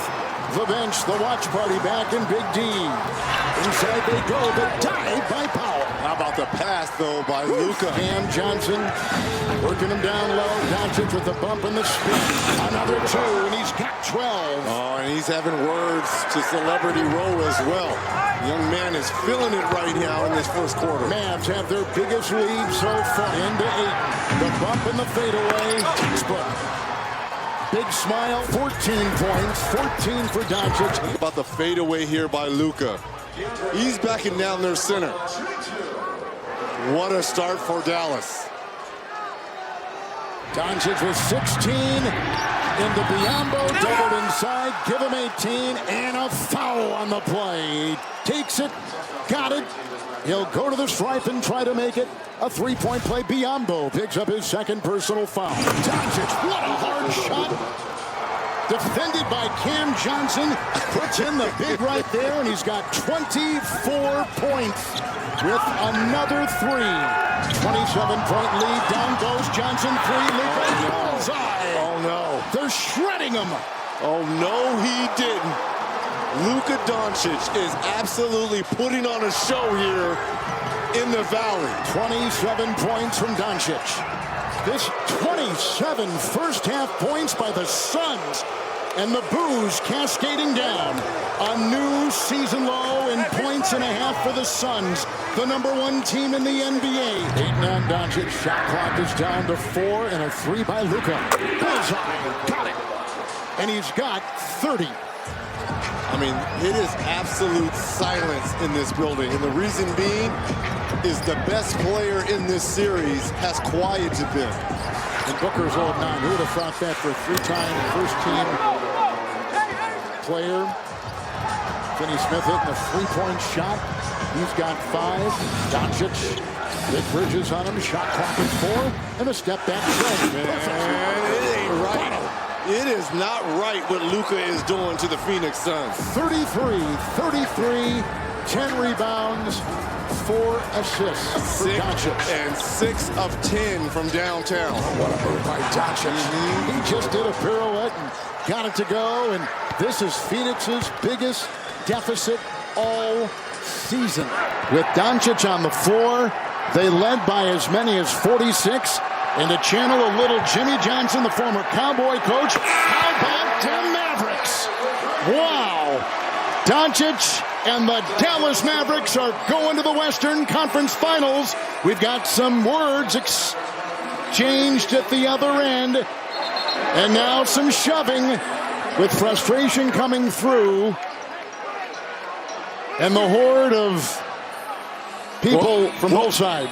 the bench. The watch party back in Big D. Inside they go, but dive by Powell. How about the pass, though, by Luka? Cam Johnson working him down low. Doncic with the bump and the spin. Another 2, and he's got 12. Oh, and he's having words to Celebrity Row as well. The young man is feeling it right now in this first quarter. Mavs have their biggest lead so far. Into 8. The bump and the fadeaway. Textbook. Big smile. 14 points. 14 for Doncic. How about the fadeaway here by Luka? He's backing down their center. What a start for Dallas. Doncic with 16. Into Biyombo, doubled inside, give him 18, and a foul on the play. Takes it, got it. He'll go to the stripe and try to make it a 3-point play. Biyombo picks up his 2nd personal foul. Doncic, what a hard shot. Defended by Cam Johnson, puts in the big right there, and he's got 24 points with another 3. 27-point lead, down goes Johnson, 3, Luka, bullseye. Oh no. They're shredding him. Oh, no, he didn't. Luka Doncic is absolutely putting on a show here in the Valley. 27 points from Doncic. This 27 first-half points by the Suns. And the boos cascading down. A new season low in points and a half for the Suns, the #1 team in the NBA. 8-9 Doncic. Shot clock is down to 4 and a 3 by Luka. Bullseye. Got it. And he's got 30. I mean, it is absolute silence in this building. And the reason being is the best player in this series has quieted them. And Booker's old 9. Who would have thought that for a 3-time first-team player? Finney Smith hitting a 3-point shot. He's got 5. Doncic, big bridges on him. Shot clock is 4. And a step-back three. Man, it ain't right. It is not right what Luka is doing to the Phoenix Suns. 33, 10 rebounds, 4 assists for Doncic. And 6 of 10 from downtown. What a move by Doncic. He just did a pirouette and got it to go. And this is Phoenix's biggest deficit all season. With Doncic on the floor, they led by as many as 46. And to channel a little Jimmy Johnson, the former Cowboy coach, how about the Mavericks? Wow. Doncic and the Dallas Mavericks are going to the Western Conference Finals. We've got some words exchanged at the other end. And now some shoving with frustration coming through. And the horde of people from both sides.